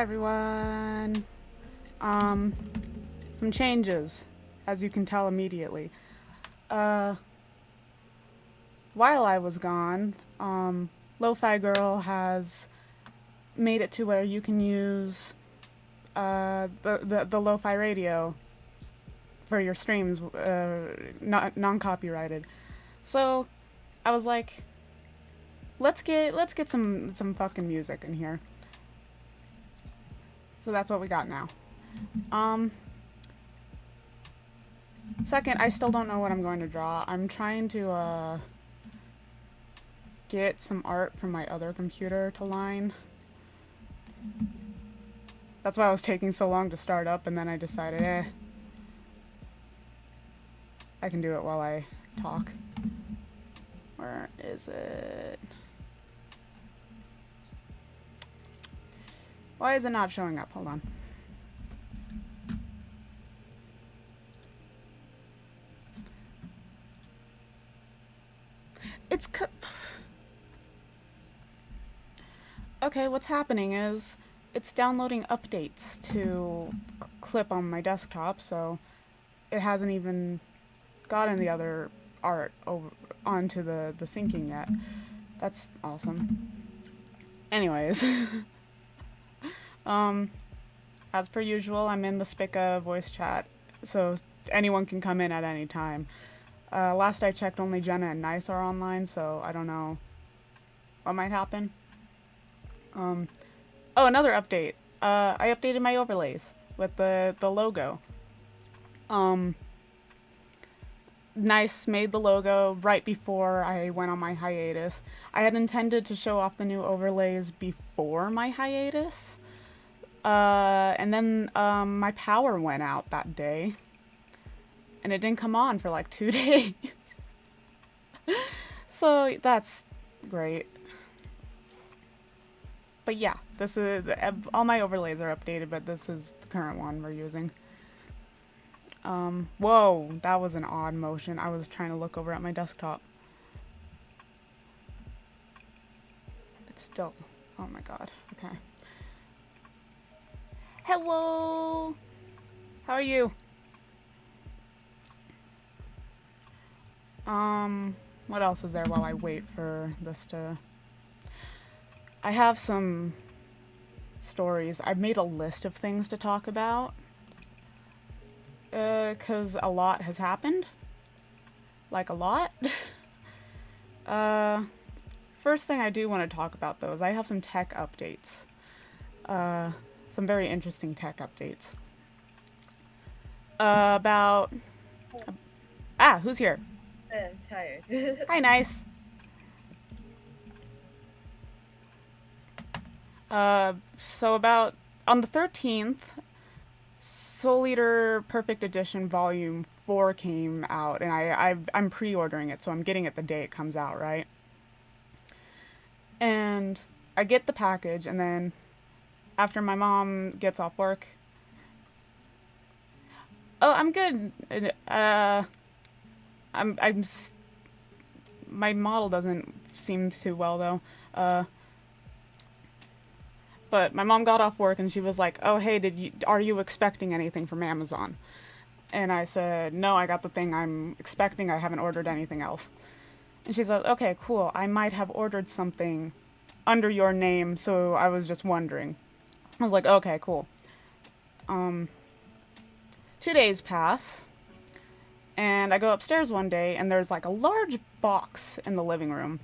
everyone. Some changes, as you can tell immediately. Uh, while I was gone, Lofi Girl has made it to where you can use the Lo-Fi radio for your streams, not non-copyrighted. So I was like, let's get some fucking music in here. So that's what we got now. Second, I still don't know what I'm going to draw. I'm trying to get some art from my other computer to line. That's why I was taking so long to start up, and then I decided, I can do it while I talk. Where is it? Why is it not showing up? Hold on. It's okay, what's happening is it's downloading updates to clip on my desktop, so it hasn't even gotten the other art over onto the syncing yet. That's awesome. Anyways, as per usual, I'm in the Spica voice chat, so anyone can come in at any time. Last I checked, only Jenna and Nice are online, so I don't know what might happen. Oh, another update. I updated my overlays with the logo. Nice made the logo right before I went on my hiatus. I had intended to show off the new overlays before my hiatus. And then my power went out that day. And it didn't come on for like 2 days. So that's great. But yeah, this is all my overlays are updated, but this is the current one we're using. Whoa, that was an odd motion. I was trying to look over at my desktop. It's still, oh my god, okay. Hello! How are you? What else is there while I wait for this to... I have some stories. I've made a list of things to talk about. 'Cause a lot has happened. Like a lot. First thing I do want to talk about, though, is I have some tech updates. Some very interesting tech updates. Who's here? I'm tired. Hi, Nice. So about on the 13th, Soul Eater Perfect Edition Volume 4 came out, and I'm pre-ordering it, so I'm getting it the day it comes out, right? And I get the package, and then after my mom gets off work... Oh, I'm good. My model doesn't seem too well, though. But my mom got off work and she was like, "Oh, hey, are you expecting anything from Amazon?" And I said, "No, I got the thing I'm expecting. I haven't ordered anything else." And she said, "Okay, cool. I might have ordered something under your name, so I was just wondering." I was like, "Okay, cool." 2 days pass, and I go upstairs one day, and there's like a large box in the living room.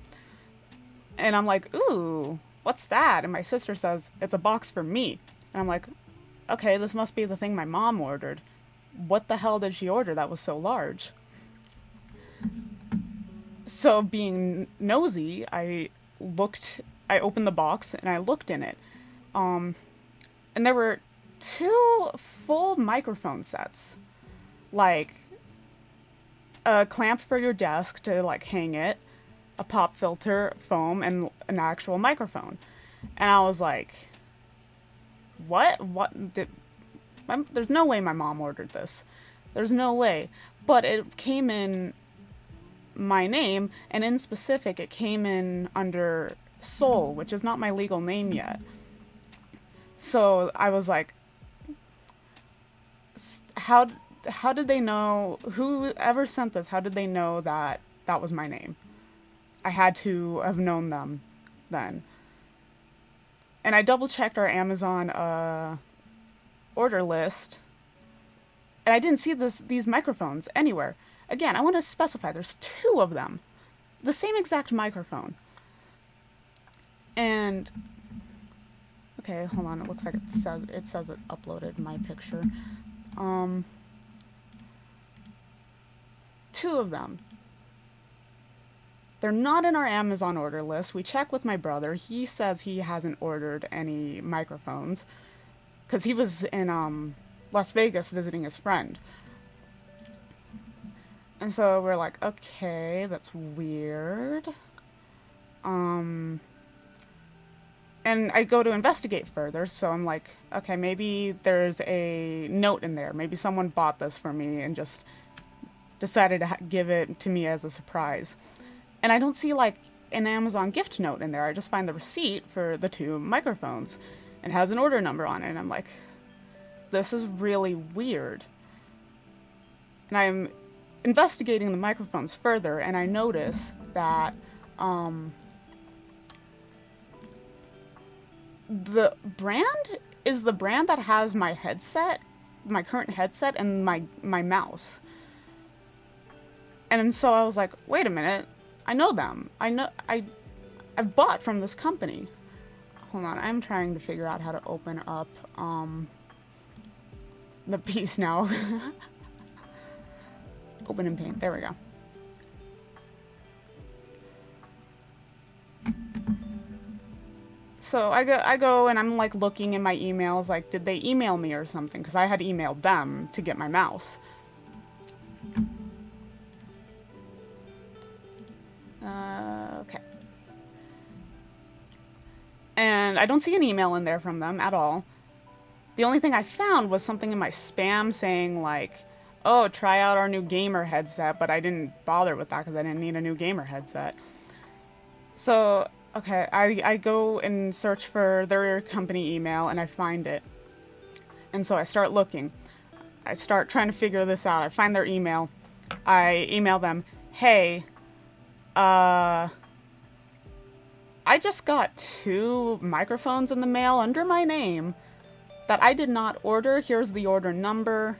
And I'm like, "Ooh, what's that?" And my sister says, "It's a box for me." And I'm like, okay, this must be the thing my mom ordered. What the hell did she order that was so large? So being nosy, I opened the box and I looked in it. And there were 2 full microphone sets. Like a clamp for your desk to like hang it, a pop filter, foam, and an actual microphone. And I was like, what? There's no way my mom ordered this. There's no way. But it came in my name, and in specific, it came in under Soul, which is not my legal name yet. So I was like, how did they know, whoever sent this, how did they know that that was my name? I had to have known them then. And I double checked our Amazon order list, and I didn't see these microphones anywhere. Again, I want to specify there's 2 of them. The same exact microphone. And okay, hold on, it looks like it says it uploaded my picture. 2 of them. They're not in our Amazon order list. We checked with my brother. He says he hasn't ordered any microphones because he was in Las Vegas visiting his friend. And so we're like, okay, that's weird. And I go to investigate further, so I'm like, okay, maybe there's a note in there. Maybe someone bought this for me and just decided to give it to me as a surprise. And I don't see, like, an Amazon gift note in there. I just find the receipt for the 2 microphones. And it has an order number on it. And I'm like, this is really weird. And I'm investigating the microphones further, and I notice that the brand is the brand that has my headset, my current headset, and my mouse. And so I was like, wait a minute. I know them. I've bought from this company. Hold on, I'm trying to figure out how to open up the piece now. Open in Paint. There we go. So I go and I'm like looking in my emails, like, did they email me or something? Because I had emailed them to get my mouse. Okay. And I don't see an email in there from them at all. The only thing I found was something in my spam saying, like, oh, try out our new gamer headset, but I didn't bother with that because I didn't need a new gamer headset. So, okay, I go and search for their company email, and I find it. And so I start looking. I start trying to figure this out. I find their email. I email them, hey, I just got 2 microphones in the mail under my name that I did not order. Here's the order number.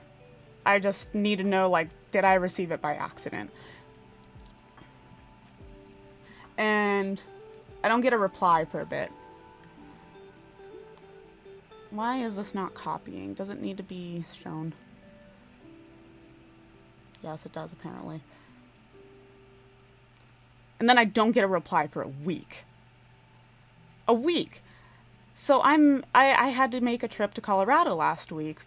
I just need to know, like, did I receive it by accident? And I don't get a reply for a bit. Why is this not copying? Does it need to be shown? Yes, it does, apparently. And then I don't get a reply for a week. A week! So I had to make a trip to Colorado last week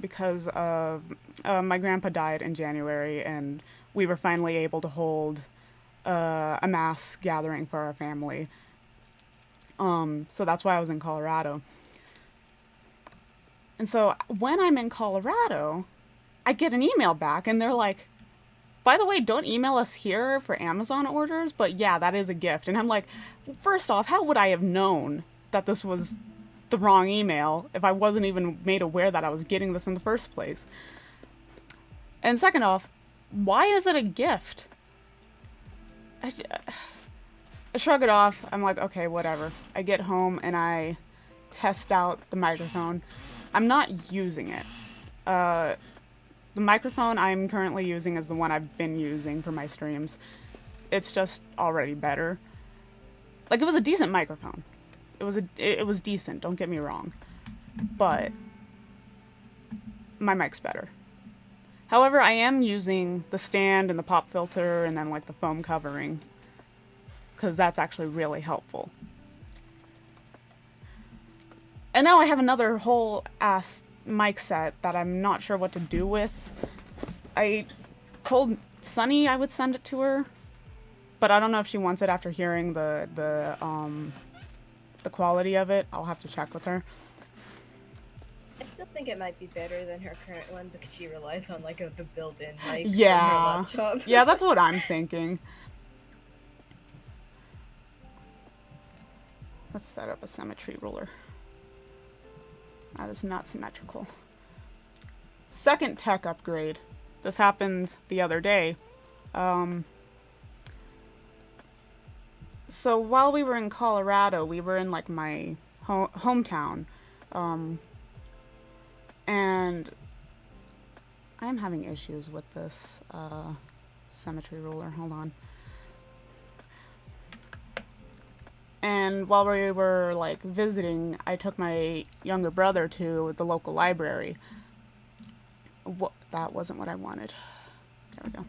because of my grandpa died in January, and we were finally able to hold a mass gathering for our family. So that's why I was in Colorado. And so when I'm in Colorado, I get an email back, and they're like, by the way, don't email us here for Amazon orders, but yeah, that is a gift. And I'm like, first off, how would I have known that this was the wrong email if I wasn't even made aware that I was getting this in the first place? And second off, why is it a gift? I shrug it off. I'm like, okay, whatever. I get home and I test out the microphone. I'm not using it. The microphone I'm currently using is the one I've been using for my streams. It's just already better. Like, it was a decent microphone. It was decent, don't get me wrong. But my mic's better. However, I am using the stand and the pop filter and then, like, the foam covering, because that's actually really helpful. And now I have another whole ass mic set that I'm not sure what to do with. I told Sunny I would send it to her, but I don't know if she wants it after hearing the quality of it. I'll have to check with her. I still think it might be better than her current one because she relies on, like, the built-in mic Yeah. from her laptop. Yeah, that's what I'm thinking. Let's set up a symmetry ruler. That is not symmetrical. Second tech upgrade. This happened the other day. So while we were in Colorado, we were in like my hometown. And I'm having issues with this symmetry ruler. Hold on. And while we were like visiting, I took my younger brother to the local library. That wasn't what I wanted. There we go.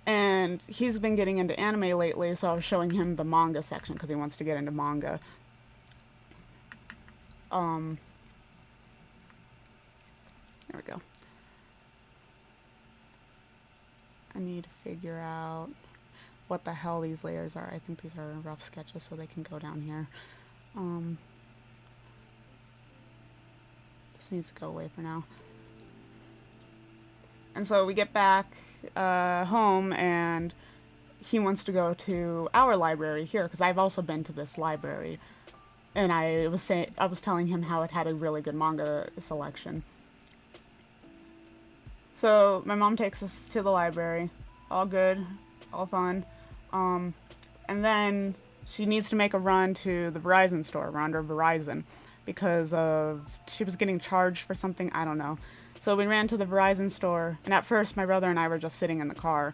And he's been getting into anime lately, so I was showing him the manga section because he wants to get into manga. There we go. I need to figure out what the hell these layers are. I think these are rough sketches, so they can go down here. This needs to go away for now. And so we get back home, and he wants to go to our library here, because I've also been to this library. And I was telling him how it had a really good manga selection. So my mom takes us to the library. All good, all fun. And then she needs to make a run to the Verizon store. We're under Verizon because she was getting charged for something, I don't know. So we ran to the Verizon store, and at first my brother and I were just sitting in the car.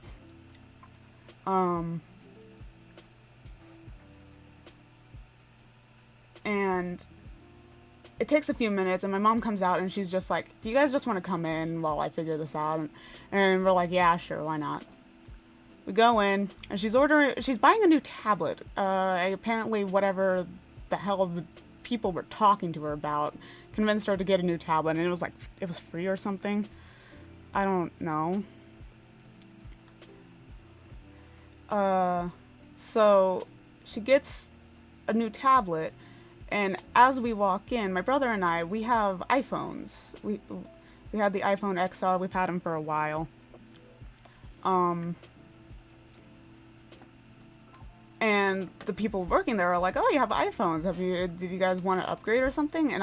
And it takes a few minutes, and my mom comes out, and she's just like, do you guys just want to come in while I figure this out? And we're like, yeah, sure, why not? We go in, and she's buying a new tablet. Apparently whatever the hell the people were talking to her about convinced her to get a new tablet, and it was free or something. I don't know. So she gets a new tablet, and as we walk in, my brother and I, we have iPhones. We had the iPhone XR. We've had them for a while. And the people working there are like, "Oh, you have iPhones. Did you guys want to upgrade or something?" And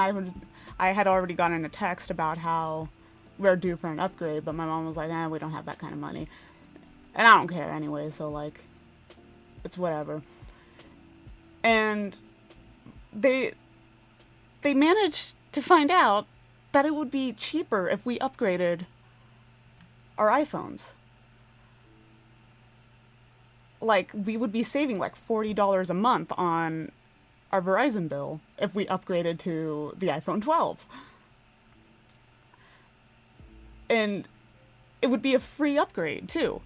I had already gotten a text about how we're due for an upgrade, but my mom was like, we don't have that kind of money. And I don't care anyway, so like, it's whatever. And they managed to find out that it would be cheaper if we upgraded our iPhones. Like, we would be saving like $40 a month on our Verizon bill if we upgraded to the iPhone 12. And it would be a free upgrade too.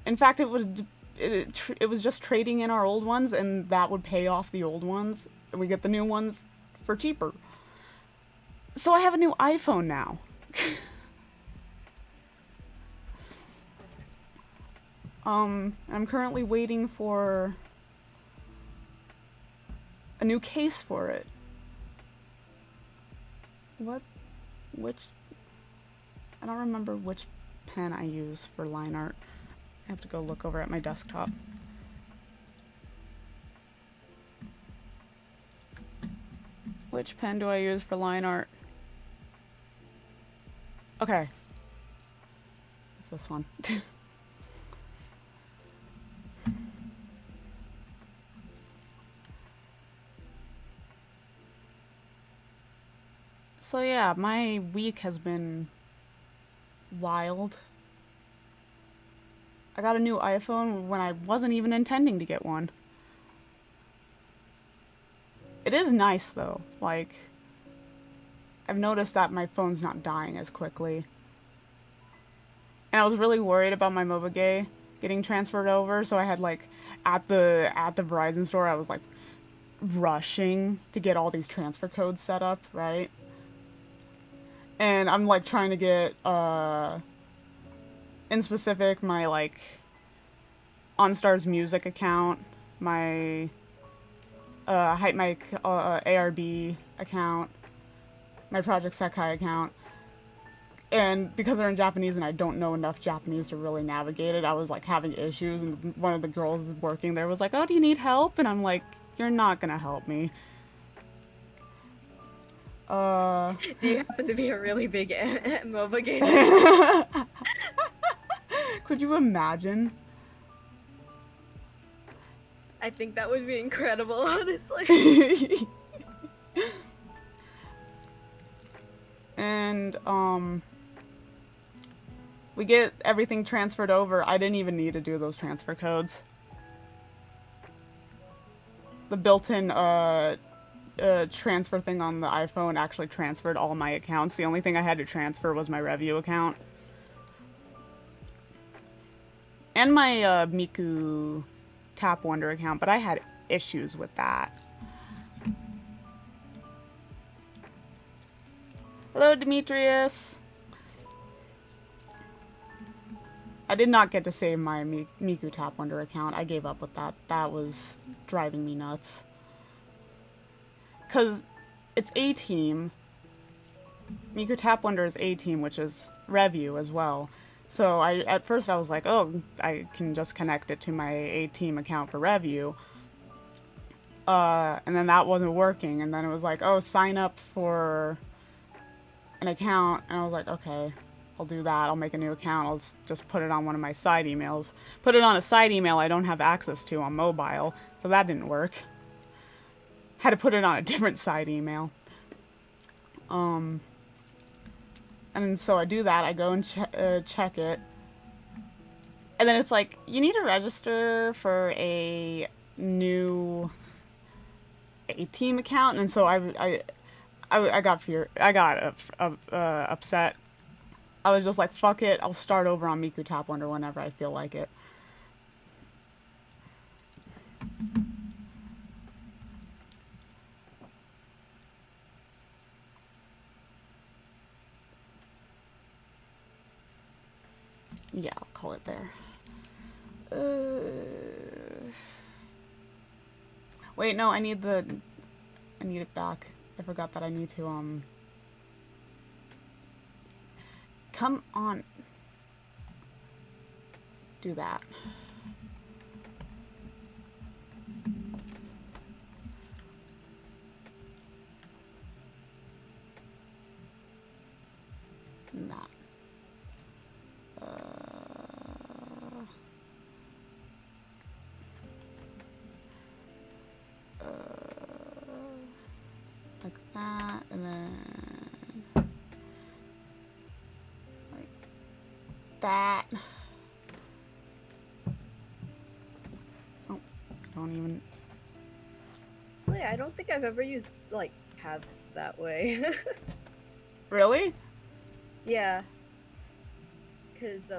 In fact, it was just trading in our old ones, and that would pay off the old ones, and we get the new ones for cheaper. So I have a new iPhone now. I'm currently waiting for a new case for it. I don't remember which pen I use for line art. I have to go look over at my desktop. Which pen do I use for line art? Okay. It's this one. So yeah, my week has been wild. I got a new iPhone when I wasn't even intending to get one. It is nice though. Like, I've noticed that my phone's not dying as quickly. And I was really worried about my Mobigay getting transferred over, so I had like at the Verizon store I was like rushing to get all these transfer codes set up, right? And I'm like trying to get in specific my like OnStar's music account, my Hype Mic ARB account, my Project Sekai account. And because they're in Japanese and I don't know enough Japanese to really navigate it, I was like having issues, and one of the girls working there was like, "Oh, do you need help?" And I'm like, "You're not gonna help me." Do you happen to be a really big MOBA gamer? Could you imagine? I think that would be incredible, honestly. And, we get everything transferred over. I didn't even need to do those transfer codes. The built-in, transfer thing on the iPhone actually transferred all my accounts. The only thing I had to transfer was my Review account. And my, Miku Tap Wonder account, but I had issues with that. Hello, Demetrius! I did not get to save my Miku Tap Wonder account. I gave up with that. That was driving me nuts. Because it's A-Team. Miku Tap Wonder is A-Team, which is Review as well. So at first I was like, oh, I can just connect it to my A-Team account for Review. And then that wasn't working. And then it was like, oh, sign up for an account. And I was like, okay, I'll do that. I'll make a new account. I'll just put it on one of my side emails. Put it on a side email I don't have access to on mobile. So that didn't work. Had to put it on a different side email. And so I do that. I go and check it. And then it's like, you need to register for a new A-Team account. And so I got upset. I was just like, fuck it. I'll start over on Miku Tap Wonder whenever I feel like it. Yeah, I'll call it there. Wait, no, I need it back. I forgot that I need to, come on. Do that. And that. Like that, and then like that. Oh, don't even. Honestly, I don't think I've ever used like paths that way. Really? Yeah. Cause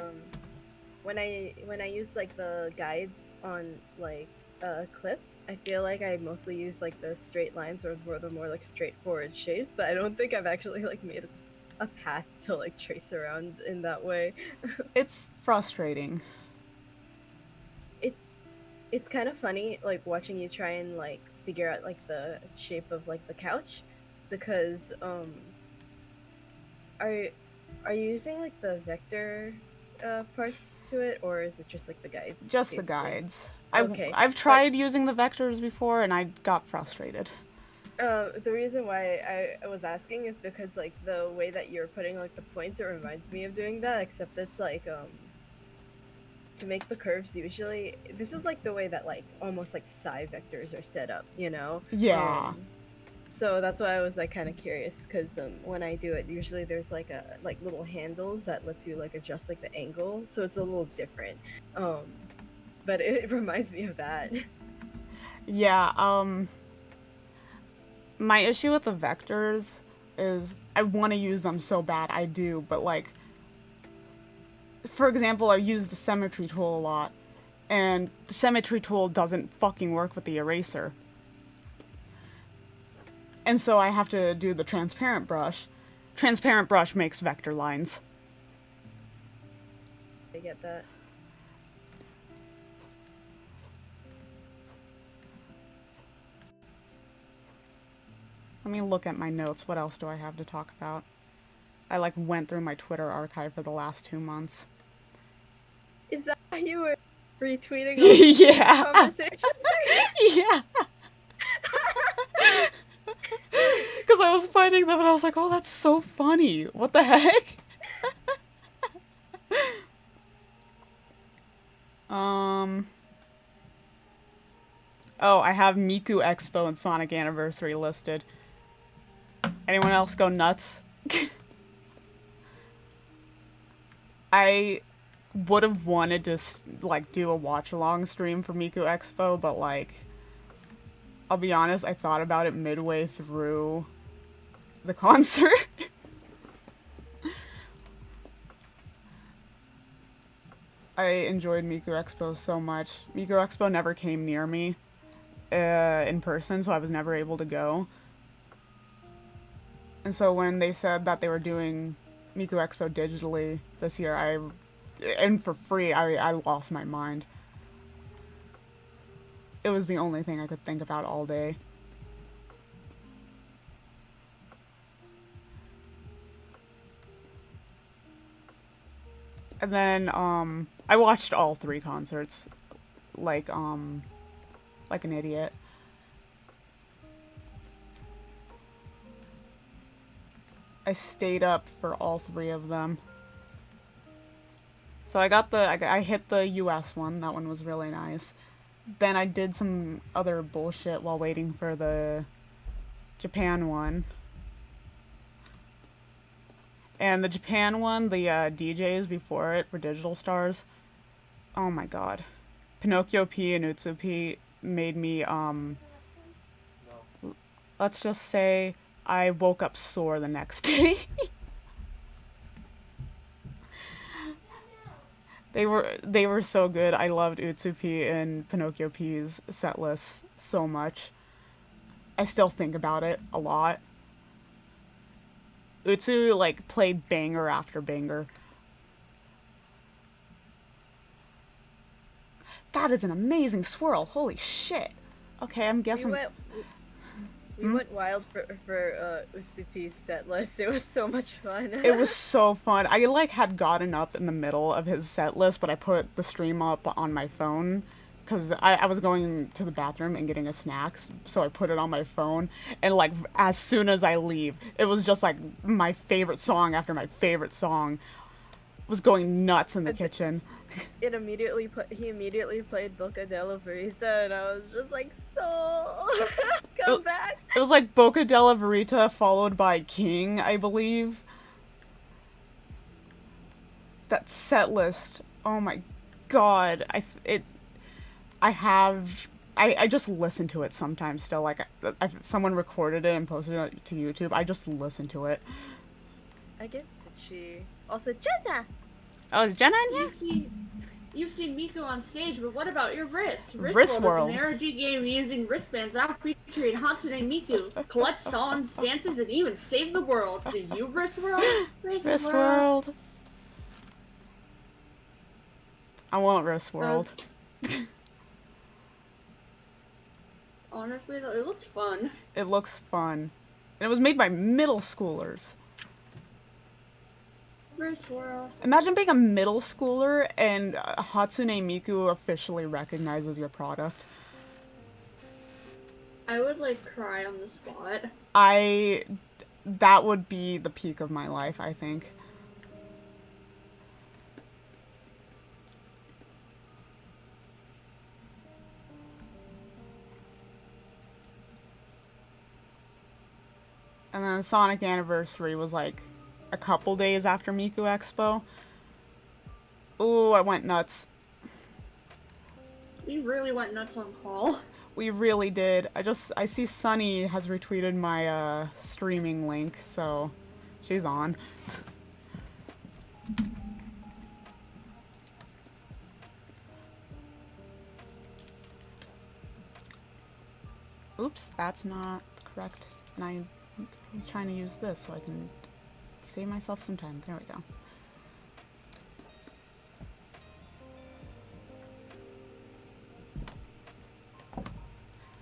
when I use like the guides on like a clip, I feel like I mostly use like the straight lines or the more like straightforward shapes, but I don't think I've actually like made a path to like trace around in that way. It's frustrating. It's kind of funny like watching you try and like figure out like the shape of like the couch, because are you using like the vector parts to it, or is it just like the guides? Just basically? the guides. Okay. I've tried using the vectors before and I got frustrated. The reason why I was asking is because like the way that you're putting like the points, it reminds me of doing that, except it's like to make the curves usually, this is like the way that like almost like psi vectors are set up, you know? Yeah. So that's why I was like kind of curious, because when I do it, usually there's like a like little handles that lets you like adjust like the angle, so it's a little different. But it reminds me of that. Yeah, my issue with the vectors is I want to use them so bad, I do, but like, for example, I use the symmetry tool a lot, and the symmetry tool doesn't fucking work with the eraser. And so I have to do the transparent brush. Transparent brush makes vector lines. I get that. Let me look at my notes. What else do I have to talk about? I like went through my Twitter archive for the last 2 months. Is that how you were retweeting Yeah. conversations? Yeah. Because I was finding them and I was like, oh, that's so funny. What the heck? Oh, I have Miku Expo and Sonic Anniversary listed. Anyone else go nuts? I would have wanted to, like, do a watch-along stream for Miku Expo, but, like, I'll be honest, I thought about it midway through the concert. I enjoyed Miku Expo so much. Miku Expo never came near me in person, so I was never able to go. And so when they said that they were doing Miku Expo digitally this year, and for free, I lost my mind. It was the only thing I could think about all day. And then, I watched all 3 concerts, like an idiot. I stayed up for all 3 of them. So I hit the US one, that one was really nice. Then I did some other bullshit while waiting for the Japan one. And the Japan one, the DJs before it were digital stars. Oh my god. Pinocchio P and Utsu P made me, let's just say I woke up sore the next day. They were so good. I loved Utsu P and Pinocchio P's set list so much. I still think about it a lot. Utsu, like, played banger after banger. That is an amazing swirl. Holy shit. Okay, I'm guessing... We went wild for Utsupi's set list. It was so much fun. It was so fun. I, like, had gotten up in the middle of his set list, but I put the stream up on my phone because I was going to the bathroom and getting a snack, so I put it on my phone, and, like, as soon as I leave, it was just, like, my favorite song after my favorite song was going nuts in the kitchen. He immediately played Boca della Verita, and I was just like, so come back. It was like Boca della Verita followed by King, I believe. That set list, oh my god, I just listen to it sometimes still. Like, someone recorded it and posted it to YouTube. I just listen to it. I give it to Chi. Also, Jenna! Oh, is Jenna in here? You've seen Miku on stage, but what about your wrist? Wrist World is an RNG game using wristbands now featuring Hatsune Miku. Collect songs, dances, and even save the world. Do you Wrist World? Wrist World. I want Wrist World. Honestly, though, it looks fun. It looks fun. And it was made by middle schoolers. Wrist World. Imagine being a middle schooler and Hatsune Miku officially recognizes your product. I would, like, cry on the spot. That would be the peak of my life, I think. And then Sonic Anniversary was like a couple days after Miku Expo. Ooh, I went nuts. We really went nuts on call. We really did. I see Sunny has retweeted my streaming link, so she's on. Oops, that's not correct. And I'm trying to use this so I can save myself some time. There we go.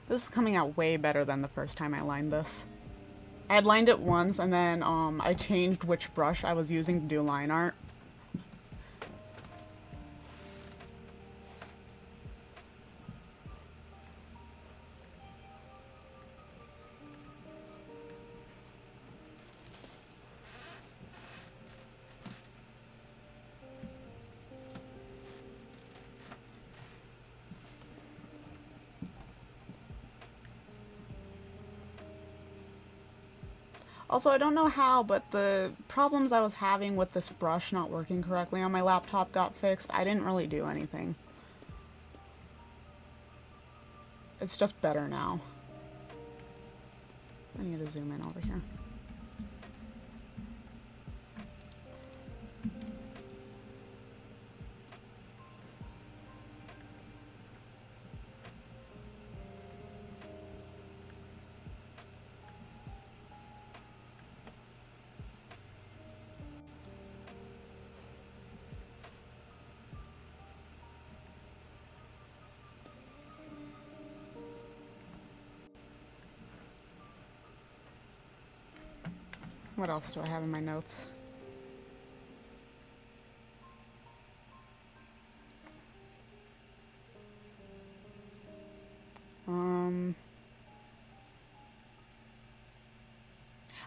This is coming out way better than the first time I lined this. I had lined it once and then I changed which brush I was using to do line art. Also, I don't know how, but the problems I was having with this brush not working correctly on my laptop got fixed. I didn't really do anything. It's just better now. I need to zoom in over here. What else do I have in my notes? I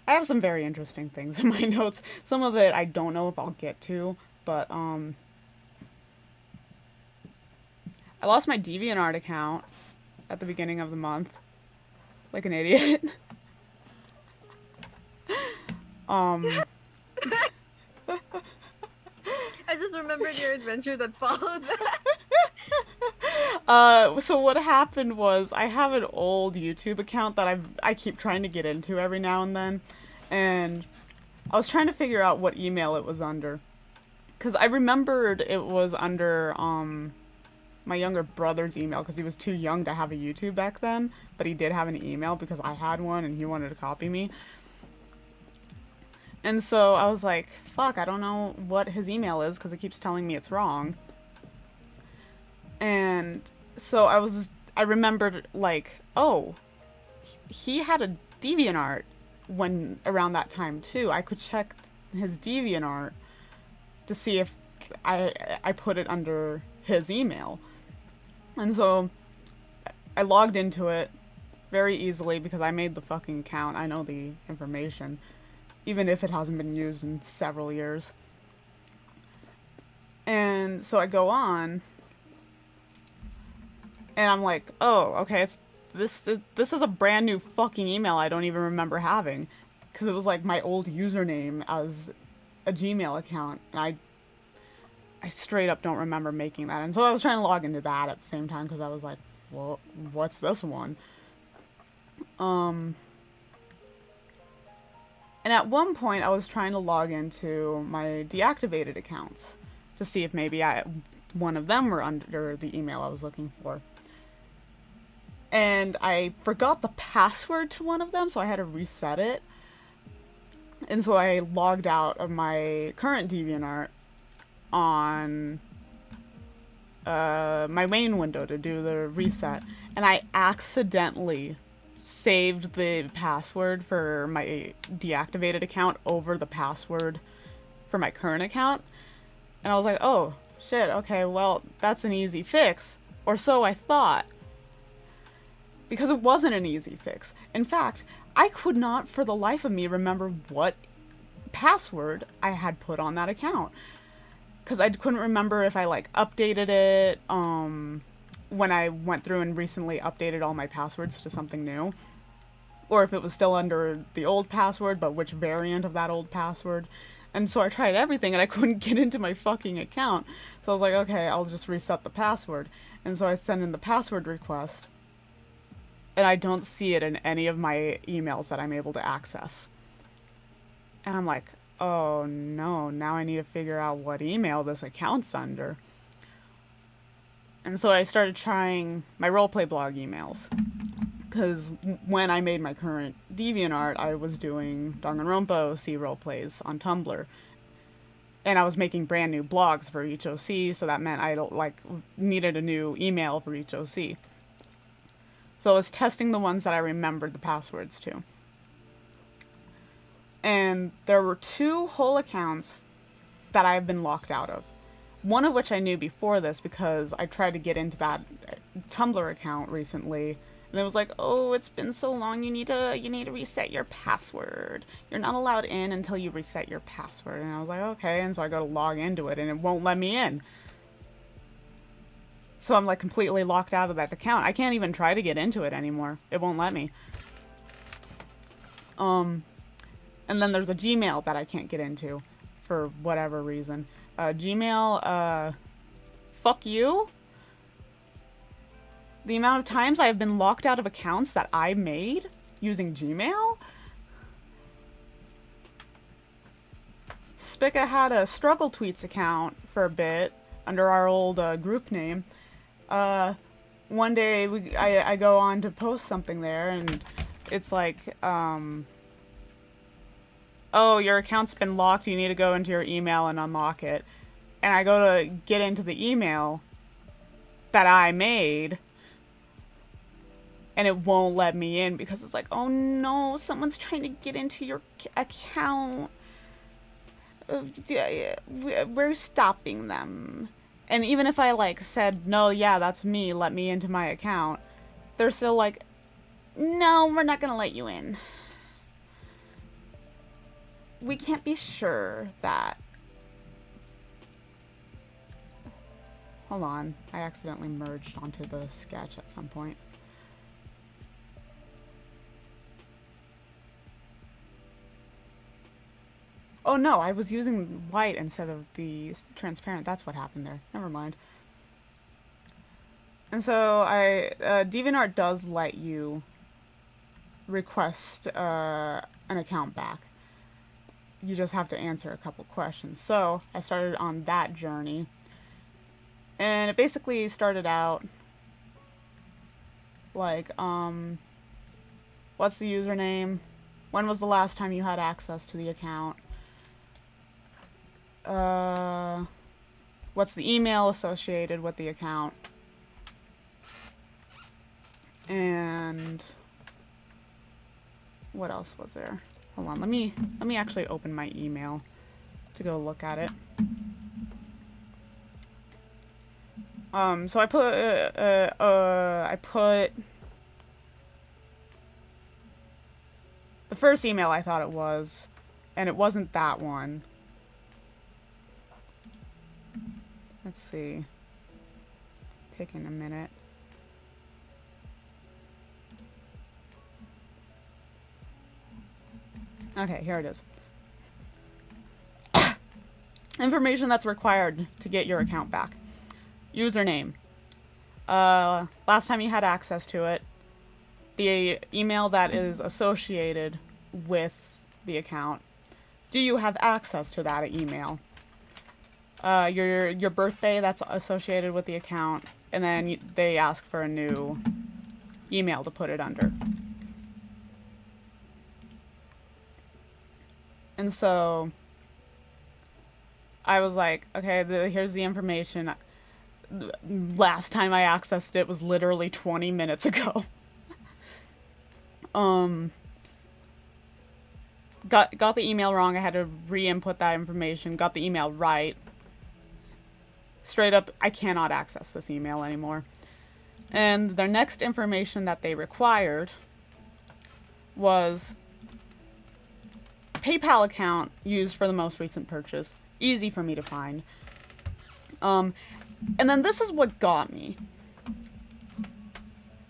have some very interesting things in my notes. Some of it I don't know if I'll get to, but I lost my DeviantArt account at the beginning of the month. Like an idiot. I just remembered your adventure that followed that. So what happened was I have an old YouTube account that I keep trying to get into every now and then, and I was trying to figure out what email it was under, because I remembered it was under my younger brother's email, because he was too young to have a YouTube back then, but he did have an email because I had one and he wanted to copy me. And so I was like, fuck, I don't know what his email is because it keeps telling me it's wrong. And so I remembered, like, oh, he had a DeviantArt when around that time too. I could check his DeviantArt to see if I put it under his email. And so I logged into it very easily because I made the fucking account. I know the information, even if it hasn't been used in several years. And so I go on, and I'm like, oh, okay, this is a brand new fucking email I don't even remember having, because it was like my old username as a Gmail account, and I straight up don't remember making that. And so I was trying to log into that at the same time, because I was like, well, what's this one? And at one point, I was trying to log into my deactivated accounts to see if maybe one of them were under the email I was looking for. And I forgot the password to one of them, so I had to reset it. And so I logged out of my current DeviantArt on my main window to do the reset. And I accidentally saved the password for my deactivated account over the password for my current account. And I was like, oh, shit, okay, well, that's an easy fix. Or so I thought. Because it wasn't an easy fix. In fact, I could not for the life of me remember what password I had put on that account. Because I couldn't remember if I, like, updated it, when I went through and recently updated all my passwords to something new, or if it was still under the old password, but which variant of that old password. And so I tried everything and I couldn't get into my fucking account. So I was like, okay, I'll just reset the password. And so I sent in the password request, and I don't see it in any of my emails that I'm able to access. And I'm like, oh no, now I need to figure out what email this account's under. And so I started trying my roleplay blog emails. Because when I made my current DeviantArt, I was doing Danganronpa OC roleplays on Tumblr. And I was making brand new blogs for each OC, so that meant I needed a new email for each OC. So I was testing the ones that I remembered the passwords to. And there were 2 whole accounts that I have been locked out of. One of which I knew before this because I tried to get into that Tumblr account recently. And it was like, oh, it's been so long, you need to reset your password. You're not allowed in until you reset your password. And I was like, okay. And so I go to log into it and it won't let me in. So I'm like completely locked out of that account. I can't even try to get into it anymore. It won't let me. And then there's a Gmail that I can't get into for whatever reason. Gmail, fuck you. The amount of times I have been locked out of accounts that I made using Gmail. Spica had a Struggle Tweets account for a bit under our old group name. One day I go on to post something there, and it's like, oh, your account's been locked, you need to go into your email and unlock it. And I go to get into the email that I made, and it won't let me in because it's like, oh no, someone's trying to get into your account. We're stopping them. And even if I, like, said, no, yeah, that's me, let me into my account, they're still like, no, we're not gonna let you in. We can't be sure that... Hold on, I accidentally merged onto the sketch at some point. Oh no, I was using white instead of the transparent. That's what happened there. Never mind. And so DeviantArt does let you request an account back. You just have to answer a couple questions. So I started on that journey. And it basically started out like, what's the username? When was the last time you had access to the account? What's the email associated with the account? And what else was there? Hold on, let me actually open my email to go look at it. So I put the first email I thought it was, and it wasn't that one. Let's see. Taking a minute. Okay, here it is. Information that's required to get your account back. Username. Last time you had access to it. The email that is associated with the account. Do you have access to that email? Your birthday that's associated with the account, and then they ask for a new email to put it under. And so I was like, okay, here's the information. Last time I accessed it was literally 20 minutes ago. Got the email wrong. I had to re-input that information. Got the email right. Straight up, I cannot access this email anymore. And their next information that they required was PayPal account used for the most recent purchase. Easy for me to find. And then this is what got me.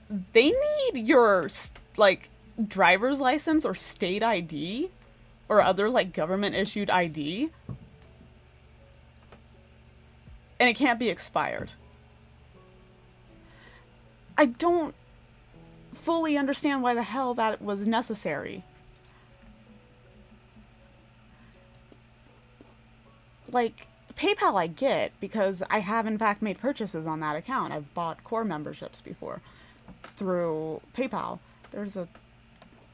They need your, like, driver's license or state ID or other, like, government-issued ID. And it can't be expired. I don't fully understand why the hell that was necessary. Like, PayPal I get, because I have in fact made purchases on that account. I've bought core memberships before through PayPal. There's a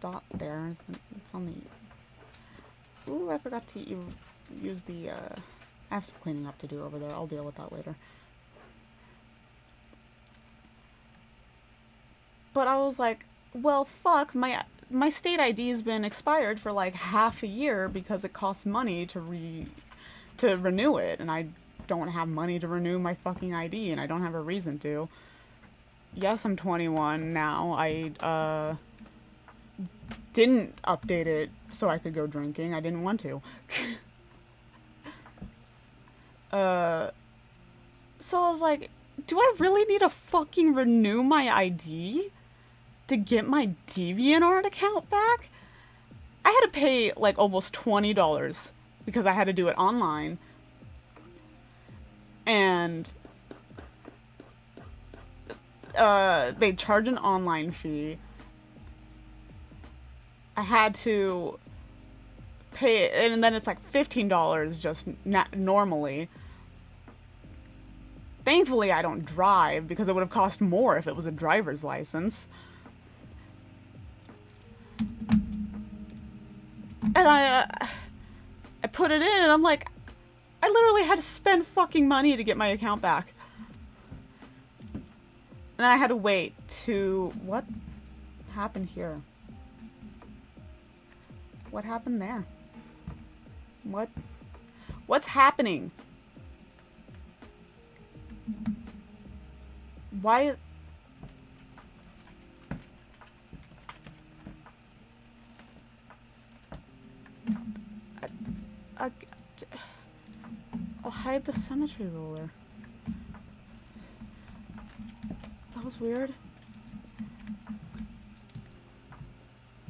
dot there. It's on the... Ooh, I forgot to use the... I have some cleaning up to do over there. I'll deal with that later. But I was like, well, fuck, my state ID's been expired for like half a year because it costs money to renew it, and I don't have money to renew my fucking ID, and I don't have a reason to. Yes, I'm 21 now. I didn't update it so I could go drinking. I didn't want to. So I was like, do I really need to fucking renew my ID to get my DeviantArt account back? I had to pay like almost $20 because I had to do it online. And they charge an online fee. I had to pay it, and then it's like $15 just normally. Thankfully, I don't drive because it would have cost more if it was a driver's license. And I put it in, and I'm like, I literally had to spend fucking money to get my account back. And then I had to wait to... What happened here? What happened there? What's happening? Why... I'll hide the symmetry ruler. That was weird.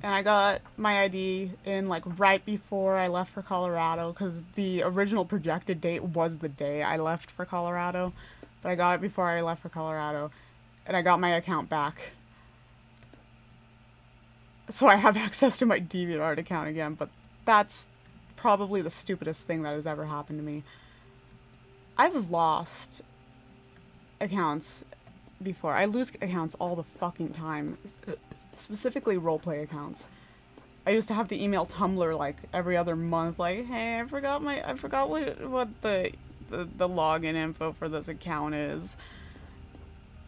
And I got my ID in like right before I left for Colorado, because the original projected date was the day I left for Colorado. But I got it before I left for Colorado. And I got my account back. So I have access to my DeviantArt account again, but that's probably the stupidest thing that has ever happened to me. I've lost accounts before. I lose accounts all the fucking time. Specifically roleplay accounts. I used to have to email Tumblr like every other month, like, hey, I forgot what the login info for this account is.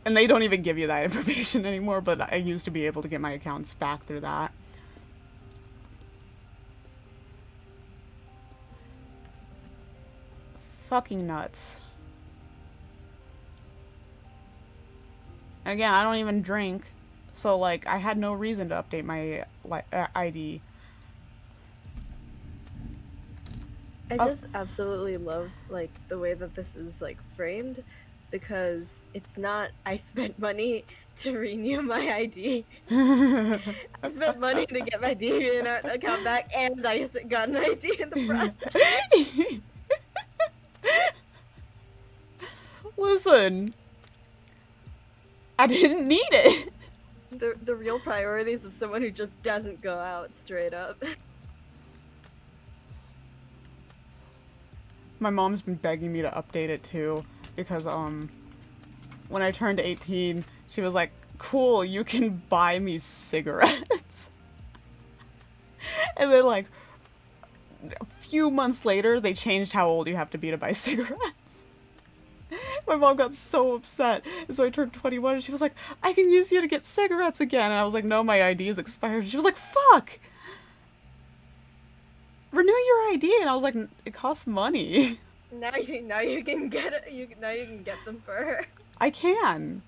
And they don't even give you that information anymore, but I used to be able to get my accounts back through that. Fucking nuts. Again, I don't even drink, so like I had no reason to update my ID. I just absolutely love like the way that this is like framed, because it's not I spent money to renew my ID. I spent money to get my DeviantArt account back, and I got an ID in the process. Listen, I didn't need it. The real priorities of someone who just doesn't go out straight up. My mom's been begging me to update it too, because when I turned 18, she was like, cool, you can buy me cigarettes. And then like a few months later, they changed how old you have to be to buy cigarettes. My mom got so upset, and so I turned 21, and she was like, I can use you to get cigarettes again. And I was like, no, my ID is expired. She was like, fuck! Renew your ID. And I was like, it costs money. Now you can get it. Now you can get them for her. I can.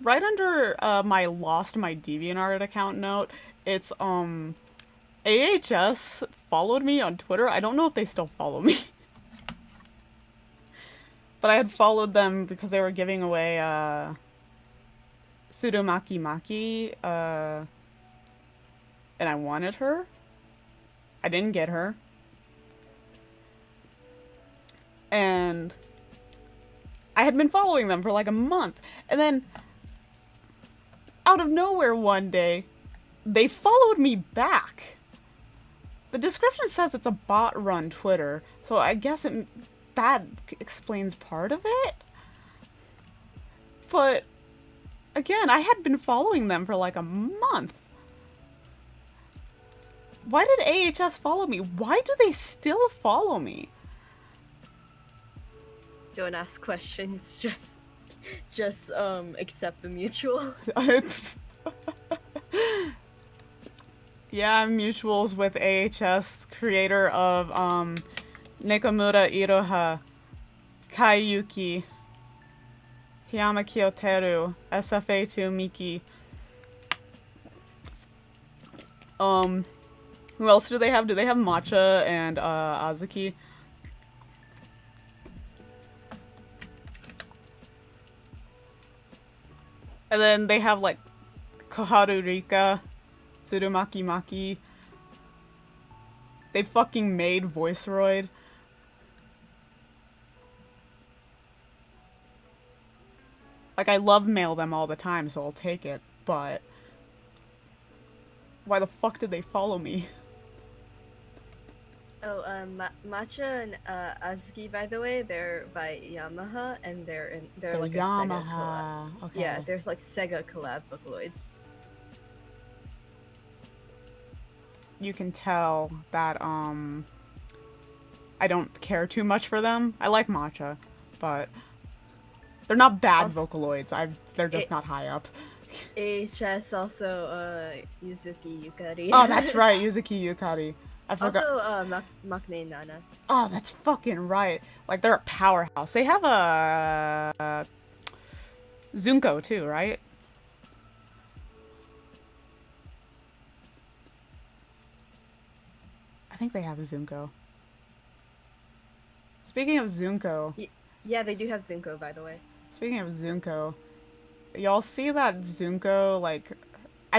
Right under my lost my DeviantArt account note, it's AHS followed me on Twitter. I don't know if they still follow me. But I had followed them because they were giving away Sudomaki Maki, and I wanted her. I didn't get her. And I had been following them for like a month, and then out of nowhere one day, they followed me back. The description says it's a bot-run Twitter, so I guess that explains part of it. But again, I had been following them for like a month. Why did AHS follow me? Why do they still follow me? Don't ask questions, just accept the mutual. Yeah, I'm mutuals with AHS, creator of Nekomura Iroha, Kaiyuki, Hiyama Kyoteru, SFA2 Miki. Who else do they have? Do they have Matcha and Azuki? And then they have like Koharu Rika, Tsurumaki Maki. They fucking made Voiceroid. Like, I love mail them all the time, so I'll take it, but why the fuck did they follow me? Oh, Matcha and Azuki, by the way, they're by Yamaha, and they're like Yamaha. a Sega collab. Okay. Yeah, there's like Sega collab Vocaloids. You can tell that I don't care too much for them. I like Matcha, but they're not bad Also, Vocaloids. They're just not high up. AHS also Yuzuki Yukari. Oh, that's right, Yuzuki Yukari. I forgot. Also Maknae Nana. Oh, that's fucking right. Like, they're a powerhouse. They have a Zunko too, right? I think they have a Zunko. Speaking of Zunko. Yeah, they do have Zunko, by the way. Speaking of Zunko, y'all see that Zunko, like,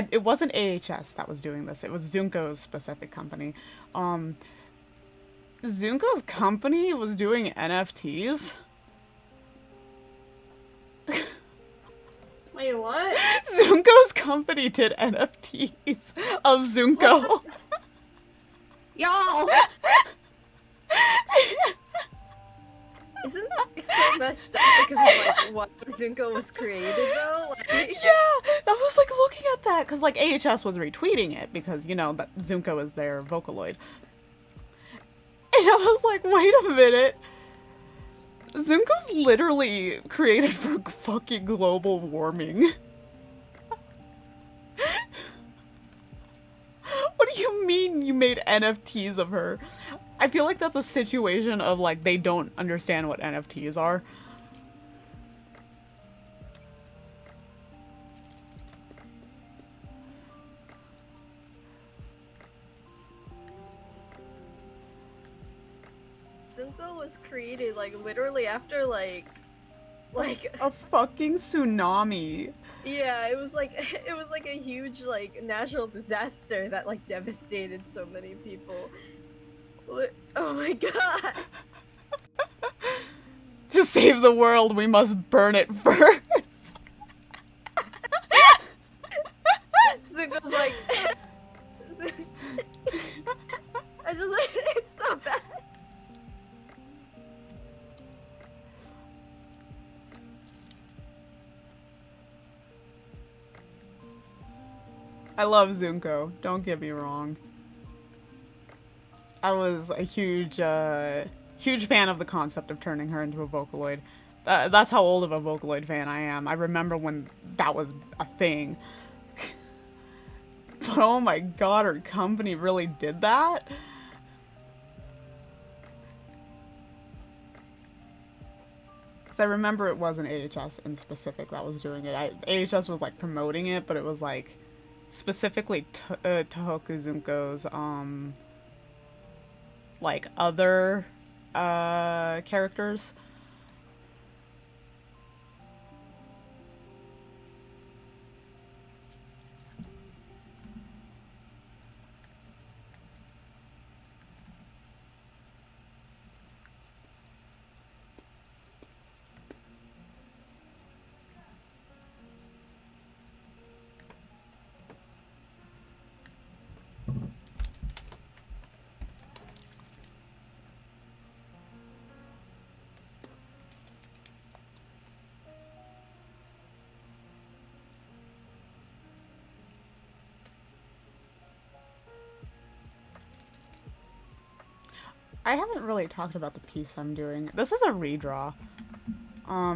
it wasn't AHS that was doing this. It was Zunko's specific company. Zunko's company was doing NFTs. Wait, what? Zunko's company did NFTs of Zunko. Y'all! Isn't that so messed up because of like what Zunko was created though? Like... Yeah, I was like looking at that because like AHS was retweeting it because you know that Zunko is their Vocaloid, and I was like, wait a minute, Zunko's literally created for fucking global warming. What do you mean you made NFTs of her? I feel like that's a situation of like they don't understand what NFTs are. Zunko was created like literally after like A fucking tsunami. yeah, it was like a huge like natural disaster that like devastated so many people. Oh my god. To save the world, we must burn it first. Zuko's like I just like it's so bad. I love Zunko, don't get me wrong. I was a huge fan of the concept of turning her into a Vocaloid. That's how old of a Vocaloid fan I am. I remember when that was a thing. But oh my god, her company really did that? Because I remember it wasn't AHS in specific that was doing it. AHS was like promoting it, but it was like specifically Tohoku Zunko's like other characters. I haven't really talked about the piece I'm doing. This is a redraw. Let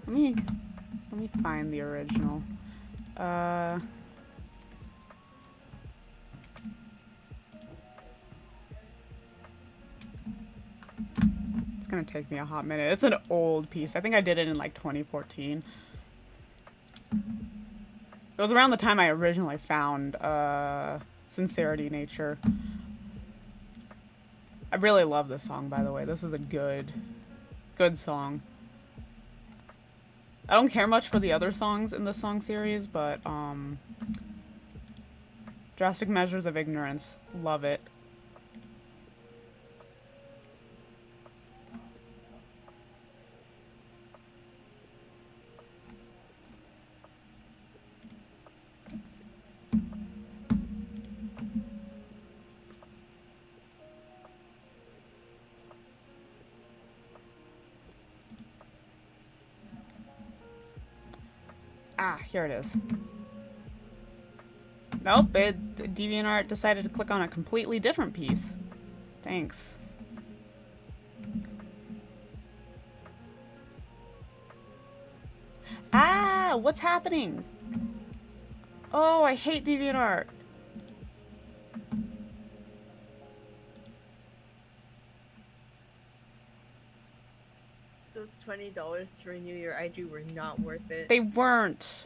me find the original. It's gonna take me a hot minute. It's an old piece. I think I did it in like 2014. It was around the time I originally found Sincerity Nature. I really love this song, by the way. This is a good song. I don't care much for the other songs in the song series, but Drastic Measures of Ignorance, love it. Ah, here it is. Nope, DeviantArt decided to click on a completely different piece. Thanks. Ah, what's happening? Oh, I hate DeviantArt. Those $20 to renew your ID were not worth it. They weren't.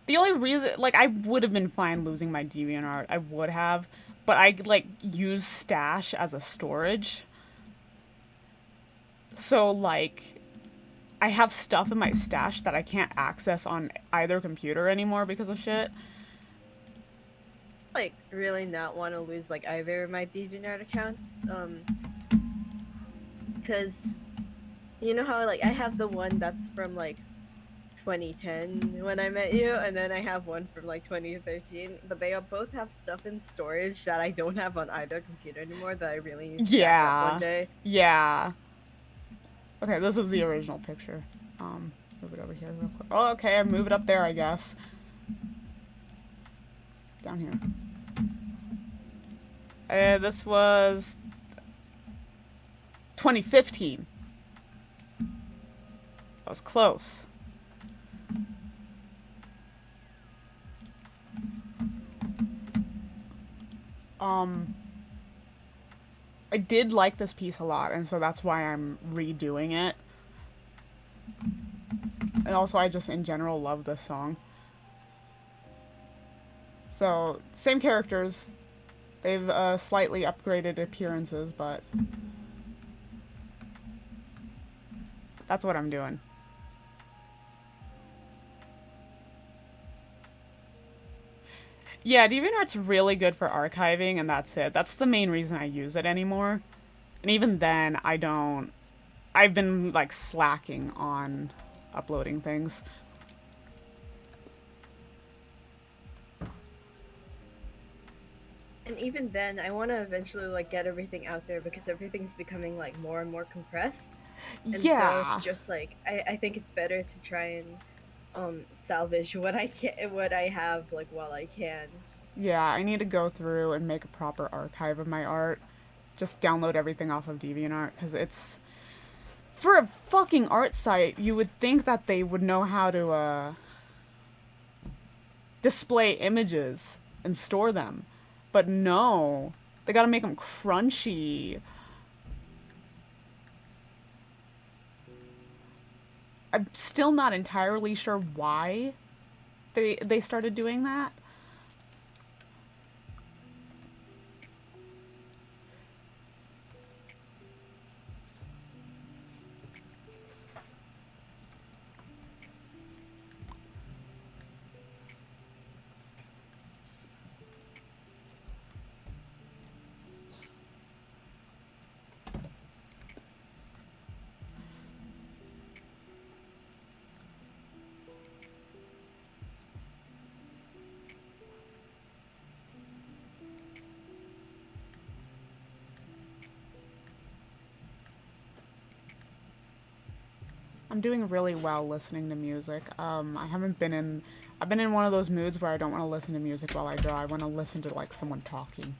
The only reason, like, I would have been fine losing my DeviantArt. I would have. But I, like, use Stash as a storage. So, like, I have stuff in my Stash that I can't access on either computer anymore because of shit. Like, really not want to lose, like, either of my DeviantArt accounts. Because, you know how, like, I have the one that's from, like, 2010 when I met you, and then I have one from like 2013, but they both have stuff in storage that I don't have on either computer anymore that I really need to back up one day. Yeah. Okay, this is the original picture. Move it over here real quick. Oh, okay, I move it up there, I guess. Down here. This was 2015. That was close. I did like this piece a lot, and so that's why I'm redoing it. And also, I just, in general, love this song. So, same characters. They've slightly upgraded appearances, but that's what I'm doing. Yeah, DeviantArt's really good for archiving, and that's it. That's the main reason I use it anymore. And even then, I don't... I've been, like, slacking on uploading things. And even then, I want to eventually, like, get everything out there because everything's becoming, like, more and more compressed. And Yeah. so it's just, like, I think it's better to try and salvage what I can, what I have, like, while I can. Yeah, I need to go through and make a proper archive of my art. Just download everything off of DeviantArt, because it's... For a fucking art site, you would think that they would know how to, display images and store them. But no. They gotta make them crunchy. I'm still not entirely sure why they started doing that. I'm doing really well listening to music. I've been in one of those moods where I don't want to listen to music while I draw. I want to listen to, like, someone talking.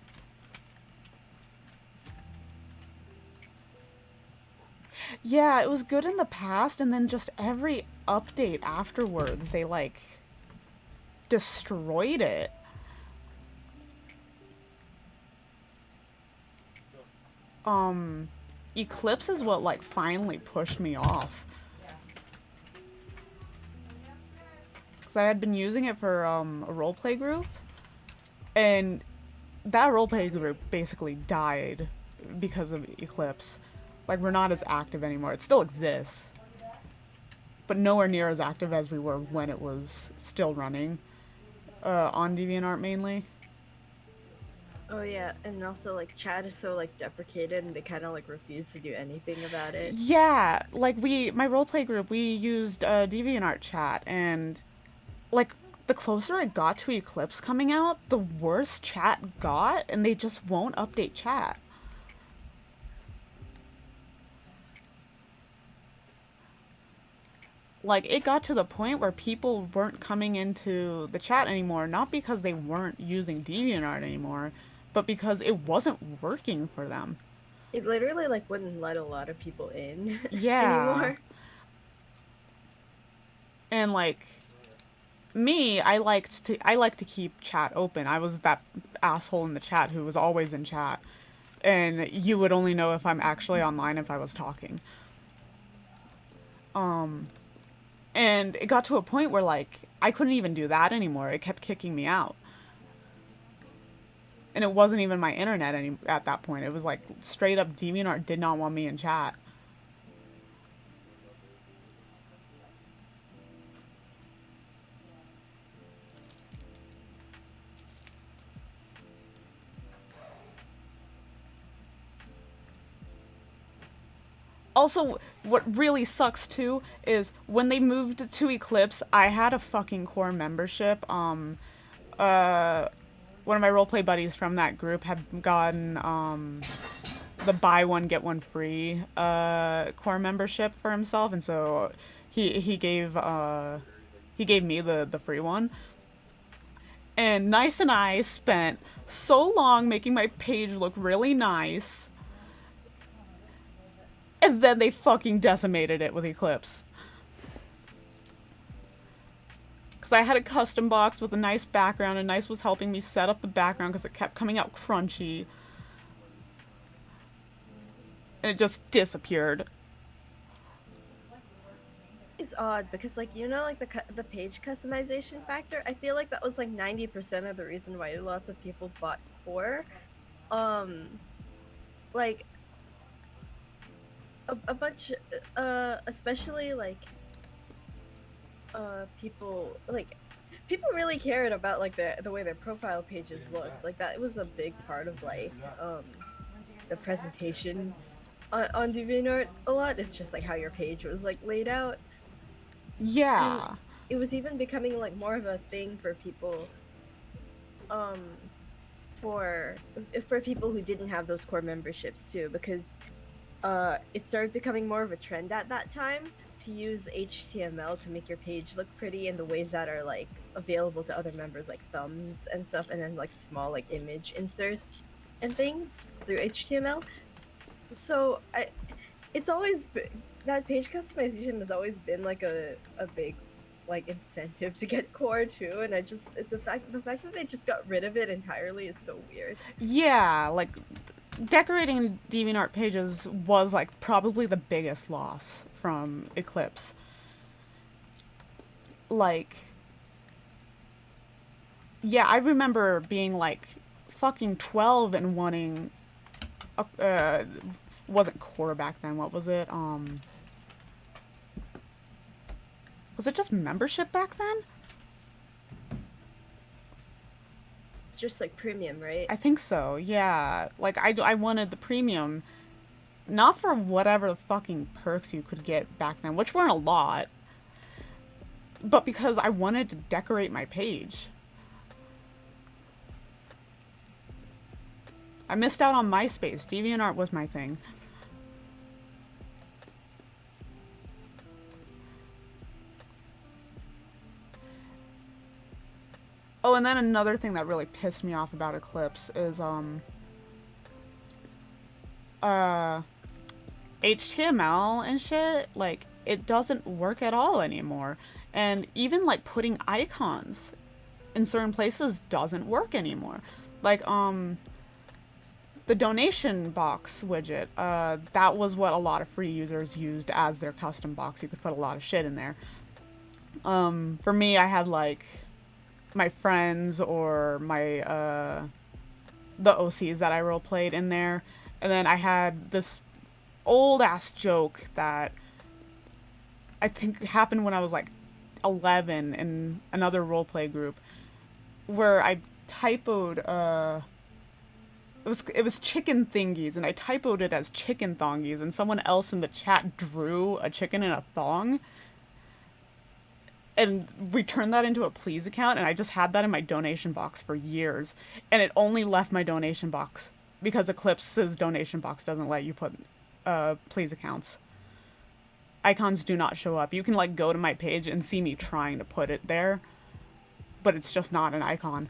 Yeah, it was good in the past, and then just every update afterwards, they, like, destroyed it. Eclipse is what, like, finally pushed me off. Because I had been using it for a roleplay group, and that roleplay group basically died because of Eclipse. Like, we're not as active anymore. It still exists, but nowhere near as active as we were when it was still running on DeviantArt mainly. Oh yeah, and also like chat is so like deprecated, and they kind of like refuse to do anything about it. Yeah, like my roleplay group, we used DeviantArt chat, and like the closer it got to Eclipse coming out, the worse chat got, and they just won't update chat. Like, it got to the point where people weren't coming into the chat anymore, not because they weren't using DeviantArt anymore, but because it wasn't working for them. It literally like wouldn't let a lot of people in Yeah. anymore. And like me, I like to keep chat open. I was that asshole in the chat who was always in chat. And you would only know if I'm actually online if I was talking. And it got to a point where, like, I couldn't even do that anymore. It kept kicking me out. And it wasn't even my internet at that point. It was, like, straight up DeviantArt did not want me in chat. Also, what really sucks too is when they moved to Eclipse, I had a fucking core membership. One of my roleplay buddies from that group had gotten the buy one get one free core membership for himself, and so he gave me the free one. And Nice and I spent so long making my page look really nice. And then they fucking decimated it with Eclipse. Because I had a custom box with a nice background, and Nice was helping me set up the background because it kept coming out crunchy. And it just disappeared. It's odd because like like the page customization factor, I feel like that was like 90% of the reason why lots of people bought core. Like a bunch especially like people really cared about like the way their profile pages looked. Like that was a big part of like the presentation on DeviantArt a lot. It's just like how your page was like laid out. Yeah. And it was even becoming like more of a thing for people for people who didn't have those core memberships too, because it started becoming more of a trend at that time to use HTML to make your page look pretty in the ways that are like available to other members, like thumbs and stuff, and then like small like image inserts and things through HTML. So it's always been, that page customization has always been like a big like incentive to get core too, and the fact that they just got rid of it entirely is so weird. Yeah, like decorating DeviantArt pages was like probably the biggest loss from Eclipse. Like, yeah, I remember being like fucking 12 and wanting wasn't core back then. What was it? Was it just membership back then? It's just like premium, right? I think so, yeah. Like, I wanted the premium, not for whatever fucking perks you could get back then, which weren't a lot, but because I wanted to decorate my page. I missed out on MySpace. DeviantArt was my thing. Oh, and then another thing that really pissed me off about Eclipse is, HTML and shit, like, it doesn't work at all anymore. And even, like, putting icons in certain places doesn't work anymore. Like, the donation box widget, that was what a lot of free users used as their custom box. You could put a lot of shit in there. For me, I had, like, my friends or my the OCs that I role played in there, and then I had this old ass joke that I think happened when I was like 11 in another roleplay group where I typoed it was chicken thingies, and I typoed it as chicken thongies, and someone else in the chat drew a chicken in a thong, and we turned that into a please account, and I just had that in my donation box for years, and it only left my donation box because Eclipse's donation box doesn't let you put please accounts. Icons do not show up. You can like go to my page and see me trying to put it there, but it's just not an icon.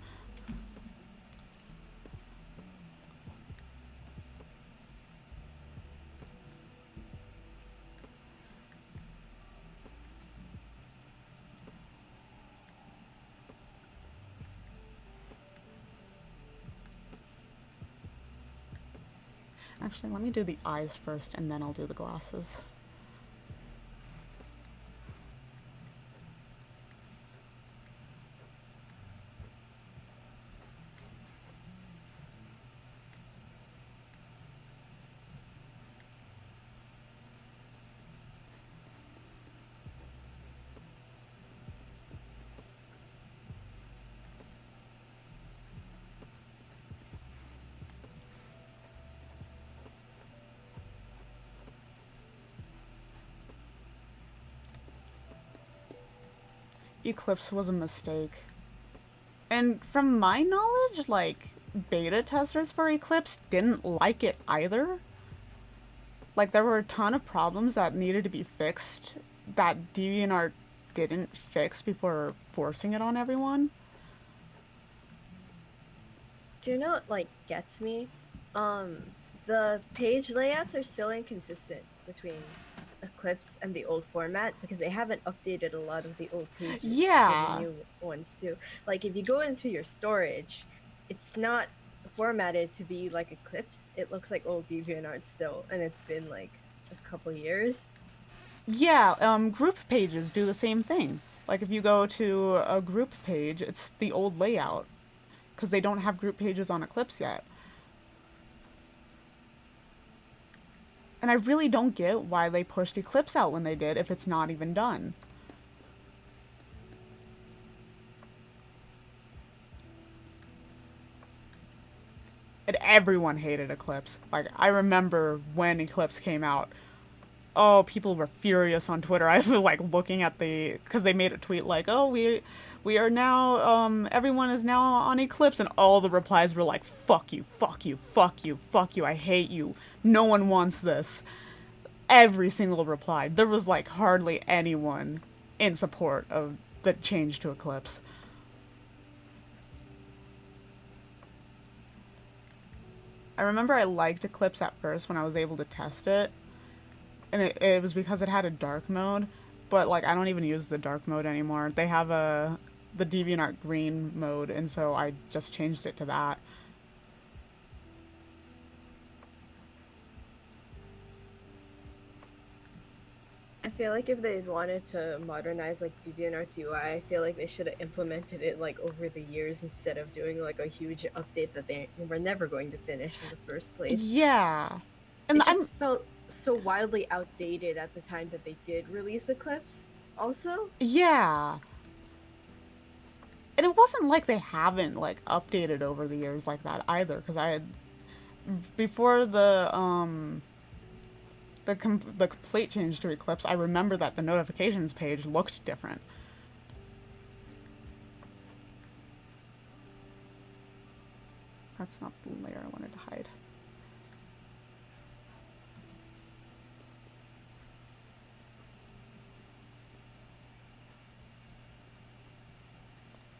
Actually, let me do the eyes first, and then I'll do the glasses. Eclipse was a mistake. And from my knowledge, like, beta testers for Eclipse didn't like it either. Like, there were a ton of problems that needed to be fixed that DeviantArt didn't fix before forcing it on everyone. Do you know what, like, gets me? The page layouts are still inconsistent between Eclipse and the old format because they haven't updated a lot of the old pages Yeah. to the new ones too. Like if you go into your storage, it's not formatted to be like Eclipse. It looks like old DeviantArt still, and it's been like a couple years. Yeah, group pages do the same thing. Like if you go to a group page, it's the old layout because they don't have group pages on Eclipse yet. And I really don't get why they pushed Eclipse out when they did if it's not even done. And everyone hated Eclipse. Like, I remember when Eclipse came out. Oh, people were furious on Twitter. I was like looking at because they made a tweet like, oh, we are now, everyone is now on Eclipse, and all the replies were like, fuck you, fuck you, fuck you, fuck you, I hate you, no one wants this. Every single reply. There was like hardly anyone in support of the change to Eclipse. I remember I liked Eclipse at first when I was able to test it, and it was because it had a dark mode, but like I don't even use the dark mode anymore. They have the DeviantArt green mode, and so I just changed it to that. I feel like if they wanted to modernize like DeviantArt's UI, I feel like they should have implemented it like over the years instead of doing like a huge update that they were never going to finish in the first place. Yeah. And it just felt so wildly outdated at the time that they did release Eclipse also. Yeah. And it wasn't like they haven't like updated over the years like that either, because I had before the complete change to Eclipse, I remember that the notifications page looked different. That's not the layer I wanted to hide.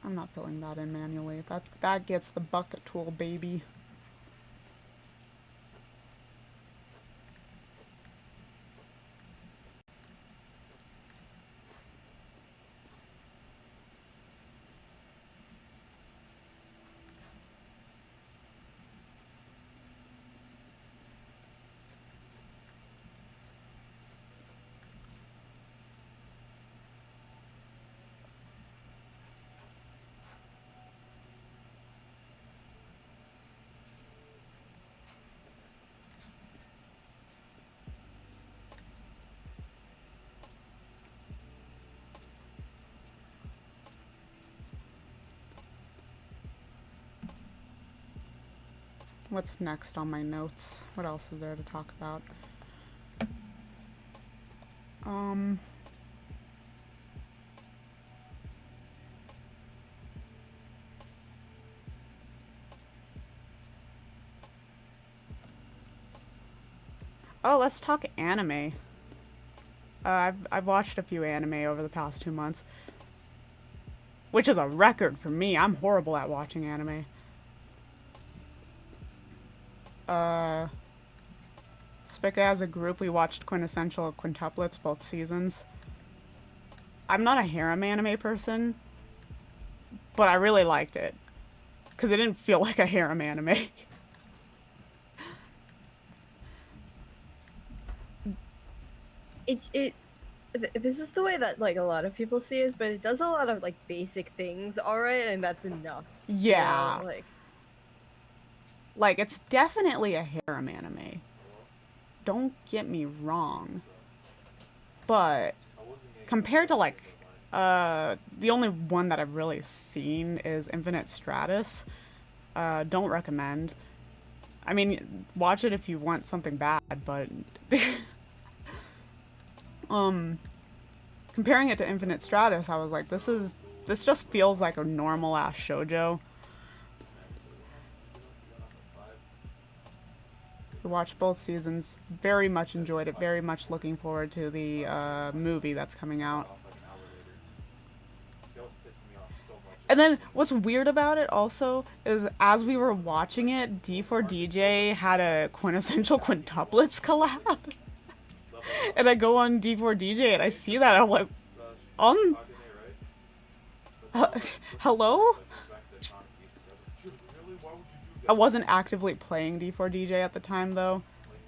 I'm not filling that in manually. That gets the bucket tool, baby. What's next on my notes? What else is there to talk about? Oh, let's talk anime. I've watched a few anime over the past 2 months, which is a record for me. I'm horrible at watching anime. Spica as a group, we watched Quintessential Quintuplets, both seasons. I'm not a harem anime person, but I really liked it. Because it didn't feel like a harem anime. This is the way that like a lot of people see it, but it does a lot of like basic things alright, and that's enough. Yeah. You know, like, it's definitely a harem anime. Don't get me wrong. But compared to like the only one that I've really seen is Infinite Stratus. Don't recommend. I mean, watch it if you want something bad, but comparing it to Infinite Stratus, I was like, this just feels like a normal ass shoujo. We watched both seasons, very much enjoyed it, very much looking forward to the movie that's coming out. And then what's weird about it also is as we were watching it, D4DJ had a Quintessential Quintuplets collab. And I go on D4DJ and I see that, and I'm like, hello? I wasn't actively playing D4DJ at the time, though.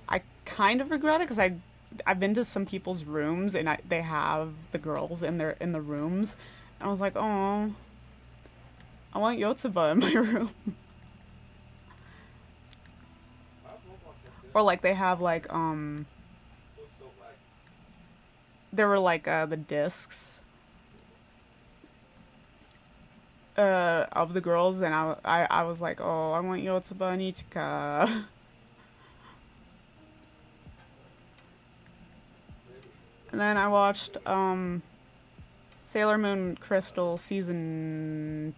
I kind of regret it, because I've been to some people's rooms, and they have the girls in the rooms. And I was like, oh, I want Yotsuba in my room. Or, like, they have, like, there were, like, the discs of the girls, and I was like, oh, I want Yotsuba and Ichika. And then I watched Sailor Moon Crystal season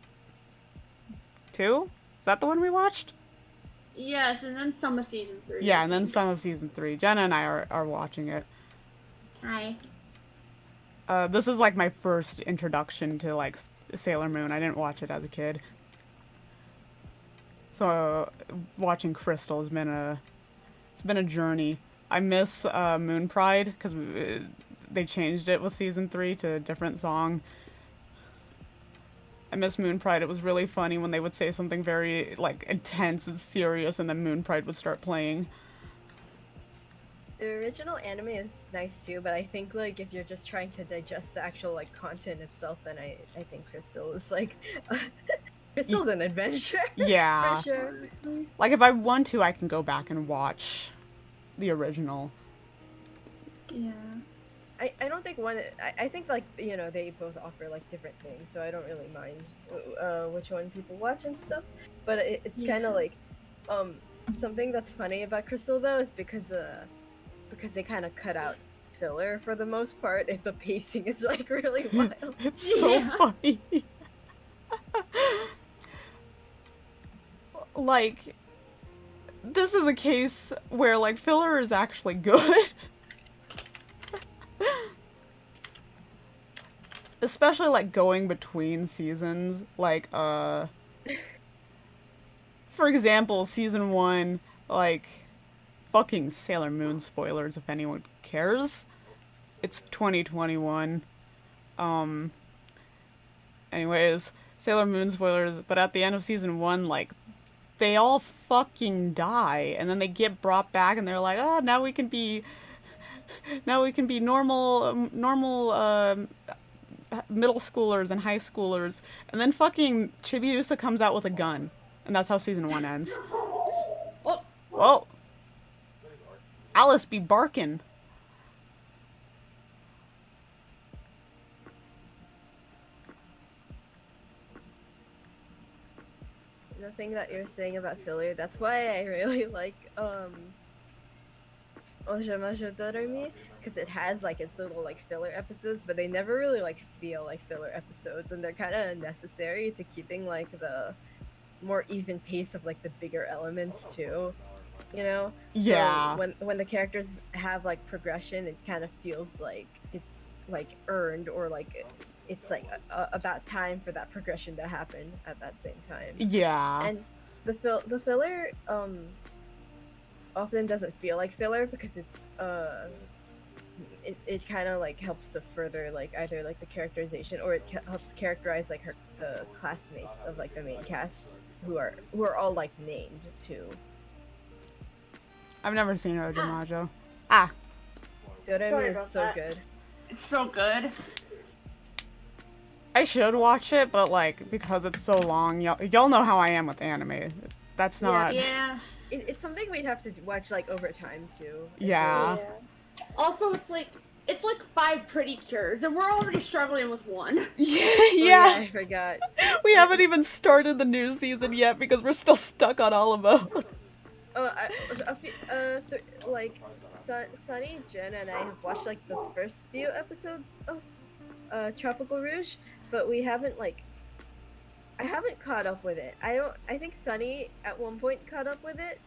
2? Is that the one we watched? Yes, and then some of season 3. Yeah, and then some of season 3. Jenna and I are watching it. Hi. This is like my first introduction to like Sailor Moon. I didn't watch it as a kid. So watching Crystal has been a journey. I miss Moon Pride because they changed it with season 3 to a different song. I miss Moon Pride. It was really funny when they would say something very like intense and serious, and then Moon Pride would start playing. the original anime is nice too, but I think like if you're just trying to digest the actual like content itself, then I think Crystal is like Crystal's an adventure. Yeah. For sure. Like if I want to, I can go back and watch the original. Yeah. I don't think one. I think like you know they both offer like different things, so I don't really mind which one people watch and stuff. But it's kind of like something that's funny about Crystal though is because they kind of cut out filler for the most part. If the pacing is like really wild, It's so funny. Like this is a case where like filler is actually good. Especially like going between seasons, like for example, season 1, like fucking Sailor Moon spoilers if anyone cares. It's 2021. Anyways, Sailor Moon spoilers, but at the end of season 1, like they all fucking die and then they get brought back and they're like, "Oh, now we can be normal middle schoolers and high schoolers," and then fucking Chibiusa comes out with a gun, and that's how season 1 ends. Oh. Whoa. Alice be barkin'. the thing that you're saying about filler, that's why I really like Oshama because it has like its little like filler episodes, but they never really like feel like filler episodes, and they're kind of necessary to keeping like the more even pace of like the bigger elements too, you know. Yeah. So when the characters have like progression, it kind of feels like it's like earned, or like it's like about time for that progression to happen at that same time. Yeah. And the filler often doesn't feel like filler because it's it kind of like helps to further like either like the characterization, or it helps characterize like the classmates of like the main cast who are all like named too. I've never seen Ojamajo. Ah. Sorry Doremi about is so that. good. It's so good. I should watch it, but like because it's so long, y'all know how I am with anime. That's not. Yeah. It's something we'd have to watch like over time too. Yeah. Also, it's like 5 pretty cures, and we're already struggling with one. Yeah. Oh, Yeah. I forgot. We haven't even started the new season yet because we're still stuck on Alamo. Oh, like Sunny, Jen, and I have watched like the first few episodes of Tropical Rouge, but we haven't like. I haven't caught up with it. I think Sunny at one point caught up with it,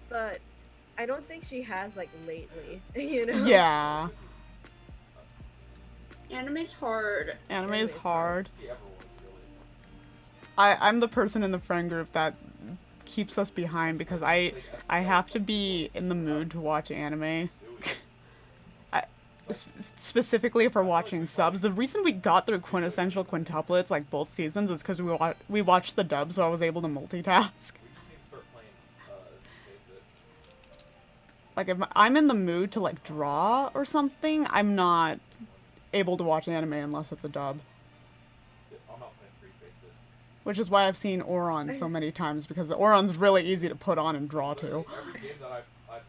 but I don't think she has like lately. You know? Yeah. Anime's hard. Anime is hard. I'm the person in the friend group that keeps us behind because I have to be in the mood to watch anime. Specifically for watching subs. The reason we got through quintessential quintuplets like both seasons is because we watched the dub, so I was able to multitask. Like if I'm in the mood to like draw or something, I'm not able to watch anime unless it's a dub. Which is why I've seen Oron so many times, because Oron's really easy to put on and draw to.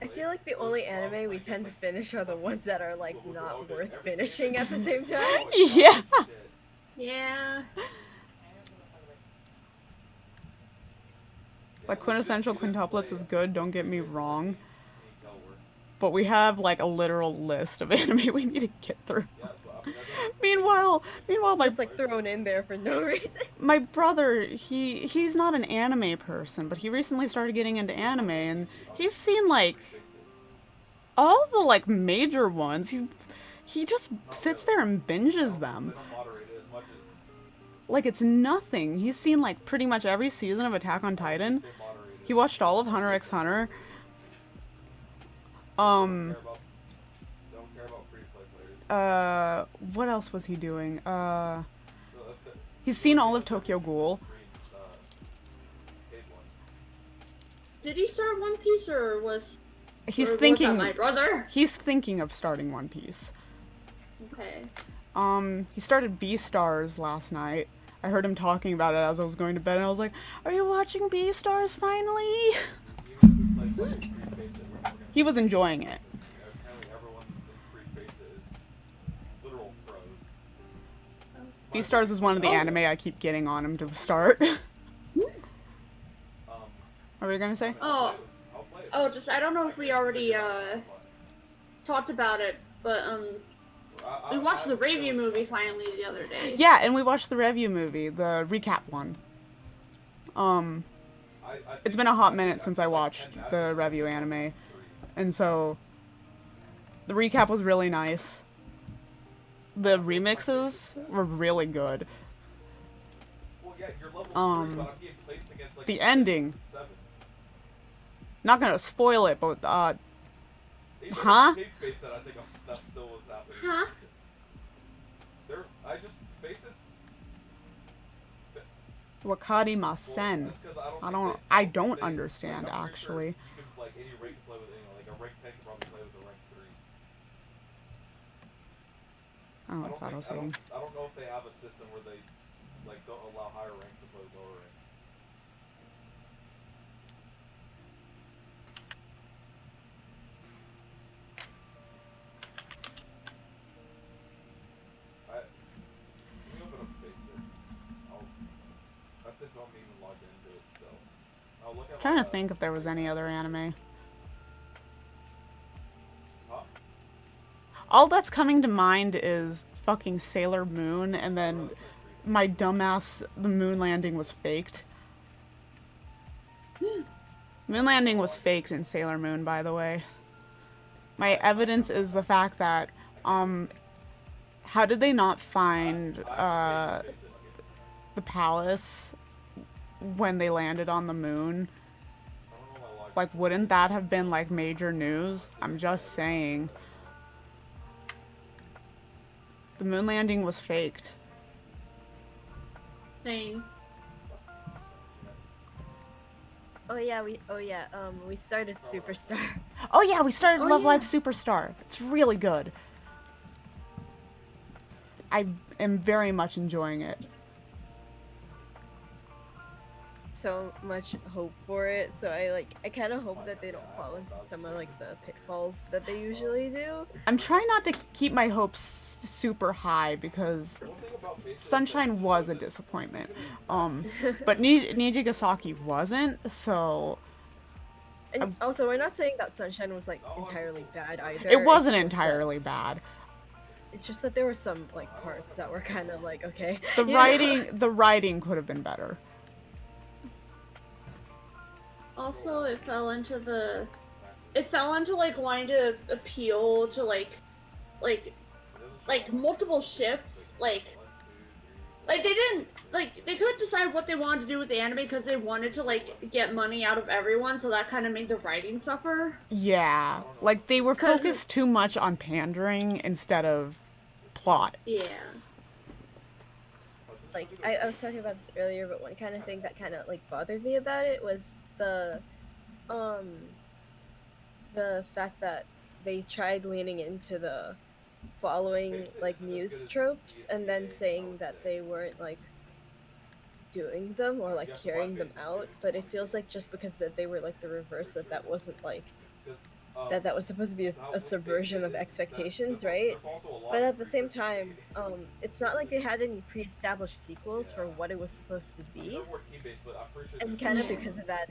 I feel like the only anime we tend to finish are the ones that are like not worth finishing at the same time. Yeah. Yeah. Like quintessential quintuplets is good, don't get me wrong. But we have like a literal list of anime we need to get through. Meanwhile, It's just like thrown in there for no reason. my brother, he's not an anime person, but he recently started getting into anime, and he's seen like all the like major ones. He just sits there and binges them. Like it's nothing. He's seen like pretty much every season of Attack on Titan. He watched all of Hunter x Hunter. What else was he doing? He's seen all of Tokyo Ghoul. Did he start One Piece, or was He's or was thinking. that my brother? He's thinking of starting One Piece. Okay. He started Beastars last night. I heard him talking about it as I was going to bed, and I was like, "Are you watching Beastars finally?" He was enjoying it. Beastars is one of the anime I keep getting on him to start. What were you gonna say? Oh, just I don't know if we already talked about it, but we watched the review movie finally the other day. Yeah, and we watched the review movie, the recap one. It's been a hot minute since I watched the review anime, and so the recap was really nice. The remixes were really good. The ending. Not gonna spoil it, but huh? Huh? Wakarimasen. I don't understand actually. Oh, it's auto saving. I don't know if they have a system where they like don't allow higher ranks to play with lower ranks. Let me open up Basic. I think I'm even logged into it still. trying to think if there was any other anime. All that's coming to mind is fucking Sailor Moon, and then my dumbass, the moon landing was faked. Moon landing was faked in Sailor Moon, by the way. My evidence is the fact that, how did they not find, the palace when they landed on the moon? Like, wouldn't that have been, like, major news? I'm just saying. The moon landing was faked. Thanks. We started Superstar. Oh yeah, we started Oh, Love yeah. Live Superstar. It's really good. I am very much enjoying it. So much hope for it. So I kind of hope that they don't fall into some of like the pitfalls that they usually do. I'm trying not to keep my hopes super high because Sunshine was a disappointment. But Nijigasaki wasn't, so And also, we're not saying that Sunshine was like entirely bad either. it wasn't It's just that- entirely bad. It's just that there were some like parts that were kind of like okay. The you know? writing could have been better. Also, it fell into like wanting to appeal to like multiple ships, like they didn't, like, they couldn't decide what they wanted to do with the anime because they wanted to like get money out of everyone, so that kind of made the writing suffer. Yeah, like they were 'Cause focused too much on pandering instead of plot. Yeah. Like I was talking about this earlier, but one kind of thing that kind of like bothered me about it was the fact that they tried leaning into the following like news tropes and then saying that they weren't like doing them or like carrying them out, but it feels like just because that they were like the reverse, that wasn't like that was supposed to be a subversion of expectations, right? But at the same time, it's not like they had any pre-established sequels for what it was supposed to be, and kind of because of that,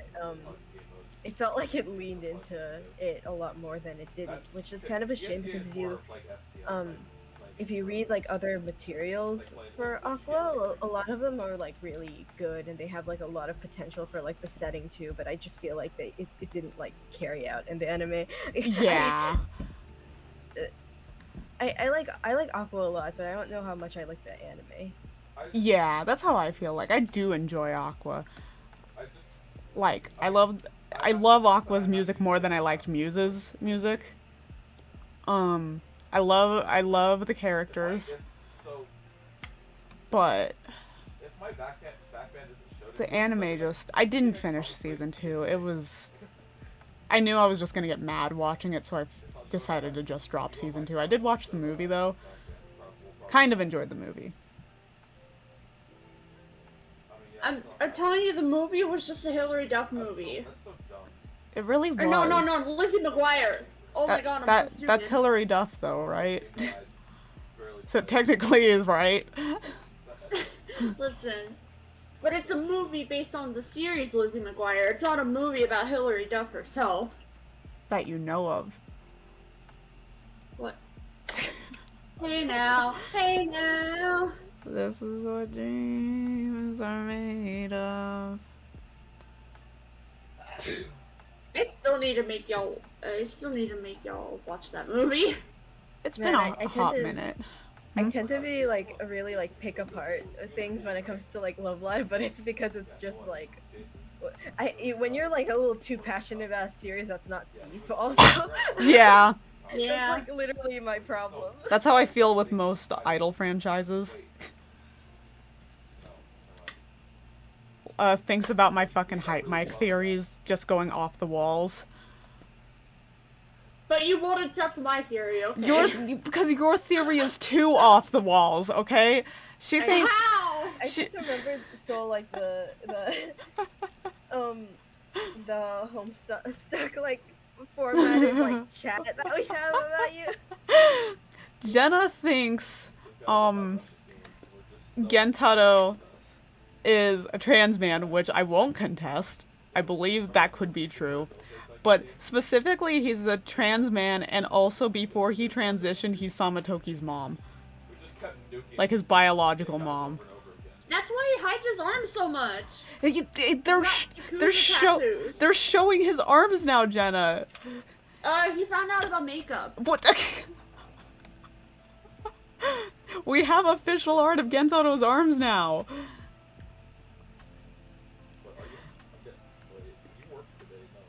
it felt like it leaned into it a lot more than it didn't, which is kind of a shame because if you read like other materials for Aqua, a lot of them are like really good and they have like a lot of potential for like the setting too, but I just feel like it didn't like carry out in the anime. Yeah. I like Aqua a lot, but I don't know how much I like the anime. Yeah, that's how I feel. Like I do enjoy Aqua. Like I love Aqua's music more than I liked Muse's music. I love the characters, but the anime just, I didn't finish season 2. I knew I was just gonna get mad watching it, so I decided to just drop season 2. I did watch the movie though. Kind of enjoyed the movie. I'm telling you, the movie was just a Hilary Duff movie. It really was. Or no, Lizzie McGuire. Oh my god, I'm so stupid. That's Hilary Duff though, right? So it technically is right. Listen, but it's a movie based on the series Lizzie McGuire. It's not a movie about Hilary Duff herself. That you know of. What? Hey now, hey now. This is what dreams are made of. I still need to make y'all watch that movie. It's Man, been I a tend hot to- minute. I tend to be like really like pick apart things when it comes to like Love Live, but it's because it's just like when you're like a little too passionate about a series that's not deep. Also, Yeah, Yeah. that's like literally my problem. that's how I feel with most Idol franchises. Things about my fucking hype mic theories just going off the walls. But you won't accept my theory, okay? Because your theory is too off the walls, okay? She thinks How? I just remember like the Homestuck like formatted like chat that we have about you. Jenna thinks Gentaro is a trans man, which I won't contest. I believe that could be true. But specifically, he's a trans man, and also before he transitioned, he saw Matoki's mom. We just kept nuking Like his biological mom. over and over again. That's why he hides his arms so much. They're showing his arms now, Jenna. He found out about makeup. What? We have official art of Gentoto's arms now. But are you? Wait, you work today? No.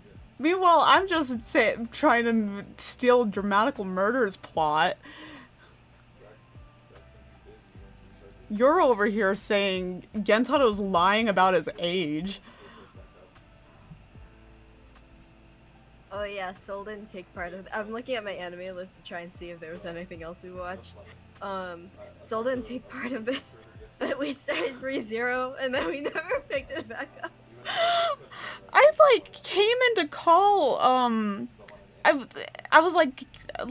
Yeah. Meanwhile, I'm just trying to steal Dramatical Murder's plot. You're over here saying Gentoto's lying about his age. Oh yeah, Soul didn't take part of. I'm looking at my anime list to try and see if there was anything else we watched. Soul didn't take part of this. That we started ReZero and then we never picked it back up. I like came into call. I was like,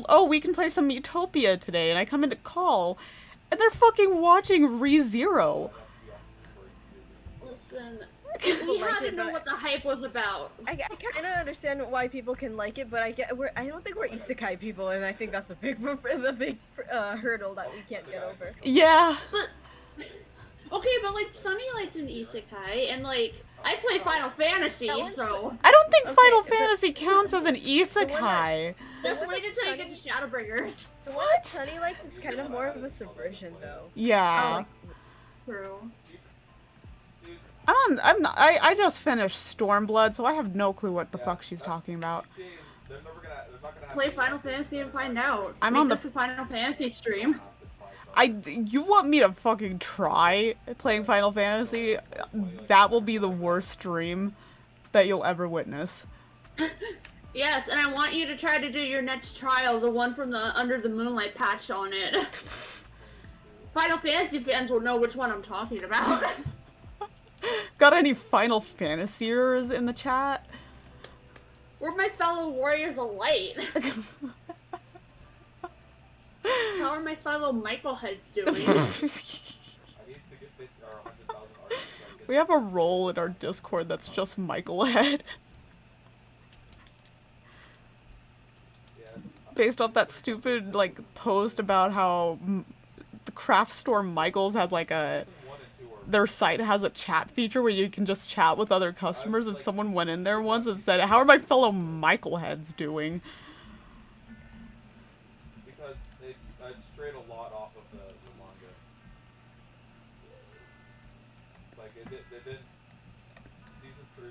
oh, we can play some Utopia today, and I come into call, and they're fucking watching ReZero. Listen, we had to know what the hype was about. I kind of understand why people can like it, but I don't think we're isekai people, and I think that's a big hurdle that we can't get over. Yeah. But okay, but like Sunny likes an isekai, and like I play Final Fantasy, so I don't think Okay, Final but- Fantasy counts as an isekai. let's wait until you get to Shadowbringers. The one that Sunny likes is kind of more of a subversion, though. Yeah. True. I just finished Stormblood, so I have no clue what the fuck she's talking about. They're not gonna have Play Final Fantasy and find out. I'm Make on the- this a Final Fantasy stream. You want me to fucking try playing Final Fantasy? That will be the worst stream that you'll ever witness. Yes, and I want you to try to do your next trial, the one from the Under the Moonlight patch on it. Final Fantasy fans will know which one I'm talking about. Got any Final Fantasyers in the chat? We're my fellow warriors of light. How are my fellow Michael heads doing? I need to get 50 or 100,000 artists. We have a role in our Discord that's just Michael Head. Based off that stupid, like, post about how the craft store Michael's has, like, their site has a chat feature where you can just chat with other customers, and someone went in there once and said, how are my fellow Michael heads doing? Because it strayed a lot off of the manga. Like, it didn't. Season 3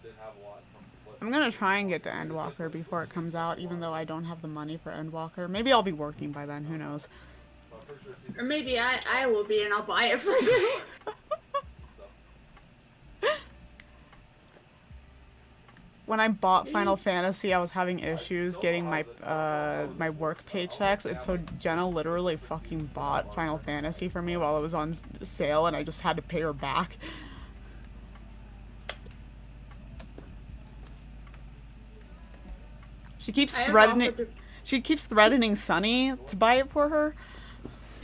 didn't have a lot from what. I'm gonna try and get to Endwalker before it comes out, even though I don't have the money for Endwalker. Maybe I'll be working by then, who knows. I'm pretty sure season Or maybe I will be and I'll buy it for you. When I bought Final Fantasy, I was having issues getting my my work paychecks, and so Jenna literally fucking bought Final Fantasy for me while it was on sale, and I just had to pay her back. She keeps threatening Sunny to buy it for her.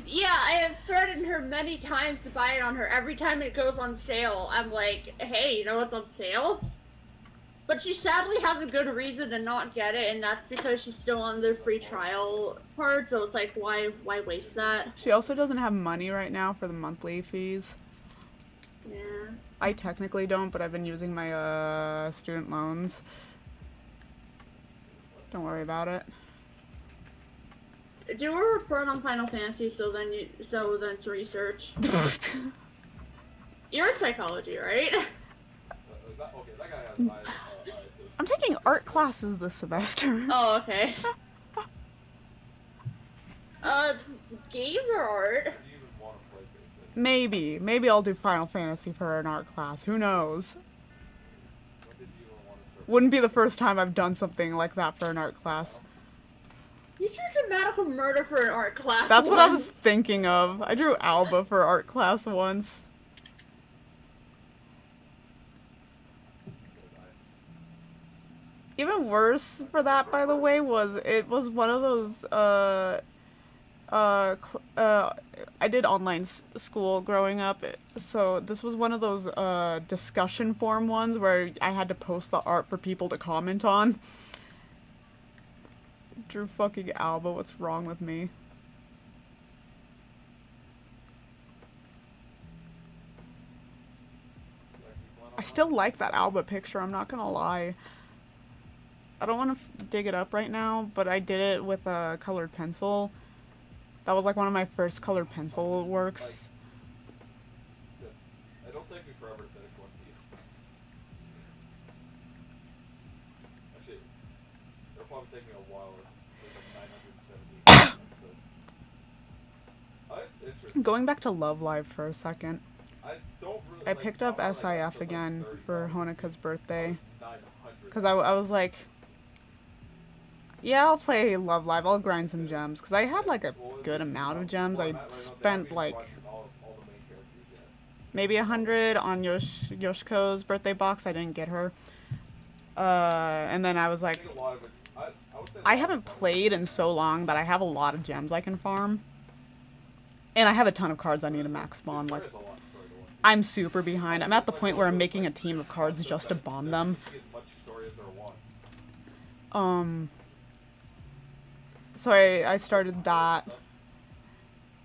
Yeah, I have threatened her many times to buy it on her. Every time it goes on sale, I'm like, hey, you know what's on sale? But she sadly has a good reason to not get it, and that's because she's still on the free trial part, so it's like, why waste that? She also doesn't have money right now for the monthly fees. Yeah. I technically don't, but I've been using my student loans. Don't worry about it. Do a report on Final Fantasy so then it's research. You're in psychology, right? okay, that guy has eyes. I'm taking art classes this semester. Oh, okay. Games or art? Do you even want to play basic? Maybe I'll do Final Fantasy for an art class. Who knows? When did you even want to start? Wouldn't be the first time I've done something like that for an art class. You drew Dramatical Murder for an art class. That's what I was once. thinking of. I drew Alba for art class once. Even worse for that, by the way, was it was one of those I did online school growing up, so this was one of those discussion forum ones where I had to post the art for people to comment on. Drew fucking Alba, what's wrong with me? I still like that Alba picture, I'm not gonna lie. I don't want to dig it up right now, but I did it with a colored pencil. That was like one of my first colored pencil works. I don't think we forever finished One Piece. Actually, it'll probably take me a while. It's like 970. It's interesting. Going back to Love Live for a second. I don't really. I picked up SIF again for Honika's birthday. 900. Because I was like, yeah, I'll play Love Live. I'll grind some gems. Because I had like a good amount of gems. I spent like maybe 100 on Yoshiko's birthday box. I didn't get her. And then I was like, I haven't played in so long that I have a lot of gems I can farm. And I have a ton of cards I need to max spawn. Like, I'm super behind. I'm at the point where I'm making a team of cards just to bomb them. So I started that,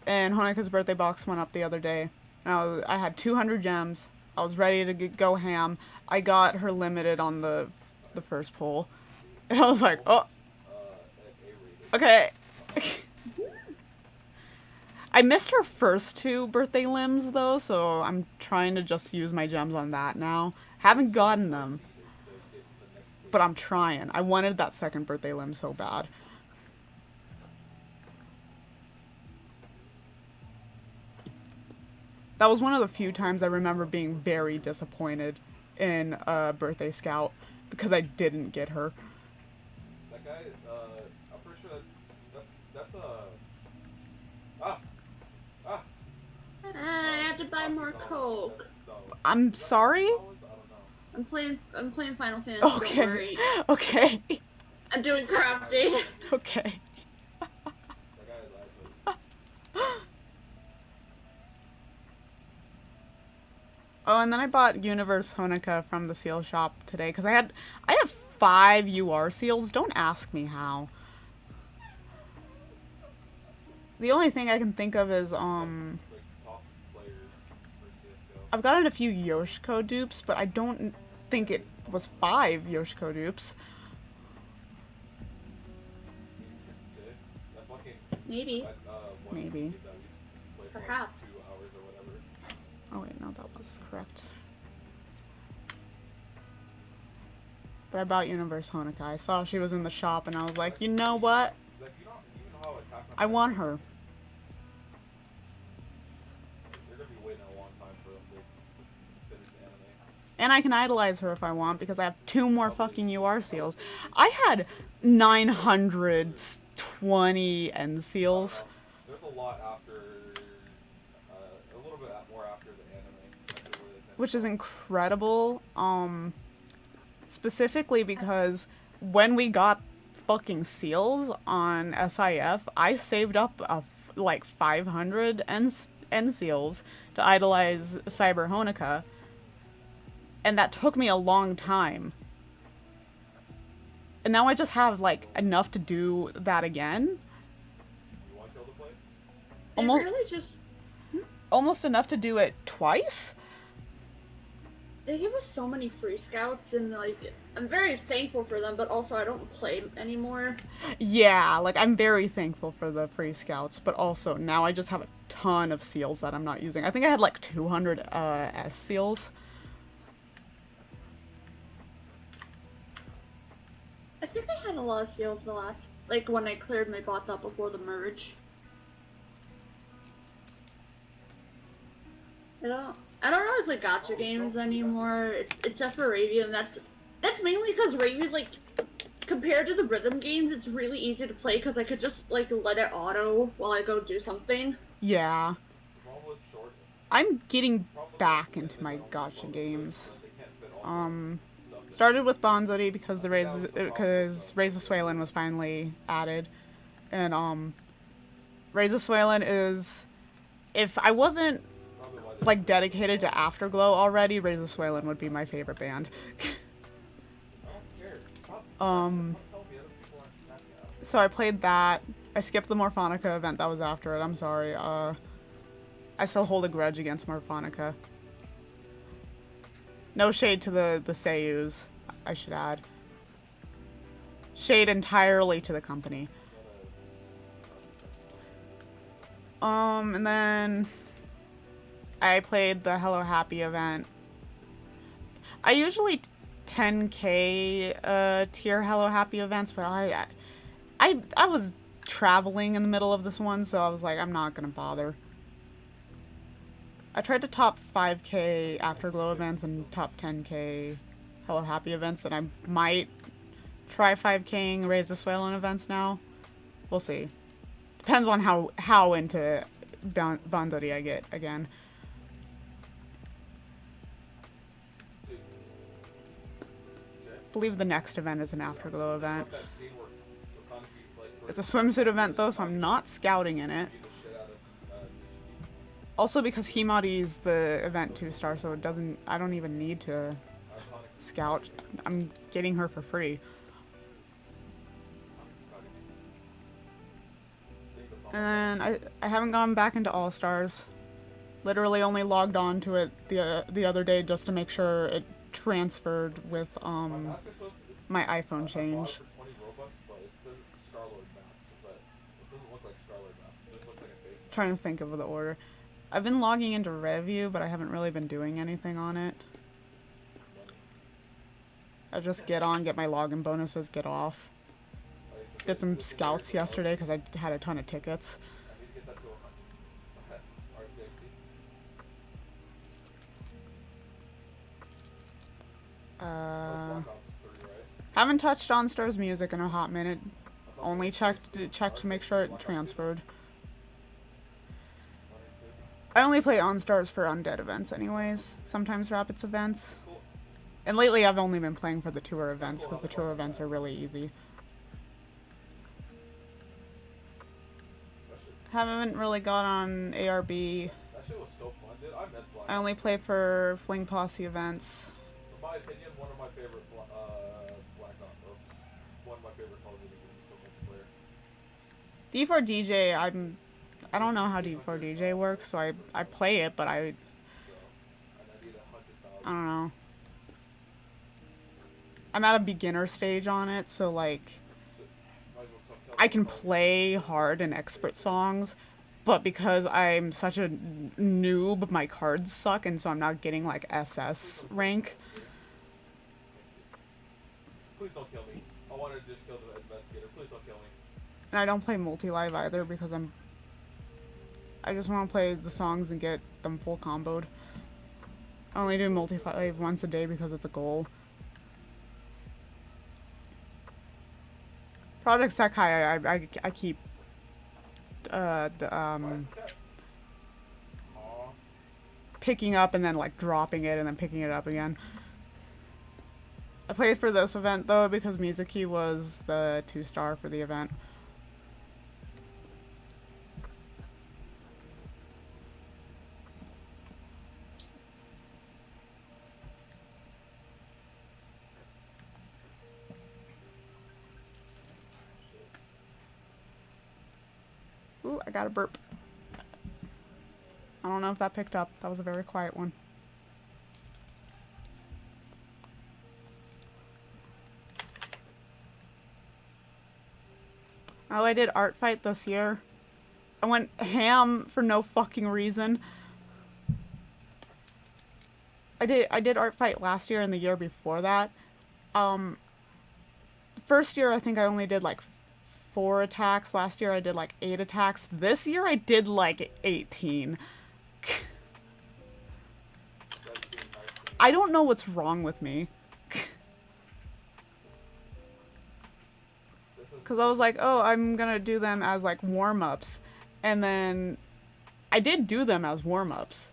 and Honika's birthday box went up the other day, and I had 200 gems. I was ready to go ham. I got her limited on the first pull, and I was like, oh, okay. I missed her first 2 birthday limbs though, so I'm trying to just use my gems on that now. Haven't gotten them, but I'm trying. I wanted that second birthday limb so bad. That was one of the few times I remember being very disappointed in Birthday Scout because I didn't get her. That guy, I'm pretty sure that's I have to buy more Coke. I'm sorry? I'm playing Final Fantasy. Okay. Don't worry. Okay. I'm doing crafting. Okay. Oh, and then I bought Universe Honika from the seal shop today because I have 5 UR seals. Don't ask me how. The only thing I can think of is I've gotten a few Yoshiko dupes, but I don't think it was 5 Yoshiko dupes. Maybe. Maybe. Perhaps. Oh wait, no, that was correct. But I bought Universe Honika. I saw she was in the shop and I was like, you know what? I want her. And I can idolize her if I want because I have 2 more fucking UR seals. I had 920 end seals. There's a lot after, a little bit more after the anime. Which is incredible. Specifically because when we got fucking seals on SIF, I saved up like 500 end seals to idolize Cyber Honika. And that took me a long time. And now I just have, like, enough to do that again. You want to kill the play? Almost, really just... almost enough to do it twice? They give us so many free scouts, and, like, I'm very thankful for them, but also I don't play anymore. Yeah, like, I'm very thankful for the free scouts, but also now I just have a ton of seals that I'm not using. I think I had, like, 200 S seals. I think I had a lot of seals the last, like, when I cleared my bots out before the merge. I don't really play gacha games anymore, except for Ravy, and that's mainly because Ravy's, like, compared to the rhythm games, it's really easy to play because I could just, like, let it auto while I go do something. Yeah. I'm getting back into my gacha games. Started with Bonzori because Raise the Swalen was finally added, and Raise the Swalen is, if I wasn't Probably why they like dedicated to Afterglow already, Raise the Swalen would be my favorite band. I don't care. Stop Um, tell me other people aren't snapping out. so I played that. I skipped the Morphonica event that was after it. I'm sorry. I still hold a grudge against Morphonica. No shade to the Seiyus, I should add. Shade entirely to the company. And then I played the Hello Happy event. I usually 10k tier Hello Happy events, but I was traveling in the middle of this one, so I was like, I'm not gonna bother. I tried to top 5k Afterglow events and top 10k Hello Happy events, and I might try 5k'ing Raise the Swalen events now. We'll see. Depends on how into Bandori I get again. Dude. Okay. I believe the next event is an Afterglow event. That scene where Kaneki, like, It's a swimsuit event though, so I'm not scouting in it. beat the shit out of Nishiki. Also because Himari's the event 2-star, so it doesn't. I don't even need to Iconic. scout. I'm getting her for free. And I haven't gone back into All Stars. Literally only logged on to it the other day just to make sure it transferred with my iPhone change. Trying to think of the order. I've been logging into Review, but I haven't really been doing anything on it. I just get on, get my login bonuses, get off. Did some scouts yesterday because I had a ton of tickets. Haven't touched OnStar's music in a hot minute. Only checked to make sure it transferred. I only play OnStars for undead events anyways. Sometimes Rapids events. And lately I've only been playing for the tour events because the tour events are really easy. Haven't really got on ARB. That shit was so fun, dude. I miss Black I only play for Fling Posse events. In my opinion, one of my favorite Black Ops, or one of my favorite Call of Duty games for multiplayer. D4DJ, I don't know how D4DJ works, so I play it, but I And I need 100,000. don't know. I'm at a beginner stage on it, so like Might as well come kill I me. can play hard and expert songs, but because I'm such a noob, my cards suck, and so I'm not getting like SS rank. Please don't kill me. I want to just kill the investigator. Please don't kill me. And I don't play multi-live either because I just want to play the songs and get them full comboed. I only do multi-live once a day because it's a goal. Project Sekai, I keep Aw. picking up and then like dropping it and then picking it up again. I played for this event though because Mizuki was the 2-star for the event. Ooh, I got a burp. I don't know if that picked up. That was a very quiet one. Oh, I did art fight this year. I went ham for no fucking reason. I did art fight last year and the year before that. First year I think I only did like 4 attacks. Last year I did like 8 attacks. This year I did like 18. I don't know what's wrong with me. Because I was like, oh, I'm gonna do them as like warm-ups. And then I did do them as warm-ups.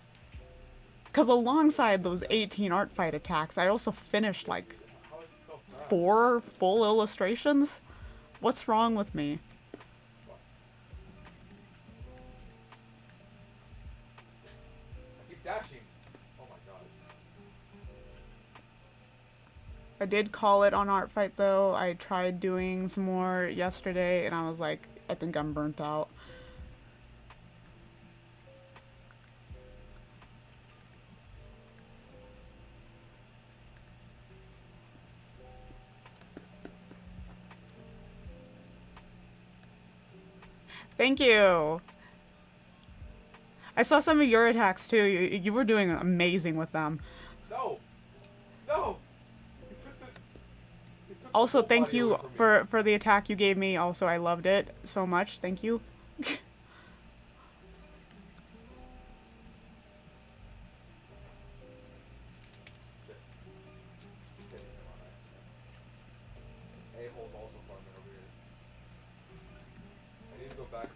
Because alongside those 18 art fight attacks, I also finished like 4 full illustrations. What's wrong with me? did call it on Art Fight though. I tried doing some more yesterday and I was like, I think I'm burnt out. Thank you. I saw some of your attacks too. You were doing amazing with them. No! No! He took the Also, whole thank body you away from me. for the attack you gave me. Also, I loved it so much. Thank you. A-hole's also farming over here. I need to go back to,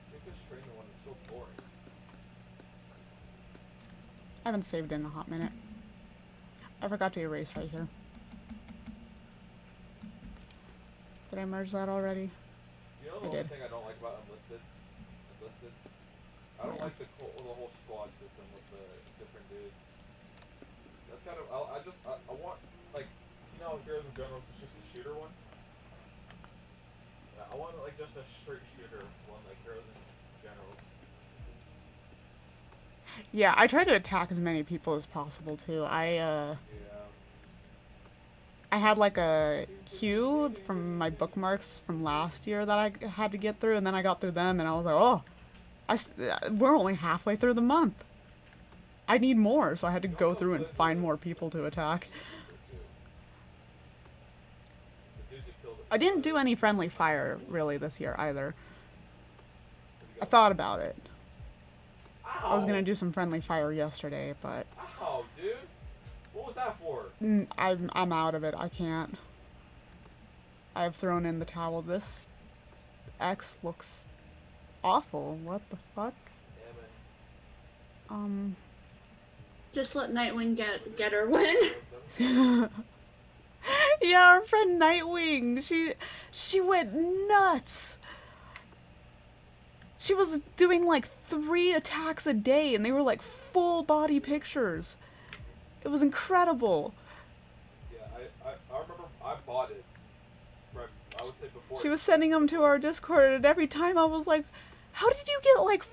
I think this trainer one is so boring. I haven't saved in a hot minute. I forgot to erase right here. Did I merge that already? You know I the only did. thing I don't like about Enlisted? I don't like the whole squad system with the different dudes. That's kind of, I want, like, you know, Heroes in General, it's just a shooter one? Yeah, I want, like, just a straight shooter one, like Heroes in General. Yeah, I try to attack as many people as possible too. Yeah. I had like a queue from my bookmarks from last year that I had to get through, and then I got through them, and I was like, oh, we're only halfway through the month. I need more, so I had to go through and find more people to attack. I didn't do any friendly fire really this year either. I thought about it. I was gonna do some friendly fire yesterday, but Ow, dude! What was that for? I'm out of it. I can't. I've thrown in the towel. This X looks awful. What the fuck? Yeah, man. Just let Nightwing get her win. Yeah, our friend Nightwing. She went nuts. She was doing like 3 attacks a day, and they were like full body pictures. It was incredible. Yeah, I remember I bought it. Right, I would say before. She was sending them to our Discord, and every time I was like, how did you get like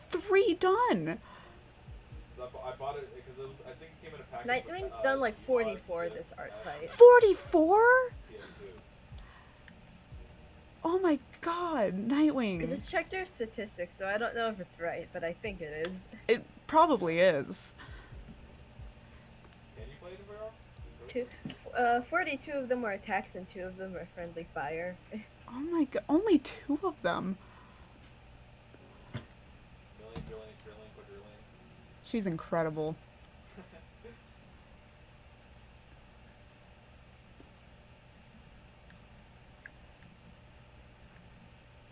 3 done? I bought it because it was, I think it came in a package. Nightwing's done like 44 this art fight. 44? Yeah, dude. Oh my god, Nightwing. I just checked her statistics, so I don't know if it's right, but I think it is. It probably is. Can you play it over? 42 of them were attacks and 2 of them were friendly fire. Oh my god, only 2 of them. Milling, drilling, quadrillion. She's incredible.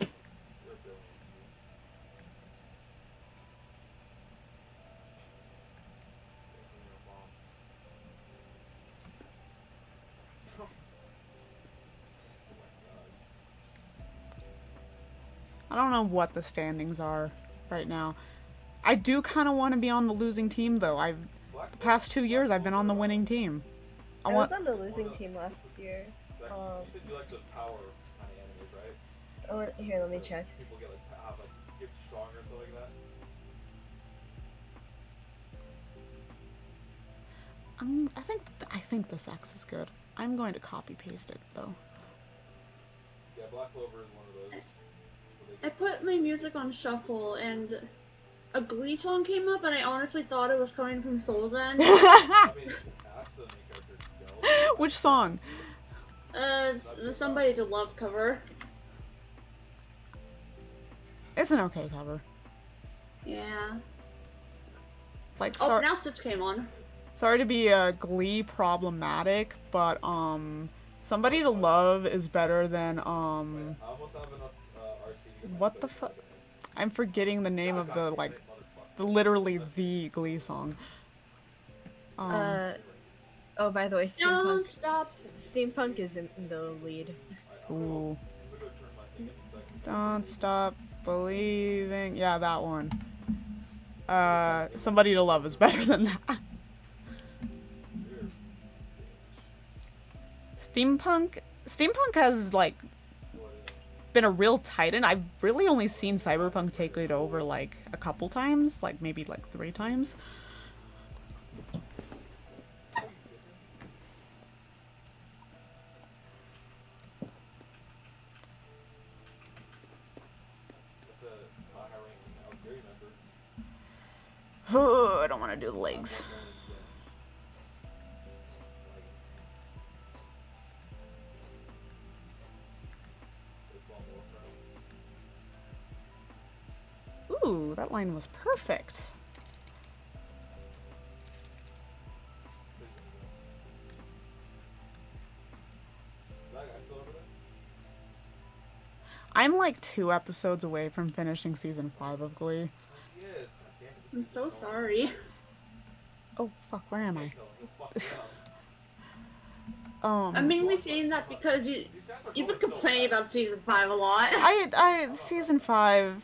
You're a billion. You're a bomb. Oh my god. I don't know what the standings are right now. I do kind of want to be on the losing team, though. The past 2 years, I've been on the winning team. I was on the losing team last year. You said you like those power kind of animes, right? Oh, here, let me check. People get get stronger or something like that. I think this X is good. I'm going to copy paste it though. Yeah, Black Clover is one of those. I put my music on shuffle and a Glee song came up, and I honestly thought it was coming from Soul's End. I mean, ask the main character to go. Which song? Somebody to Love cover. It's an okay cover. Yeah. Like, Oh, now Stitch came on. sorry to be Glee problematic, but Somebody to Love is better than I almost have enough RC to get what the fuck? I'm forgetting the name of the literally the Glee song. Oh, by the way, Don't stop. Steampunk is in the lead. Ooh. Don't stop believing. Yeah, that one. Somebody to Love is better than that. Steampunk has, like, been a real titan. I've really only seen Cyberpunk take it over, like, a couple times. Like, maybe, like, 3 times. Oh, I don't want to do the legs. Ooh, that line was perfect. I'm like 2 episodes away from finishing season 5 of Glee. I'm so sorry. Oh fuck, where am I? I'm mainly saying that because you've been complaining about season 5 a lot. Season 5,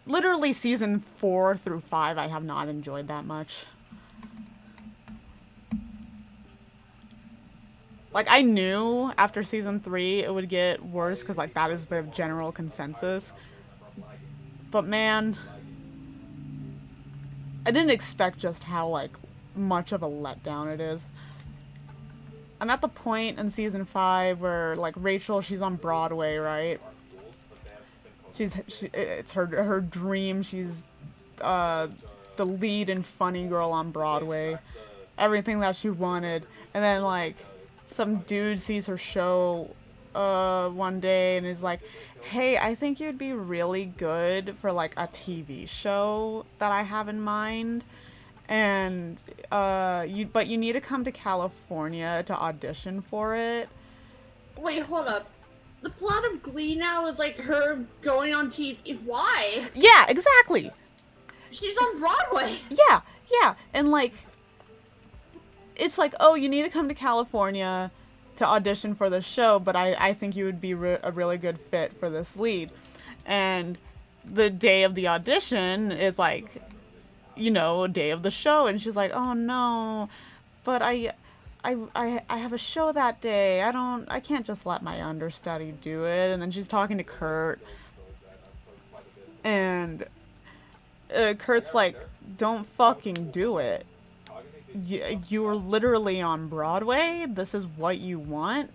literally season 4 through 5, I have not enjoyed that much. Like, I knew after season 3 it would get worse, because, like, that is the general consensus. But, man, I didn't expect just how, like, much of a letdown it is. I'm at the point in season 5 where, like, Rachel, she's on Broadway, right? It's her dream. She's the lead and funny girl on Broadway. Everything that she wanted. And then, like, some dude sees her show one day and is like, hey, I think you'd be really good for, like, a TV show that I have in mind. And but you need to come to California to audition for it. Wait, hold up. The plot of Glee now is, like, her going on TV. Why? Yeah, exactly. She's on Broadway. Yeah. And, like, it's like, oh, you need to come to California to audition for the show, but I think you would be a really good fit for this lead. And the day of the audition is, like, you know, day of the show, and she's like, oh no, but I have a show that day. I can't just let my understudy do it. And then she's talking to Kurt, and Kurt's like, don't fucking do it. You were literally on Broadway. This is what you want.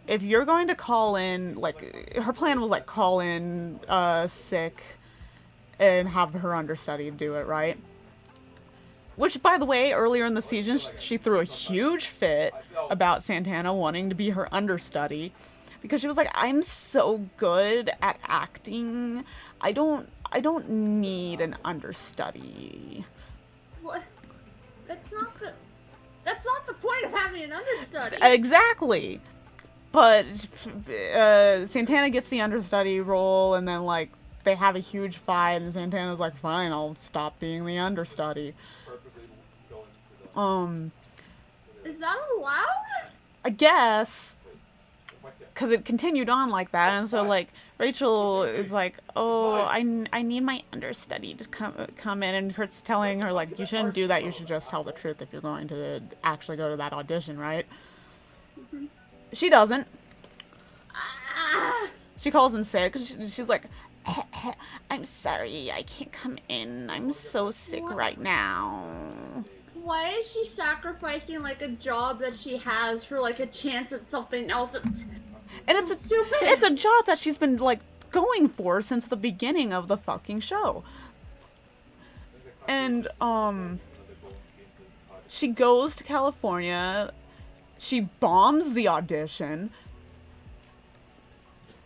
If you're going to call in, like, her plan was, like, call in sick and have her understudy do it, right? Which, by the way, earlier in the season, she threw a huge fit about Santana wanting to be her understudy, because she was like, I'm so good at acting. I don't need an understudy. What? That's not the point of having an understudy. Exactly. But Santana gets the understudy role, and then, like, they have a huge fight, and Santana's like, fine, I'll stop being the understudy. Is that allowed? I guess. Because it continued on like that, and so, like, Rachel is like, oh, I need my understudy to come in, and Kurt's telling her, like, you shouldn't do that, you should just tell the truth if you're going to actually go to that audition, right? Mm-hmm. She doesn't. Ah! She calls in sick. She's like, I'm sorry, I can't come in. I'm so sick right now. Why is she sacrificing, like, a job that she has for, like, a chance at something else? And it's stupid. It's a job that she's been, like, going for since the beginning of the fucking show. And she goes to California. She bombs the audition.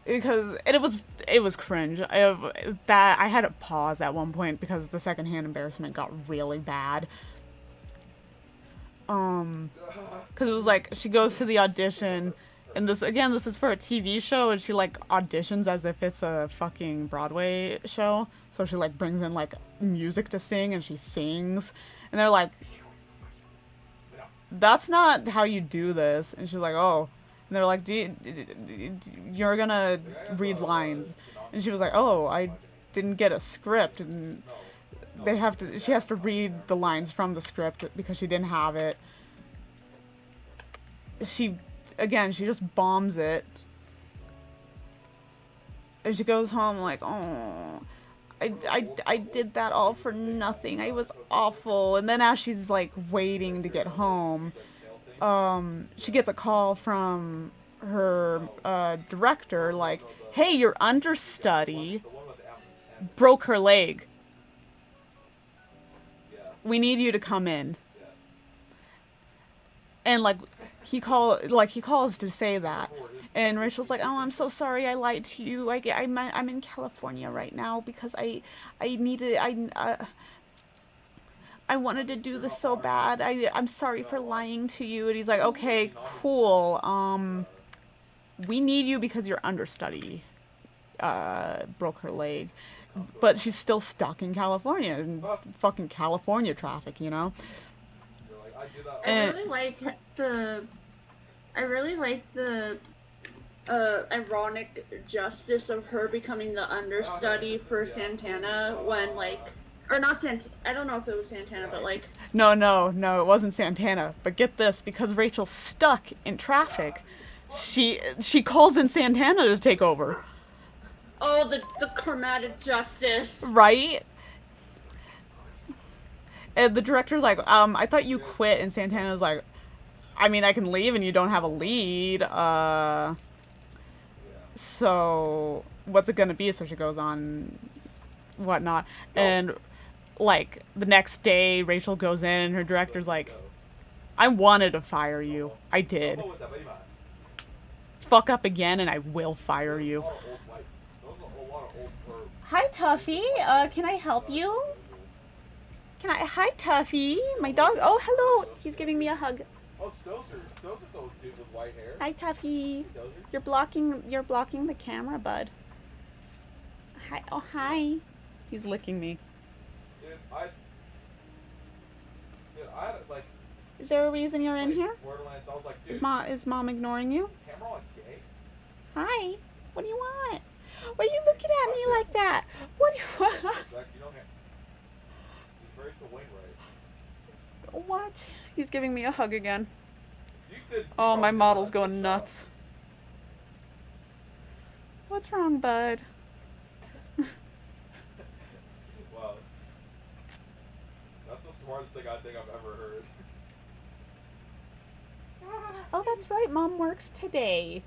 Because it was cringe. I had to pause at one point because the secondhand embarrassment got really bad. Because it was like, she goes to the audition, and this is for a TV show, and she, like, auditions as if it's a fucking Broadway show. So she, like, brings in, like, music to sing, and she sings. And they're like, that's not how you do this. And she's like, oh. And they're like, you're gonna read lines. And she was like, oh, I didn't get a script. And she has to read the lines from the script because she didn't have it. She just bombs it. And she goes home like, oh, I did that all for nothing. I was awful. And then as she's like waiting to get home, she gets a call from her director like, hey, your understudy broke her leg. We need you to come in. And like he calls to say that. And Rachel's like, oh, I'm so sorry I lied to you. I'm in California right now because I wanted to do this so bad. I'm sorry for lying to you. And he's like, okay, cool. We need you because your understudy broke her leg. But she's still stuck in California. And fucking California traffic, you know? I really like the ironic justice of her becoming the understudy for Santana when, like, or not Santana, I don't know if it was Santana, but like... No, it wasn't Santana. But get this, because Rachel's stuck in traffic, she calls in Santana to take over. Oh, the chromatic justice. Right? And the director's like, I thought you quit, and Santana's like, I mean, I can leave and you don't have a lead, so what's it gonna be? So she goes on whatnot, and like the next day Rachel goes in and her director's like, I wanted to fire you, I did, fuck up again and I will fire you. Hi Tuffy, can I help you? Hi Tuffy, my dog. Oh, hello, he's giving me a hug. Oh, those are those dudes with white hair. Hi Tuffy. You're blocking the camera, bud. Hi. Oh, hi. He's licking me. Dude, I like. Is there a reason you're in here? Borderlands, I was like, dude, Is mom ignoring you? is Hammerlock gay? Hi. What do you want? Why are you looking at me like that? What do you want? Zach, you know him. He's very to Wainwright. What? He's giving me a hug again. You Oh, my model's going nuts. What's wrong, bud? Wow. That's the smartest thing I think I've ever heard. Oh, that's right. Mom works today.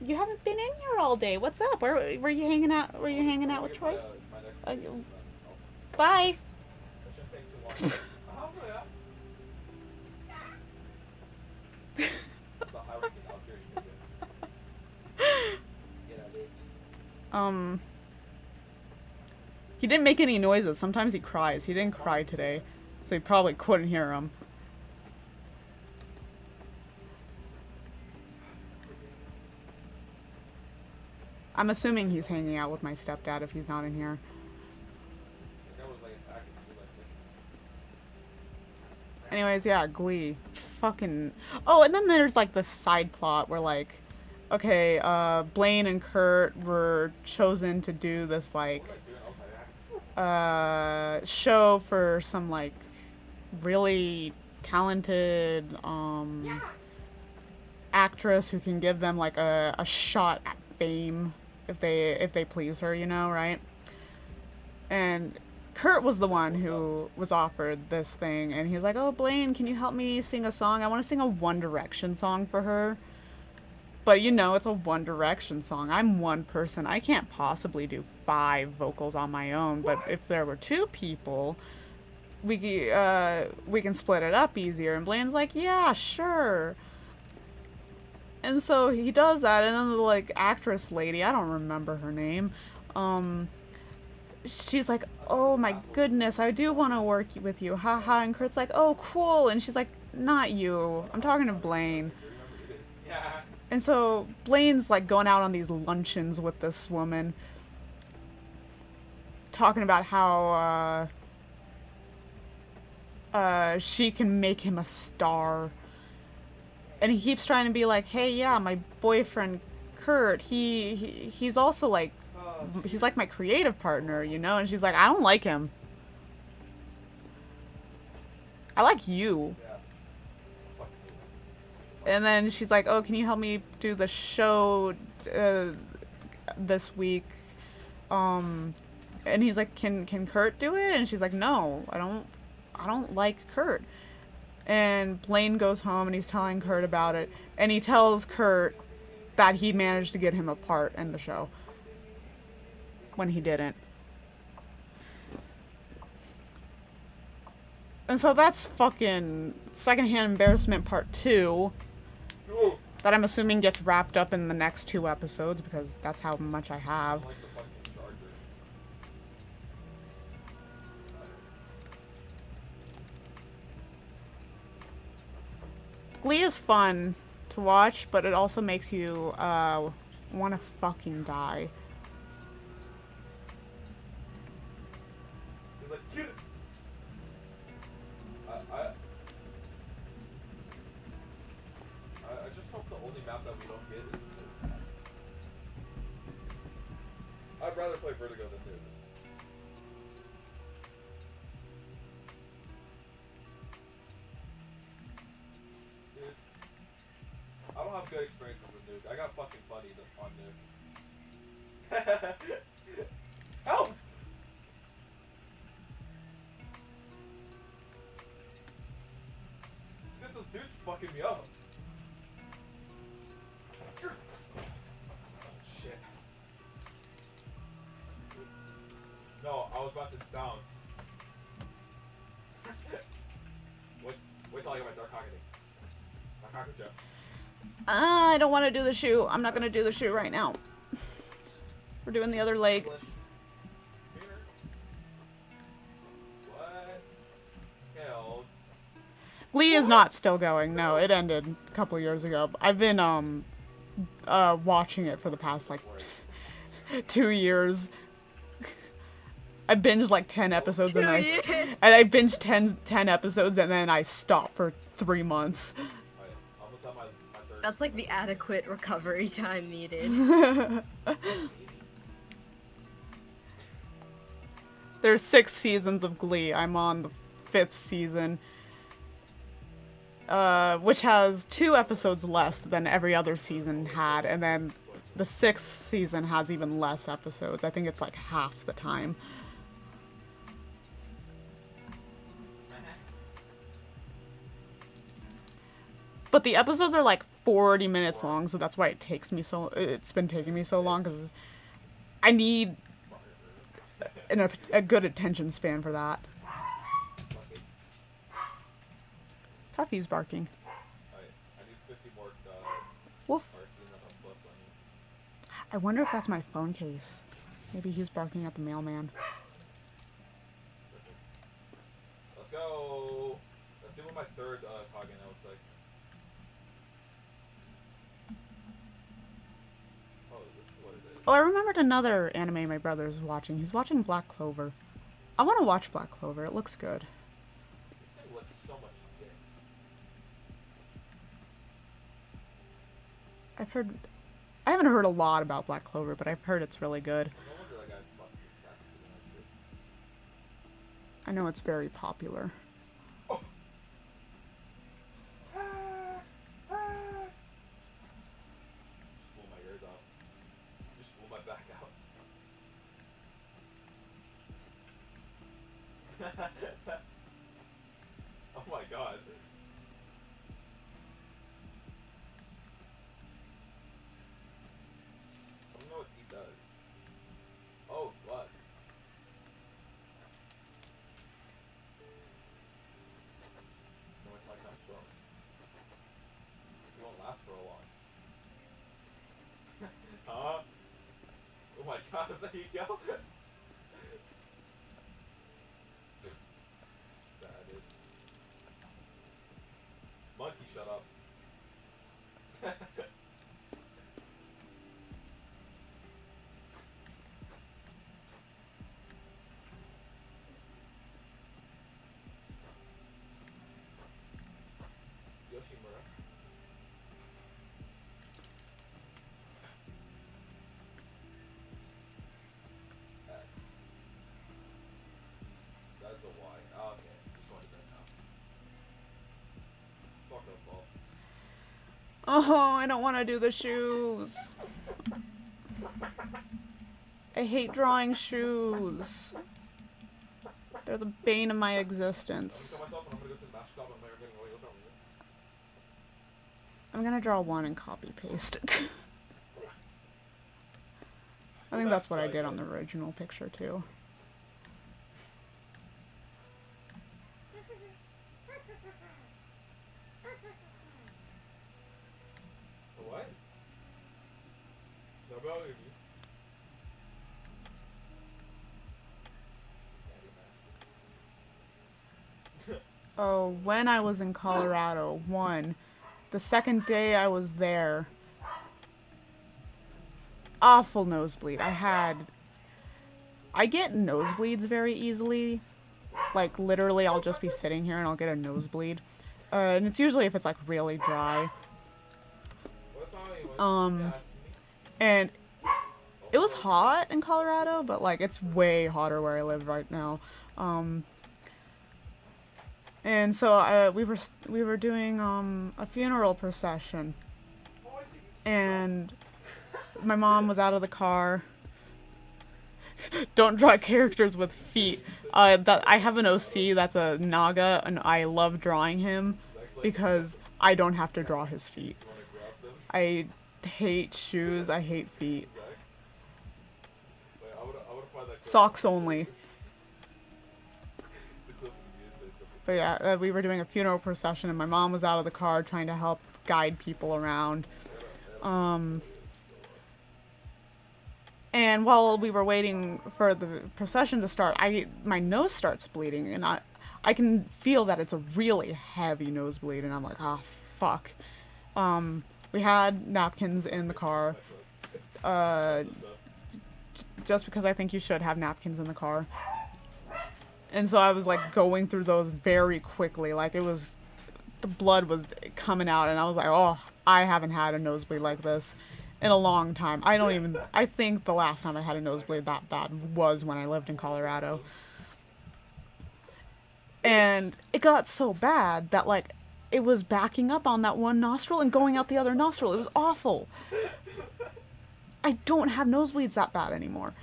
You haven't been in here all day. What's up? Where were you hanging out? Were you hanging out with Troy? Bye. He didn't make any noises. Sometimes he cries. He didn't cry today, so he probably couldn't hear him. I'm assuming he's hanging out with my stepdad if he's not in here. Anyways, yeah, Glee. Fucking... Oh, and then there's, like, the side plot where, like... Okay, Blaine and Kurt were chosen to do this, like... show for some, like... really talented, actress who can give them, like, a shot at fame if they please her, you know, right? And... Kurt was the one who was offered this thing, and he's like, oh, Blaine, can you help me sing a song? I want to sing a One Direction song for her. But, you know, it's a One Direction song. I'm one person. I can't possibly do 5 vocals on my own, but if there were 2 people, we can split it up easier. And Blaine's like, yeah, sure. And so he does that, and then the, like, actress lady, I don't remember her name, she's like, oh my goodness, I do want to work with you, haha. And Kurt's like, oh cool. And she's like, not you, I'm talking to Blaine. And so Blaine's like going out on these luncheons with this woman, talking about how she can make him a star. And he keeps trying to be like, hey, yeah, my boyfriend Kurt, he's also like, he's like my creative partner, you know? And she's like, I don't like him. I like you. Yeah. Fuck you. And then she's like, oh, can you help me do the show this week? And he's like, can Kurt do it? And she's like, no, I don't like Kurt. And Blaine goes home and he's telling Kurt about it. And he tells Kurt that he managed to get him a part in the show. When he didn't. And so that's fucking secondhand embarrassment part 2. Ooh. That I'm assuming gets wrapped up in the next 2 episodes because that's how much I I have. like the fucking charger. Glee is fun to watch, but it also makes you want to fucking die. He's like, get it! I just hope the only map that we don't get is this map. I'd rather play Vertigo than this. Dude, I don't have good experiences with Nuke. I got fucking funny on Nuke. Help! This dude's fucking me up. Oh, shit. No, I was about to bounce. Wait till I get my Dark Hockey. My Hockey Joe. I don't want to do the shoe. I'm not going to do the shoe right now. We're doing the other leg. English. What? Hell. Glee is not still going. No, it ended a couple years ago. I've been watching it for the past like 2 years. I binged like 10 episodes and I binged 10 episodes and then I stopped for 3 months. Almost at my third. That's like the adequate recovery time needed. There's 6 seasons of Glee. I'm on the 5th season. Which has 2 episodes less than every other season had, and then the 6th season has even less episodes. I think it's like half the time. But the episodes are like 40 minutes long, so that's why it's been taking me so long, because I need a good attention span for that. Tuffy's barking. I need 50 more Woof. parts and then I'll plus on you. I wonder if that's my phone case. Maybe he's barking at the mailman. Let's go! Let's see what my third Kagen looks like. Oh, this is what it is. Oh, I remembered another anime my brother's watching. He's watching Black Clover. I want to watch Black Clover. It looks good. This thing looks so much dick. I haven't heard a lot about Black Clover, but I've heard it's really good. No wonder that guy fucking attached to that shit. I know it's very popular. Oh. Just pull my ears out. Just pull my back out. Oh my god. I don't know what he does. Oh, bust. No, it's like not strong. It won't last for a long. Huh? Oh my god, there you go. That is. Monkey, shut up. Yoshimura. Oh, I don't want to do the shoes. I hate drawing shoes. They're the bane of my existence. I'm gonna draw one and copy paste. I think that's what I did on the original picture too. What? No, about you. Oh, when I was in Colorado, the second day I was there, awful nosebleed. I get nosebleeds very easily. Like, literally, I'll just be sitting here and I'll get a nosebleed. And it's usually if it's, like, really dry. And it was hot in Colorado, but, like, it's way hotter where I live right now. And so we were doing a funeral procession, and my mom was out of the car. Don't draw characters with feet. I have an OC that's a Naga, and I love drawing him because I don't have to draw his feet. I hate shoes. I hate feet. Socks only. But yeah, we were doing a funeral procession and my mom was out of the car trying to help guide people around. And while we were waiting for the procession to start, my nose starts bleeding and I can feel that it's a really heavy nosebleed and I'm like, ah, fuck. We had napkins in the car. Just because I think you should have napkins in the car. And so I was like going through those very quickly, like the blood was coming out and I was like, oh, I haven't had a nosebleed like this in a long time. I think the last time I had a nosebleed that bad was when I lived in Colorado. And it got so bad that like it was backing up on that one nostril and going out the other nostril. It was awful. I don't have nosebleeds that bad anymore.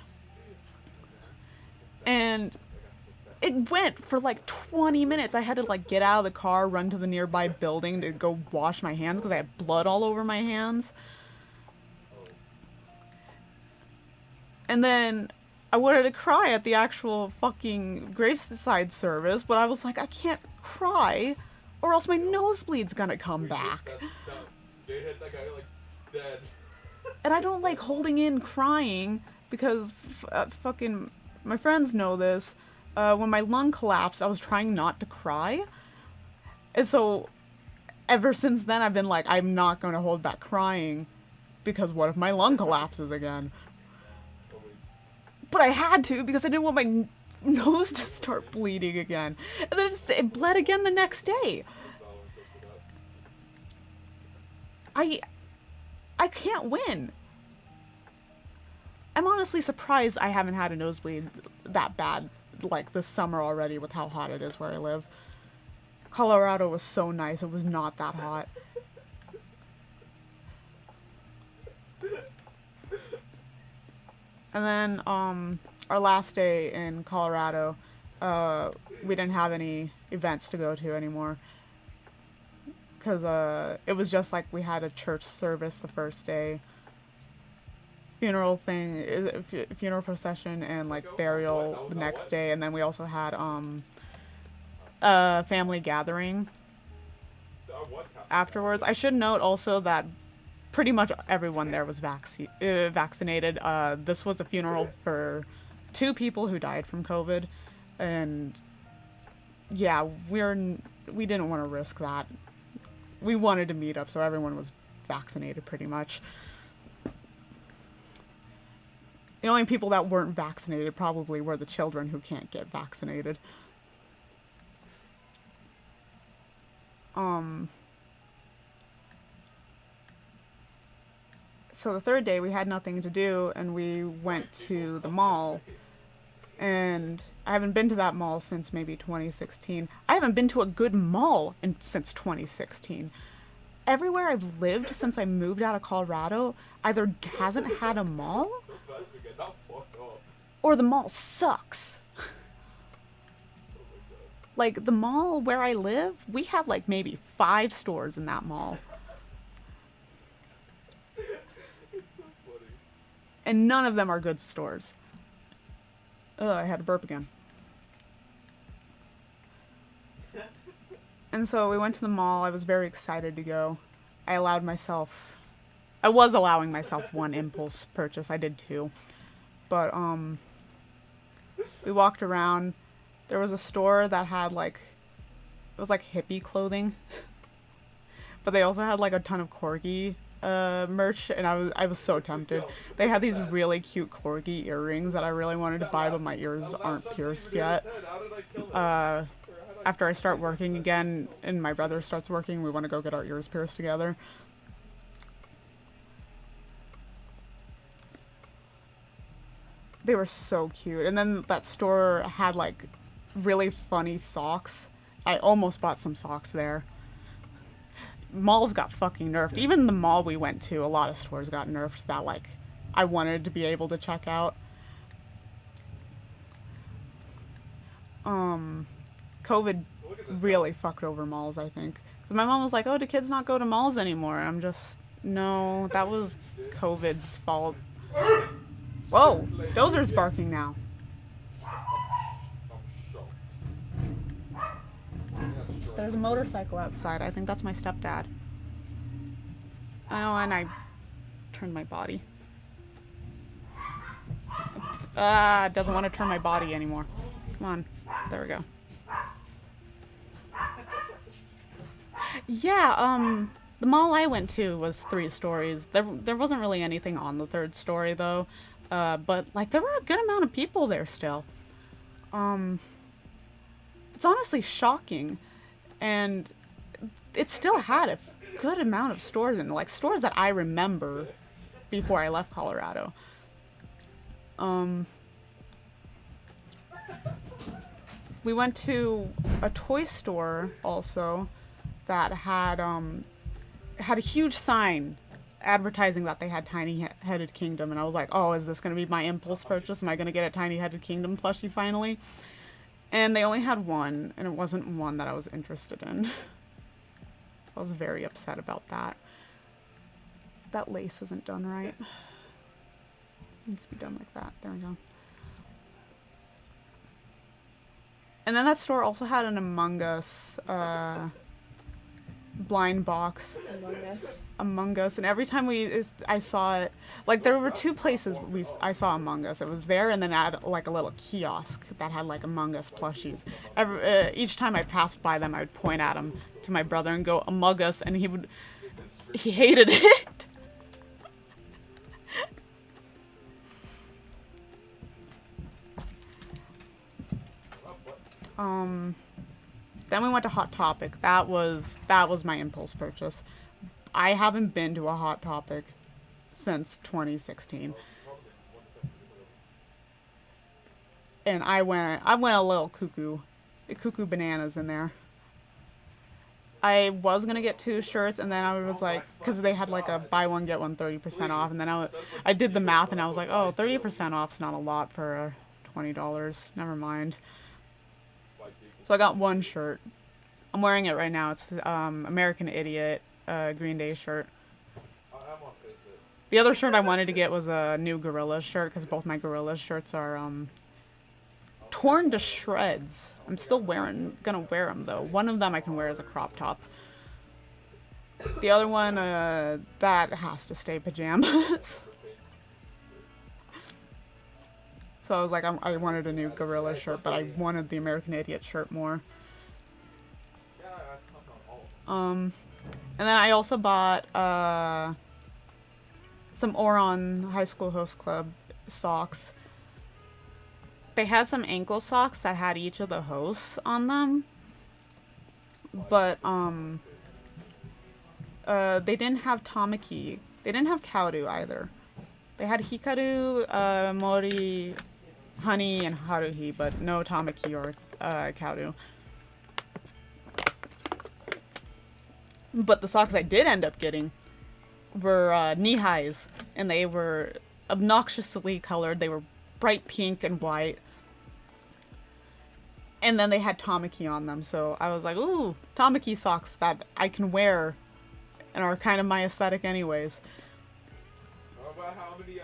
And it went for like 20 minutes. I had to like get out of the car, run to the nearby building to go wash my hands because I had blood all over my hands. And then I wanted to cry at the actual fucking graveside service, but I was like, I can't cry or else my nosebleed's gonna come back. Jade hit that guy like dead. And I don't like holding in crying because fucking my friends know this. When my lung collapsed, I was trying not to cry. And so, ever since then, I've been like, I'm not going to hold back crying. Because what if my lung collapses again? But I had to, because I didn't want my nose to start bleeding again. And then it bled again the next day. I can't win. I'm honestly surprised I haven't had a nosebleed that bad. Like this summer already with how hot it is where I live. Colorado was so nice. It was not that hot. And then our last day in Colorado, we didn't have any events to go to anymore. Because it was just like we had a church service the first day. Funeral procession and like burial the next day, and then we also had a family gathering afterwards. I should note also that pretty much everyone there was vaccinated. This was a funeral for 2 people who died from COVID, and yeah, we didn't want to risk that. We wanted to meet up, so everyone was vaccinated pretty much. The only people that weren't vaccinated probably were the children who can't get vaccinated. So the third day we had nothing to do and we went to the mall. And I haven't been to that mall since maybe 2016. I haven't been to a good mall since 2016. everywhere I've lived since I moved out of Colorado either hasn't had a mall or the mall sucks. Like, the mall where I live, we have like maybe 5 stores in that mall. And none of them are good stores. Ugh, I had to burp again. And so we went to the mall. I was very excited to go. I was allowing myself one impulse purchase. I did 2. But, we walked around. There was a store that had, like, it was, like, hippie clothing. But they also had, like, a ton of corgi merch, and I was so tempted. They had these really cute corgi earrings that I really wanted to buy, but my ears aren't pierced yet. After I start working again, and my brother starts working, we want to go get our ears pierced together. They were so cute. And then that store had, like, really funny socks. I almost bought some socks there. Malls got fucking nerfed. Even the mall we went to, a lot of stores got nerfed that, like, I wanted to be able to check out. COVID really fucked over malls, I think. 'Cause my mom was like, oh, do kids not go to malls anymore? And I'm just, no, that was COVID's fault. Whoa, Dozer's barking now. There's a motorcycle outside. I think that's my stepdad. Oh, and I turned my body. Doesn't want to turn my body anymore. Come on. There we go. Yeah, the mall I went to was 3 stories. There wasn't really anything on the 3rd story, though. But, like, there were a good amount of people there still. It's honestly shocking. And it still had a good amount of stores in it, like stores that I remember before I left Colorado. We went to a toy store also that had a huge sign advertising that they had Tiny Headed Kingdom, and I was like, oh, is this going to be my impulse purchase? Am I going to get a Tiny Headed Kingdom plushie finally? And they only had one, and it wasn't one that I was interested in. I was very upset about that. That lace isn't done right. It needs to be done like that. There we go. And then that store also had an Among Us blind box. Among Us. And every time I saw it, like, there were 2 places I saw Among Us. It was there, and then I had, like, a little kiosk that had, like, Among Us plushies. Each time I passed by them, I would point at them to my brother and go, Among Us, and he hated it. Then we went to Hot Topic. That was my impulse purchase. I haven't been to a Hot Topic since 2016. And I went a little cuckoo bananas in there. I was gonna get 2 shirts, and then I was like, because they had like a buy one get one 30% off, and then I did the math, and I was like, oh, 30% off's not a lot for $20. Never mind. So I got 1 shirt. I'm wearing it right now. It's the American Idiot Green Day shirt. The other shirt I wanted to get was a new Gorillaz shirt, because both my Gorillaz shirts are torn to shreds. I'm still gonna wear them though. One of them I can wear as a crop top. The other one, that has to stay pajamas. So I was like, I wanted a new Gorillaz shirt, but I wanted the American Idiot shirt more. And then I also bought some Oron High School Host Club socks. They had some ankle socks that had each of the hosts on them, but they didn't have Tamaki. They didn't have Kaoru either. They had Hikaru, Mori, Honey, and Haruhi, but no Tamaki or Kaoru. But the socks I did end up getting were knee-highs, and they were obnoxiously colored. They were bright pink and white. And then they had Tamaki on them, so I was like, ooh, Tamaki socks that I can wear and are kind of my aesthetic anyways. About how many,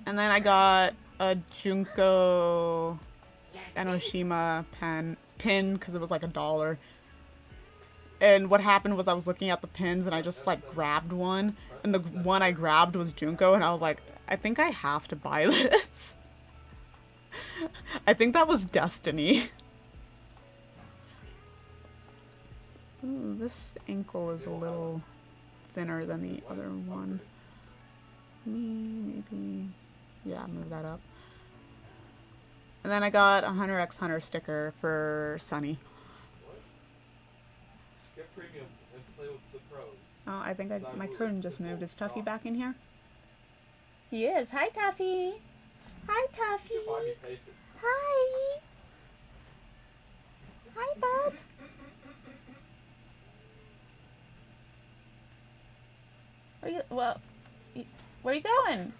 And then I got a Junko Enoshima pin because it was like $1. And what happened was I was looking at the pins and I just like grabbed one, and the one I grabbed was Junko, and I was like, I think I have to buy this. I think that was destiny. Ooh, this ankle is a little thinner than the other one. Maybe. Yeah, move that up. And then I got a Hunter x Hunter sticker for Sunny. Skip premium and play with the pros. Oh, I think my curtain just moved. Is Tuffy back in here? He is. Hi, Tuffy. Hi, Tuffy. Hi. Hi, bud. Where you going?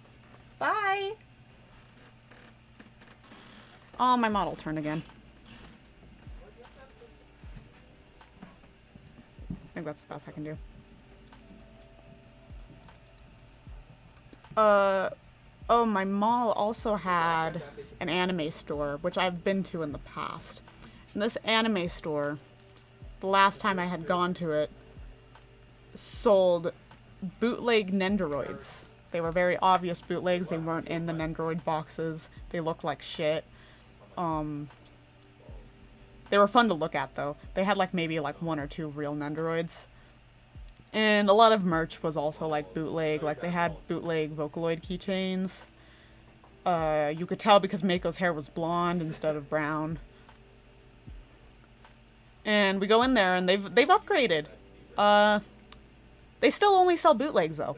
Bye. Oh, my model turned again. I think that's the best I can do. Oh, my mall also had an anime store, which I've been to in the past. And this anime store, the last time I had gone to it, sold bootleg Nendoroids. They were very obvious bootlegs. They weren't in the Nendoroid boxes. They looked like shit. They were fun to look at, though. They had maybe 1 or 2 real Nendoroids. And a lot of merch was also bootleg. They had bootleg Vocaloid keychains. You could tell because Mako's hair was blonde instead of brown. And we go in there and they've upgraded. They still only sell bootlegs though.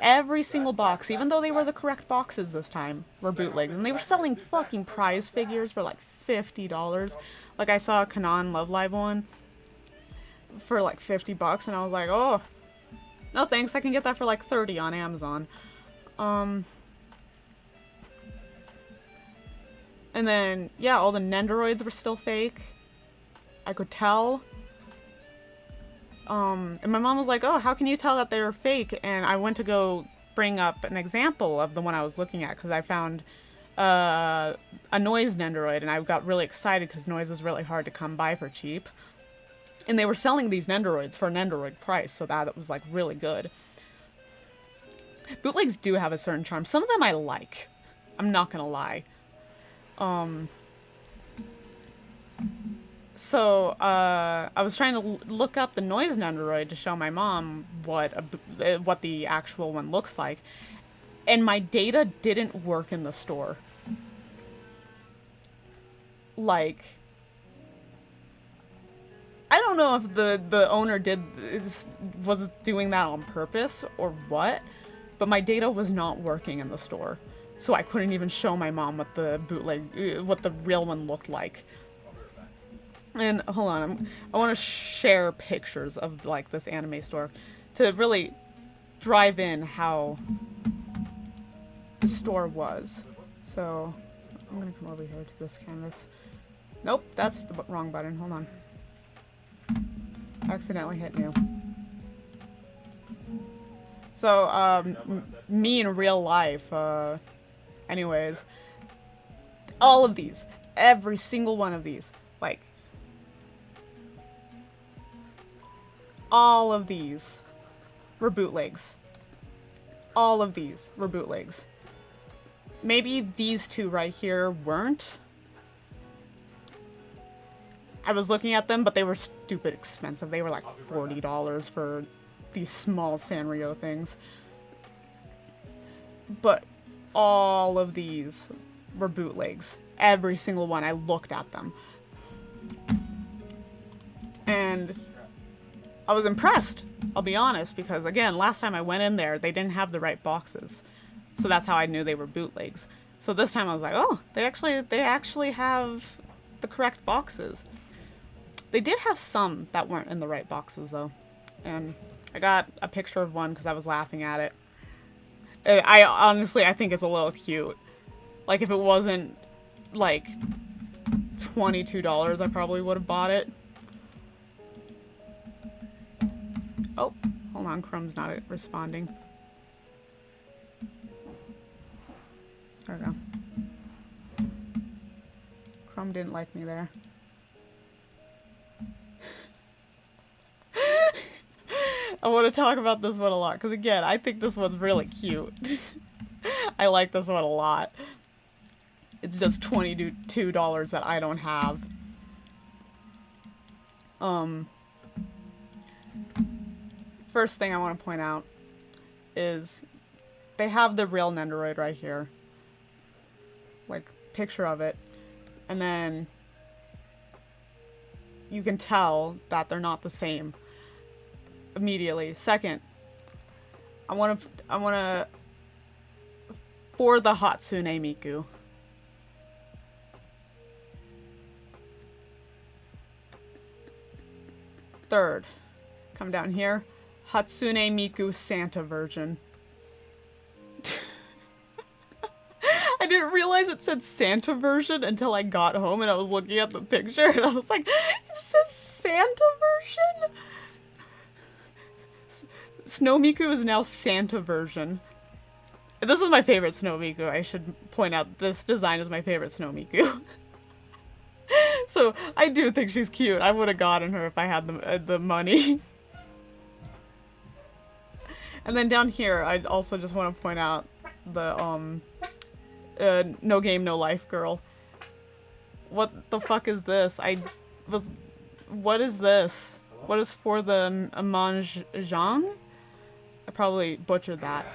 Every single box, even though they were the correct boxes this time, were bootlegs. And they were selling fucking prize figures for $50. I saw a Kanan Love Live one for $50, and I was like, oh, no thanks, I can get that for $30 on Amazon. And then, yeah, all the Nendoroids were still fake. I could tell. And my mom was like, oh, how can you tell that they're fake? And I went to go bring up an example of the one I was looking at, because I found a Noise Nendoroid, and I got really excited because Noise is really hard to come by for cheap. And they were selling these Nendoroids for a Nendoroid price, so that was really good. Bootlegs do have a certain charm. Some of them I like. I'm not gonna lie. So, I was trying to look up the Noise Nendoroid to show my mom what the actual one looks like. And my data didn't work in the store. I don't know if the owner was doing that on purpose or what, but my data was not working in the store. So I couldn't even show my mom what the real one looked like. And hold on, I want to share pictures of this anime store to really drive in how the store was. So I'm gonna come over here to this canvas. Nope, that's the wrong button. Hold on. Accidentally hit new. So me in real life, anyways, all of these, every single one of these, all of these were bootlegs. All of these were bootlegs. Maybe these two right here weren't. I was looking at them, but they were stupid expensive. They were $40 for these small Sanrio things. But all of these were bootlegs. Every single one. I looked at them. And I was impressed, I'll be honest, because again, last time I went in there, they didn't have the right boxes. So that's how I knew they were bootlegs. So this time I was like, oh, they actually have the correct boxes. They did have some that weren't in the right boxes though. And I got a picture of one because I was laughing at it. I honestly, I think it's a little cute. Like, if it wasn't, like, $22, I probably would have bought it. Oh, hold on, Chrome's not responding. There we go. Chrome didn't like me there. I want to talk about this one a lot, because again, I think this one's really cute. I like this one a lot. It's just $22 that I don't have. First thing I want to point out is they have the real Nendoroid right here. Like, picture of it. And then you can tell that they're not the same immediately. Second, I want to for the Hatsune Miku. Third, come down here, Hatsune Miku Santa version. I didn't realize it said Santa version until I got home and I was looking at the picture and I was like, it says Santa version? Snow Miku is now Santa version. This is my favorite Snow Miku. I should point out this design is my favorite Snow Miku. So I do think she's cute. I would have gotten her if I had the money. And then down here, I also just want to point out the No Game No Life girl. What the fuck is this? What is this? What is for the Mahjong? I probably butchered that.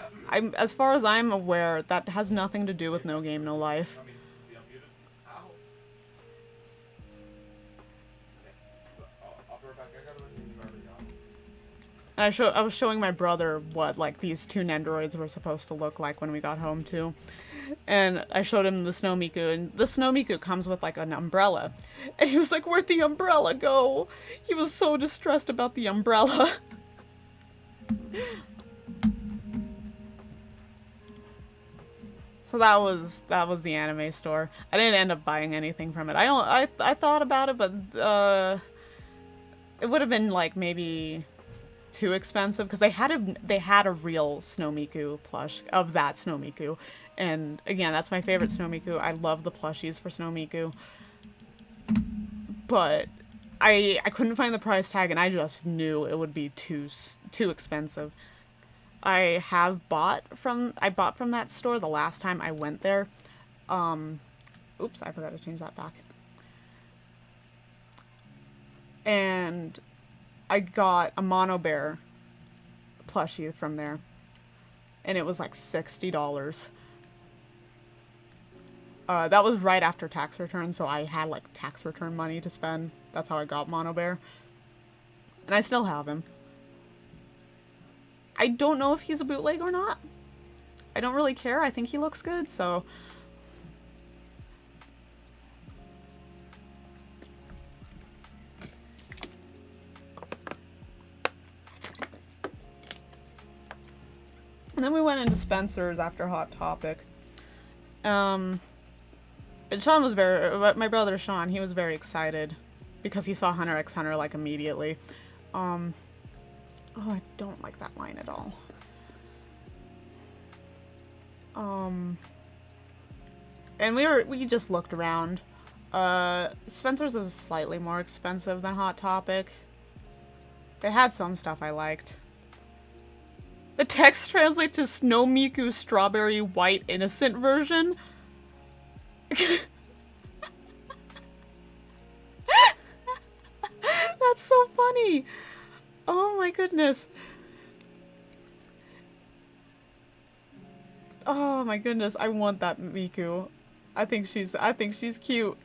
As far as I'm aware, that has nothing to do with No Game No Life. And I was showing my brother what, like, these two Nendoroids were supposed to look like when we got home, too. And I showed him the Snow Miku, and the Snow Miku comes with, like, an umbrella. And he was like, where'd the umbrella go? He was so distressed about the umbrella. So that was the anime store. I didn't end up buying anything from it. I thought about it, but it would have been like maybe too expensive because they had a real Snow Miku plush of that Snow Miku, and again, that's my favorite Snow Miku. I love the plushies for Snow Miku, but I couldn't find the price tag, and I just knew it would be too expensive. I bought from that store the last time I went there. Oops, I forgot to change that back. And I got a Mono Bear plushie from there. And it was like $60. That was right after tax return, so I had like tax return money to spend. That's how I got Mono Bear. And I still have him. I don't know if he's a bootleg or not. I don't really care. I think he looks good, so. And then we went into Spencer's after Hot Topic. And Sean was my brother Sean, he was very excited because he saw Hunter x Hunter like immediately. Oh, I don't like that line at all. And we just looked around. Spencer's is slightly more expensive than Hot Topic. They had some stuff I liked. The text translates to Snow Miku Strawberry White Innocent version. That's so funny. Oh my goodness. Oh my goodness, I want that Miku. I think she's cute.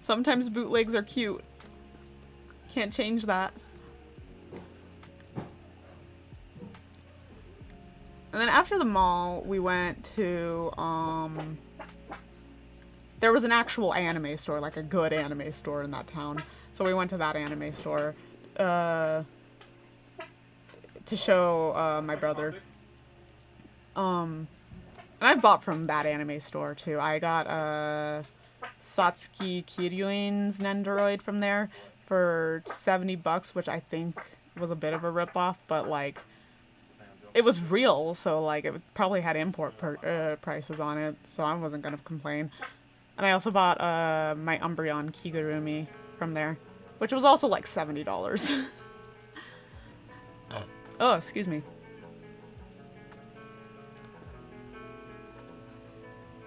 Sometimes bootlegs are cute. Can't change that. And then after the mall, we went to there was an actual anime store, like a good anime store in that town. So we went to that anime store to show my brother. And I've bought from that anime store too. I got Satsuki Kiryuin's Nendoroid from there for $70, which I think was a bit of a ripoff, but like it was real, so like it probably had import prices on it, so I wasn't gonna complain. And I also bought my Umbreon Kigurumi from there, which was also like $70. Oh, excuse me.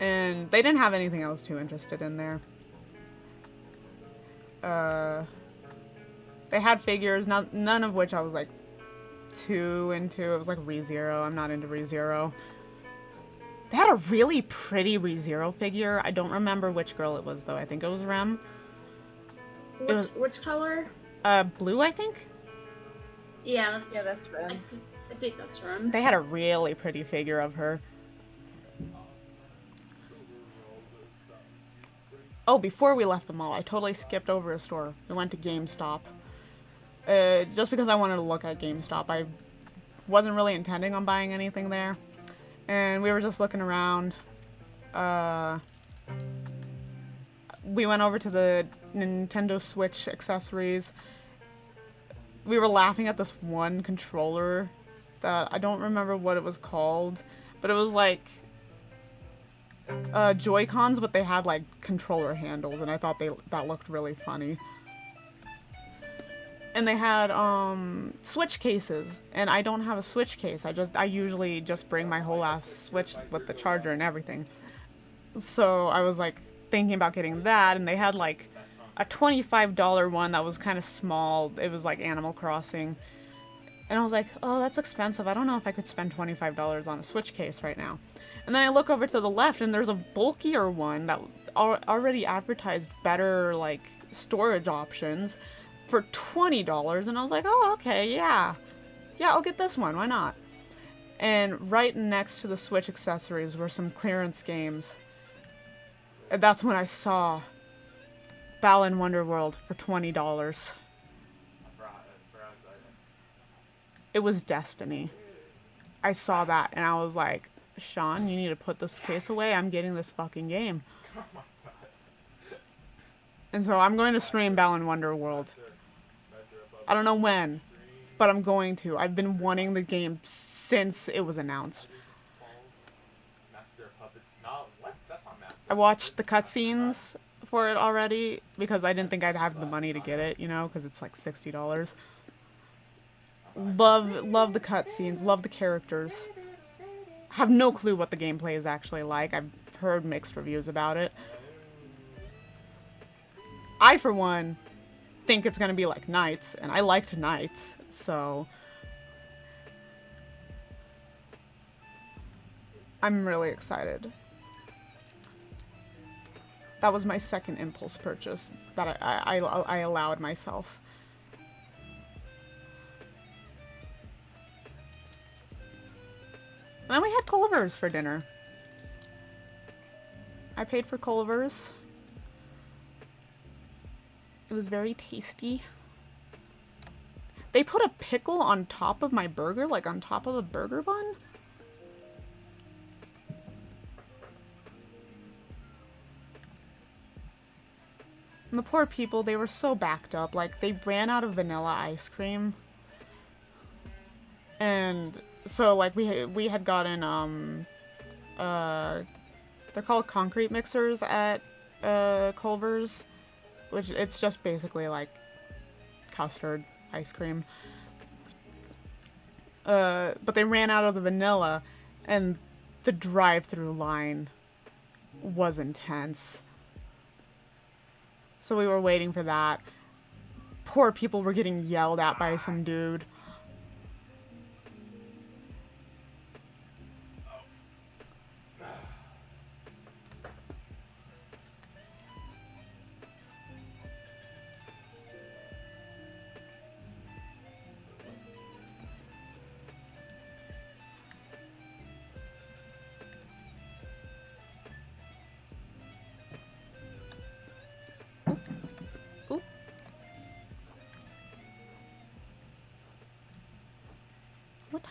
And they didn't have anything I was too interested in there. They had figures, none of which I was like too into. It was like ReZero. I'm not into ReZero. They had a really pretty ReZero figure. I don't remember which girl it was though. I think it was Rem. Which color? Blue, I think. Yeah, that's Ren. I think that's Ren. They had a really pretty figure of her. Oh, before we left the mall, I totally skipped over a store. We went to GameStop. Just because I wanted to look at GameStop. I wasn't really intending on buying anything there. And we were just looking around. We went over to the Nintendo Switch accessories. We were laughing at this one controller that I don't remember what it was called, but it was like Joy-Cons, but they had like controller handles, and I thought that looked really funny. And they had Switch cases, and I don't have a Switch case. I usually just bring my whole ass Switch with the charger and everything. So I was like thinking about getting that, and they had like a $25 one that was kind of small. It was like Animal Crossing. And I was like, oh, that's expensive. I don't know if I could spend $25 on a Switch case right now. And then I look over to the left, and there's a bulkier one that already advertised better like storage options for $20, and I was like, oh, okay, yeah, I'll get this one, why not? And right next to the Switch accessories were some clearance games. And that's when I saw Balan Wonderworld for $20. It was Destiny. I saw that, and I was like, Sean, you need to put this case away. I'm getting this fucking game. And so I'm going to stream Balan Wonderworld. I don't know when, but I'm going to. I've been wanting the game since it was announced. I watched the cutscenes for it already because I didn't think I'd have the money to get it, you know, because it's like $60. Love the cutscenes, love the characters. Have no clue what the gameplay is actually like. I've heard mixed reviews about it. I, for one, think it's gonna be like Knights, and I liked Knights, so I'm really excited. That was my second impulse purchase that I allowed myself. And then we had Culver's for dinner. I paid for Culver's. It was very tasty. They put a pickle on top of my burger, like on top of the burger bun. And the poor people, they were so backed up. Like, they ran out of vanilla ice cream. And so, like, we had gotten, they're called concrete mixers at, Culver's. Which, it's just basically, like, custard ice cream. But they ran out of the vanilla, and the drive-through line was intense. So we were waiting for that. Poor people were getting yelled at by some dude.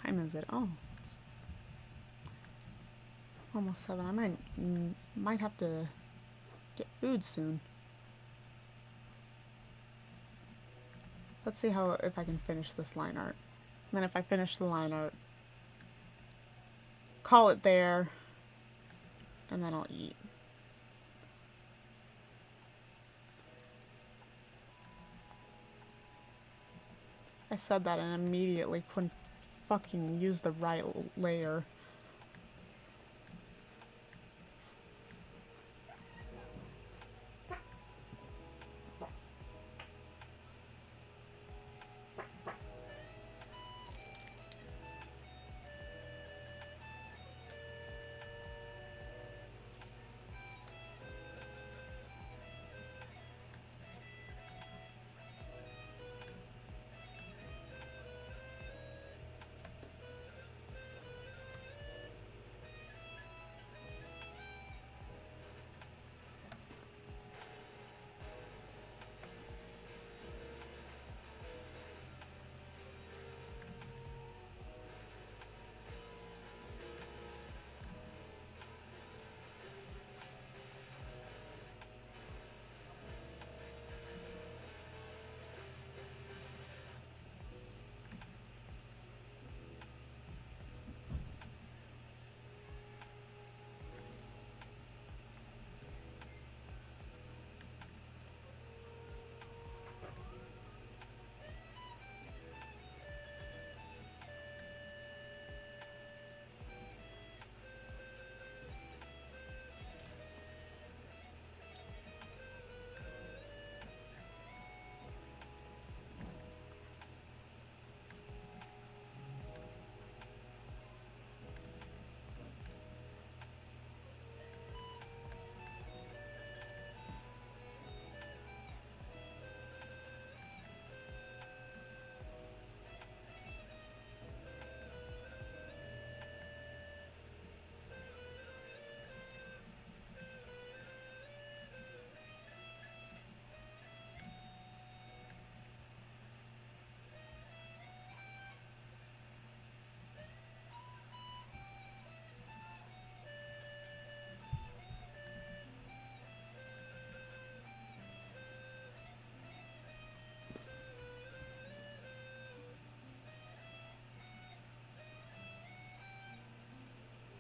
time is it? Oh, it's almost 7. I might have to get food soon. Let's see if I can finish this line art. And then if I finish the line art, call it there, and then I'll eat. I said that and immediately couldn't fucking use the right layer.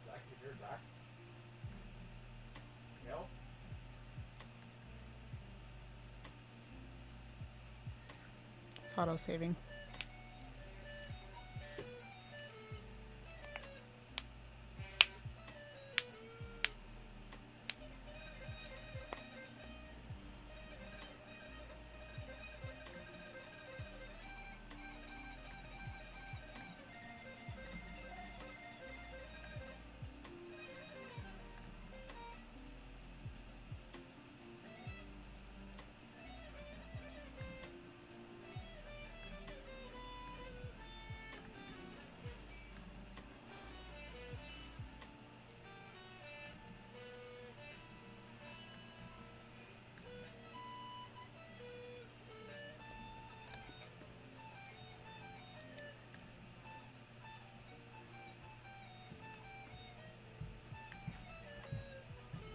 Zach, you hear Zach? No? It's auto-saving.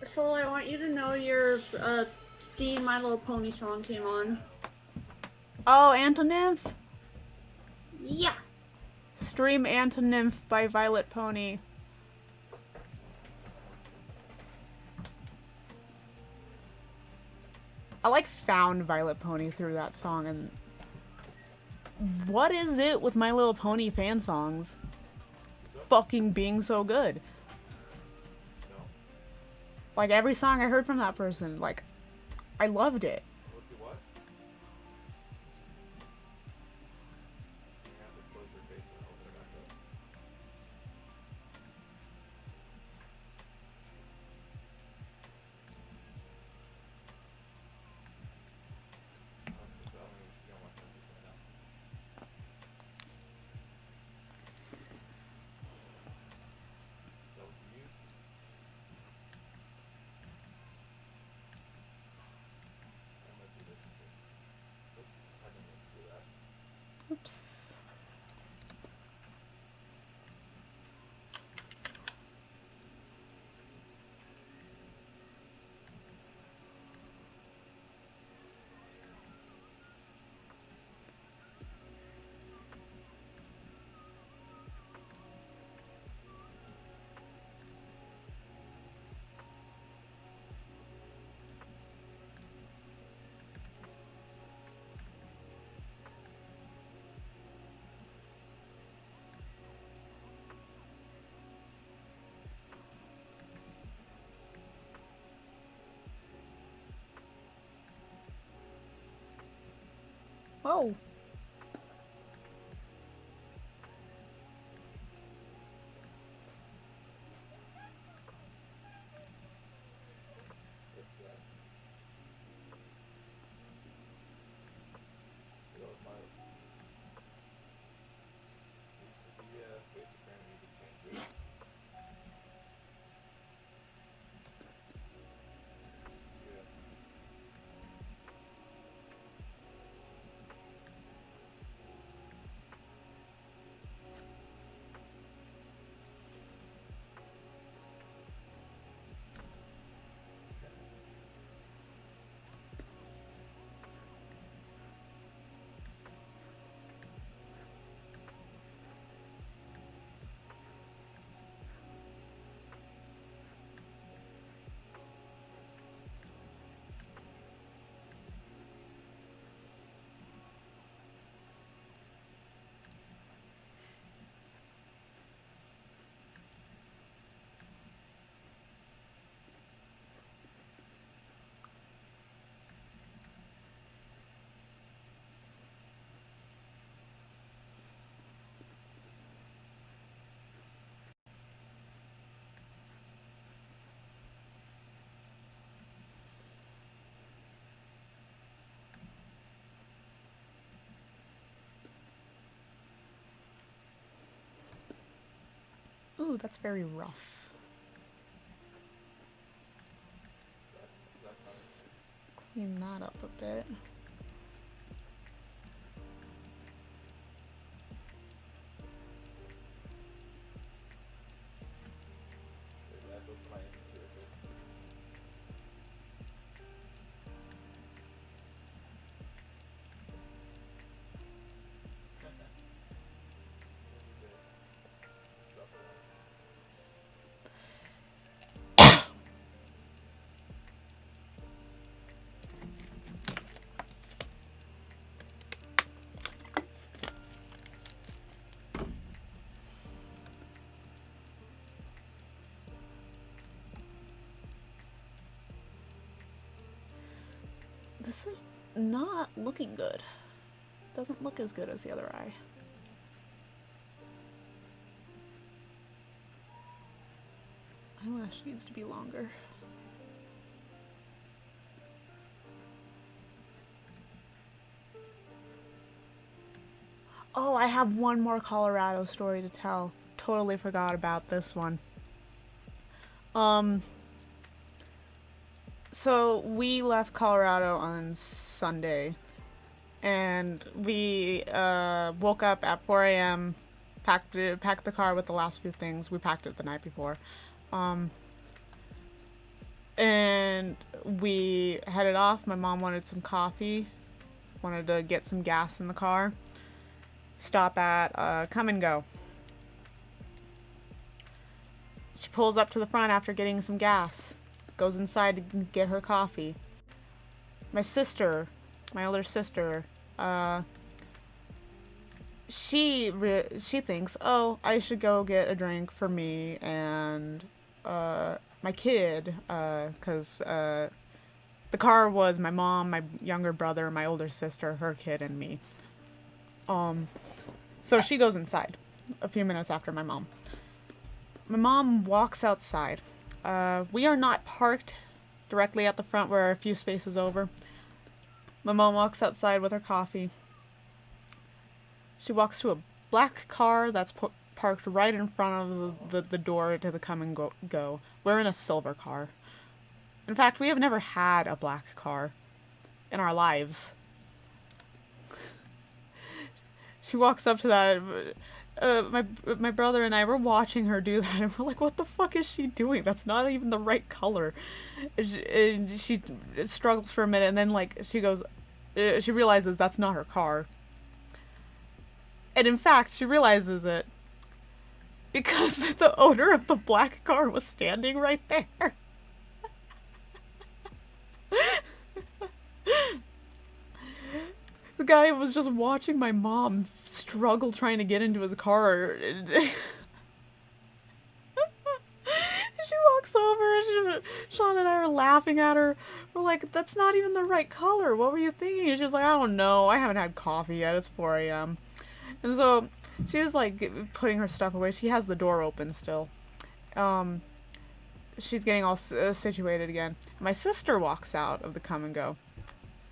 Soul, I want you to know your Seeing My Little Pony song came on. Oh, Antonymph? Yeah. Stream Antonymph by Violet Pony. I like found Violet Pony through that song, and what is it with My Little Pony fan songs fucking being so good? No? Like every song I heard from that person, like I loved it. What do what? You have to close your face and open it back up. So, I mean, you don't want to just right now. So, you... Oh. That was my. Yeah, basically I need to change it. Yeah. Ooh, that's very rough. That's how Clean that up a bit. that goes to my insecurity. Drop it on. This is not looking good. Doesn't look as good as the other eye. Eyelash needs to be longer. Oh, I have one more Colorado story to tell. Totally forgot about this one. So we left Colorado on Sunday, and we woke up at 4 a.m., packed the car with the last few things. We packed it the night before. And we headed off. My mom wanted some coffee, wanted to get some gas in the car. Stop at Come and Go. She pulls up to the front after getting some gas. Goes inside to get her coffee. My sister, my older sister, she thinks, oh, I should go get a drink for me and my kid, because the car was my mom, my younger brother, my older sister, her kid, and me. So she goes inside a few minutes after my mom. My mom walks outside. We are not parked directly at the front. We're a few spaces over. My mom walks outside with her coffee. She walks to a black car that's parked right in front of the door to the Come and Go. We're in a silver car. In fact, we have never had a black car in our lives. She walks up to that. My brother and I were watching her do that, and we're like, "What the fuck is she doing? That's not even the right color." And she struggles for a minute, and then she goes, she realizes that's not her car. And in fact, she realizes it because the owner of the black car was standing right there. The guy was just watching my mom struggle trying to get into his car. She walks over, Sean and I are laughing at her. We're like, that's not even the right color. What were you thinking? And she's like, I don't know. I haven't had coffee yet. It's 4 a.m. And so she's like putting her stuff away. She has the door open still. She's getting all situated again. My sister walks out of the come and go.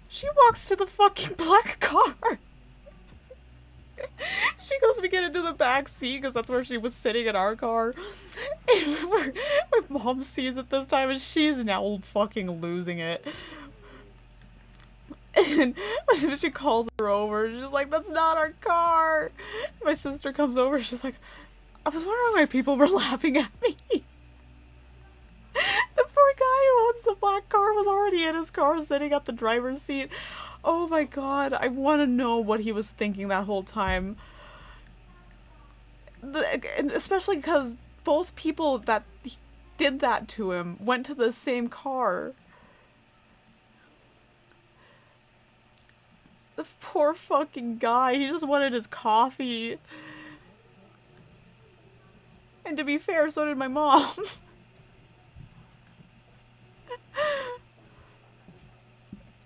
She walks to the fucking black car. She goes to get into the back seat because that's where she was sitting in our car. And my mom sees it this time and she's now fucking losing it. And she calls her over. She's like, that's not our car. My sister comes over. She's like, I was wondering why people were laughing at me. The poor guy who owns the black car was already in his car sitting at the driver's seat. Oh my god, I want to know what he was thinking that whole time. And especially because both people that did that to him went to the same car. The poor fucking guy, he just wanted his coffee. And to be fair, so did my mom.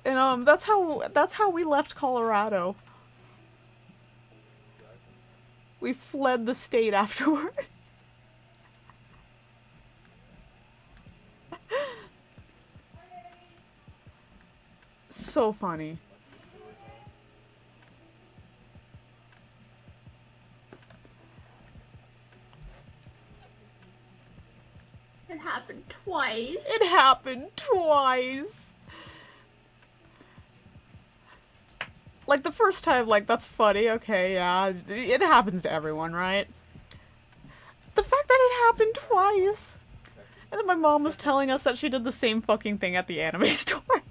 And that's how we left Colorado. We fled the state afterwards. So funny. It happened twice. It happened twice. Like, the first time, like, that's funny, okay, yeah. It happens to everyone, right? The fact that it happened twice. And then my mom was telling us that she did the same fucking thing at the anime store.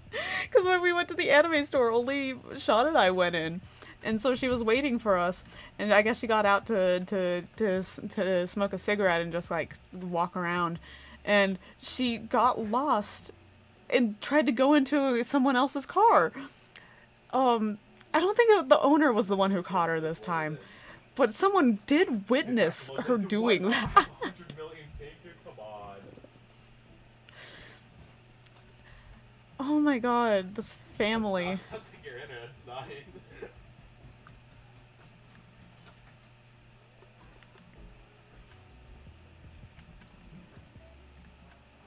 Because when we went to the anime store, only Sean and I went in. And so she was waiting for us. And I guess she got out to smoke a cigarette and just, like, walk around. And she got lost and tried to go into someone else's car. I don't think the owner was the one who caught her this time, but someone did witness her doing that. Oh my god, this family.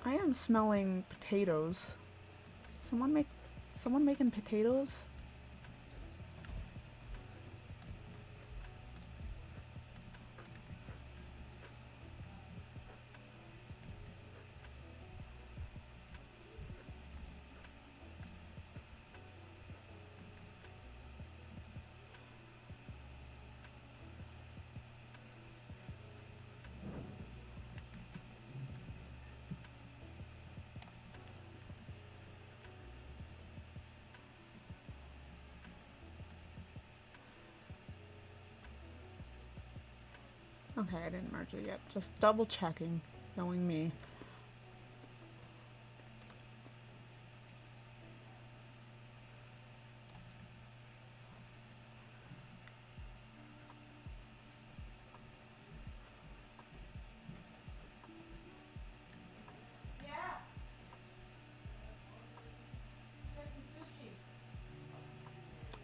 I am smelling potatoes. Someone making potatoes? Okay, I didn't merge it yet. Just double checking, knowing me.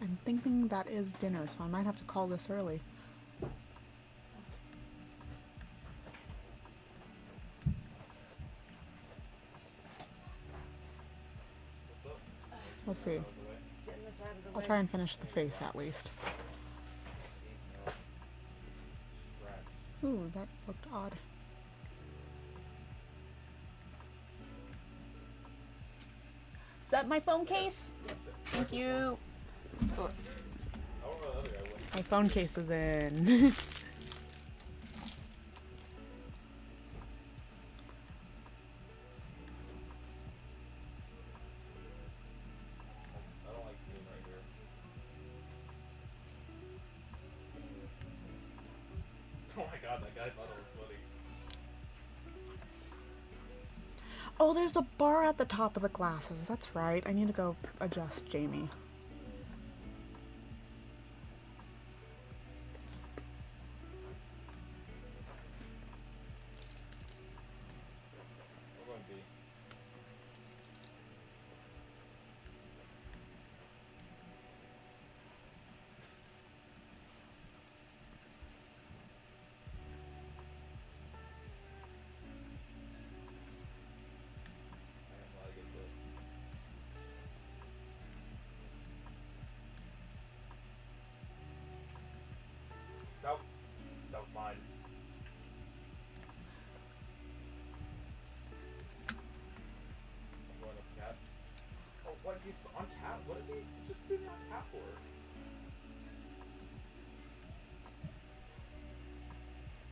I'm thinking that is dinner, so I might have to call this early. We'll see. I'll try and finish the face at least. Ooh, that looked odd. Is that my phone case? Thank you. Oh. My phone case is in. Oh my god, that guy thought it was funny. Oh, there's a bar at the top of the glasses. That's right. I need to go adjust Jamie.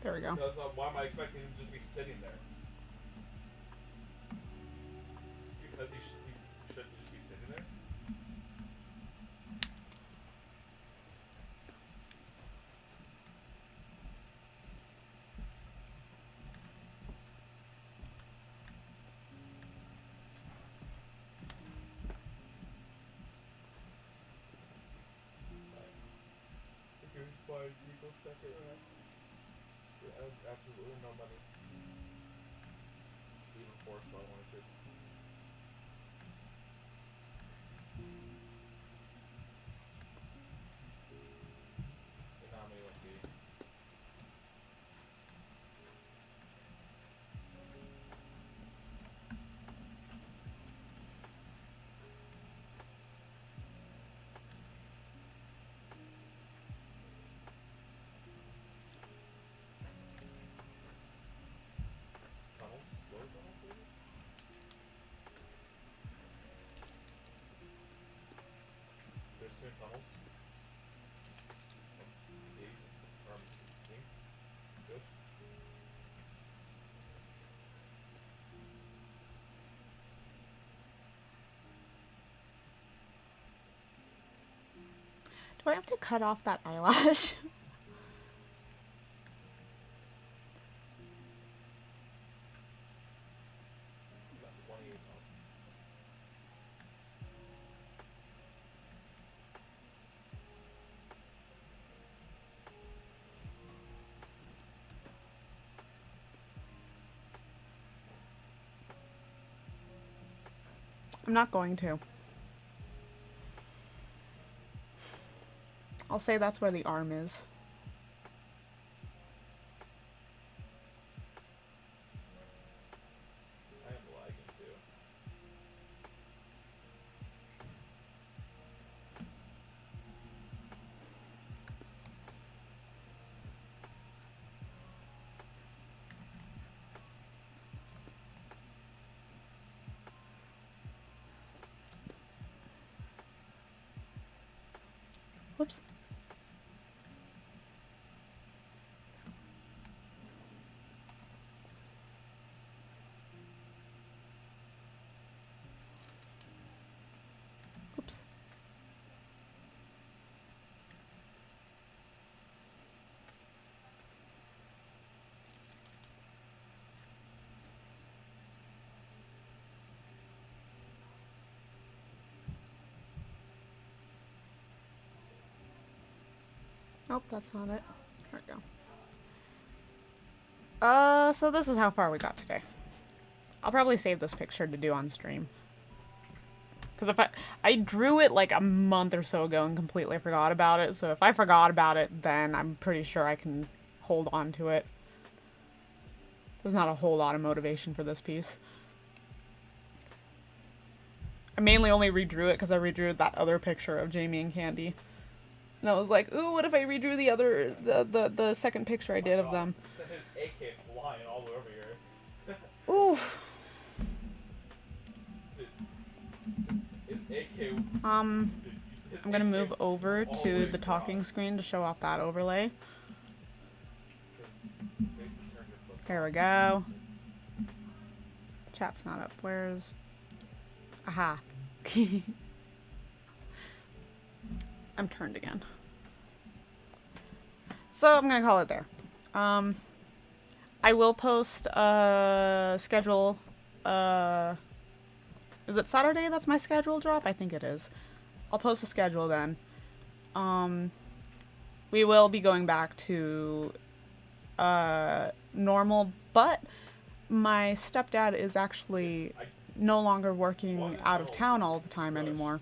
There we go. Because why am I expecting him to just be sitting there? Because he shouldn't just be sitting there? Okay, fine. You go check it out. I have absolutely no money. Even forced if I wanted to. You know how many would be. Tunnels? Slow tunnels, maybe? There's 2 tunnels. Good. Do I have to cut off that eyelash? About 28 tunnels. I'm not going to. I'll say that's where the arm is. I am lagging too. Whoops. Oops. Nope, that's not it. There we go. So this is how far we got today. I'll probably save this picture to do on stream. Because if I drew it like a month or so ago and completely forgot about it, so if I forgot about it, then I'm pretty sure I can hold on to it. There's not a whole lot of motivation for this piece. I mainly only redrew it because I redrew that other picture of Jamie and Candy. And I was like, ooh, what if I redrew the other, the second picture I did of them? His AK flying all over here. Ooh. His AK. I'm gonna move over to the talking screen to show off that overlay. There we go. Chat's not up. Where's... Aha. I'm turned again. So I'm gonna call it there. I will post a schedule. Is it Saturday that's my schedule drop? I think it is. I'll post a schedule then. We will be going back to normal, but my stepdad is actually no longer working out of town all the time anymore.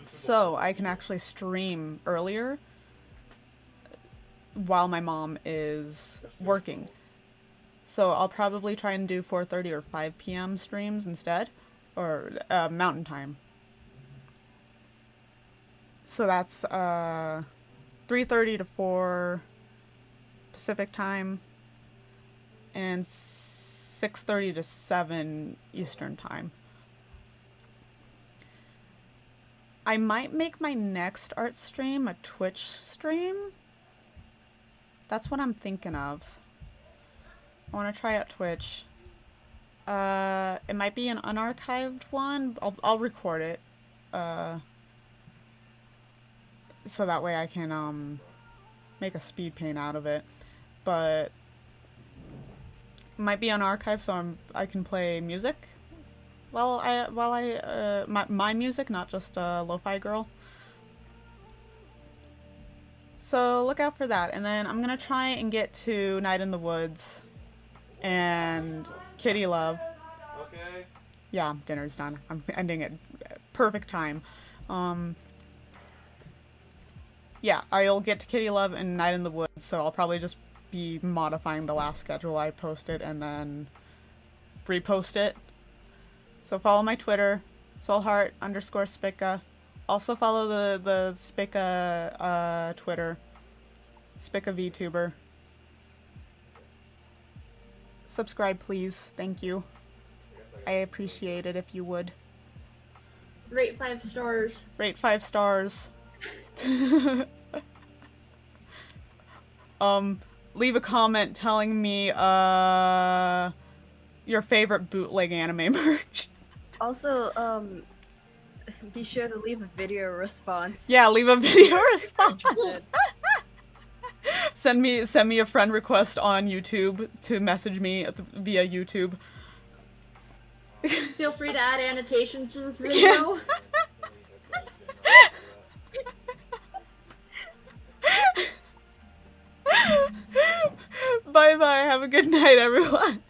So I can actually stream earlier while my mom is working. So I'll probably try and do 4:30 or 5 p.m. streams instead, or Mountain Time. So that's 3:30 to 4 Pacific Time and 6:30 to 7 Eastern Time. I might make my next art stream a Twitch stream. That's what I'm thinking of. I want to try out Twitch. It might be an unarchived one. I'll record it. So that way I can make a speed paint out of it. But it might be unarchived, so I can play music. My music, not just Lofi Girl. So look out for that, and then I'm gonna try and get to Night in the Woods and Kitty Love. Okay. Yeah, dinner's done. I'm ending it perfect time. Yeah, I'll get to Kitty Love and Night in the Woods, so I'll probably just be modifying the last schedule I posted and then repost it. So follow my Twitter, soulheart_spica. Also follow the Spica Twitter, Spica VTuber. Subscribe, please. Thank you. I appreciate it if you would. Rate 5 stars. Rate 5 stars. Leave a comment telling me your favorite bootleg anime merch. Also, be sure to leave a video response. Yeah, leave a video response. Interested. Send me a friend request on YouTube to message me via YouTube. Feel free to add annotations to this video. Bye bye. Have a good night, everyone.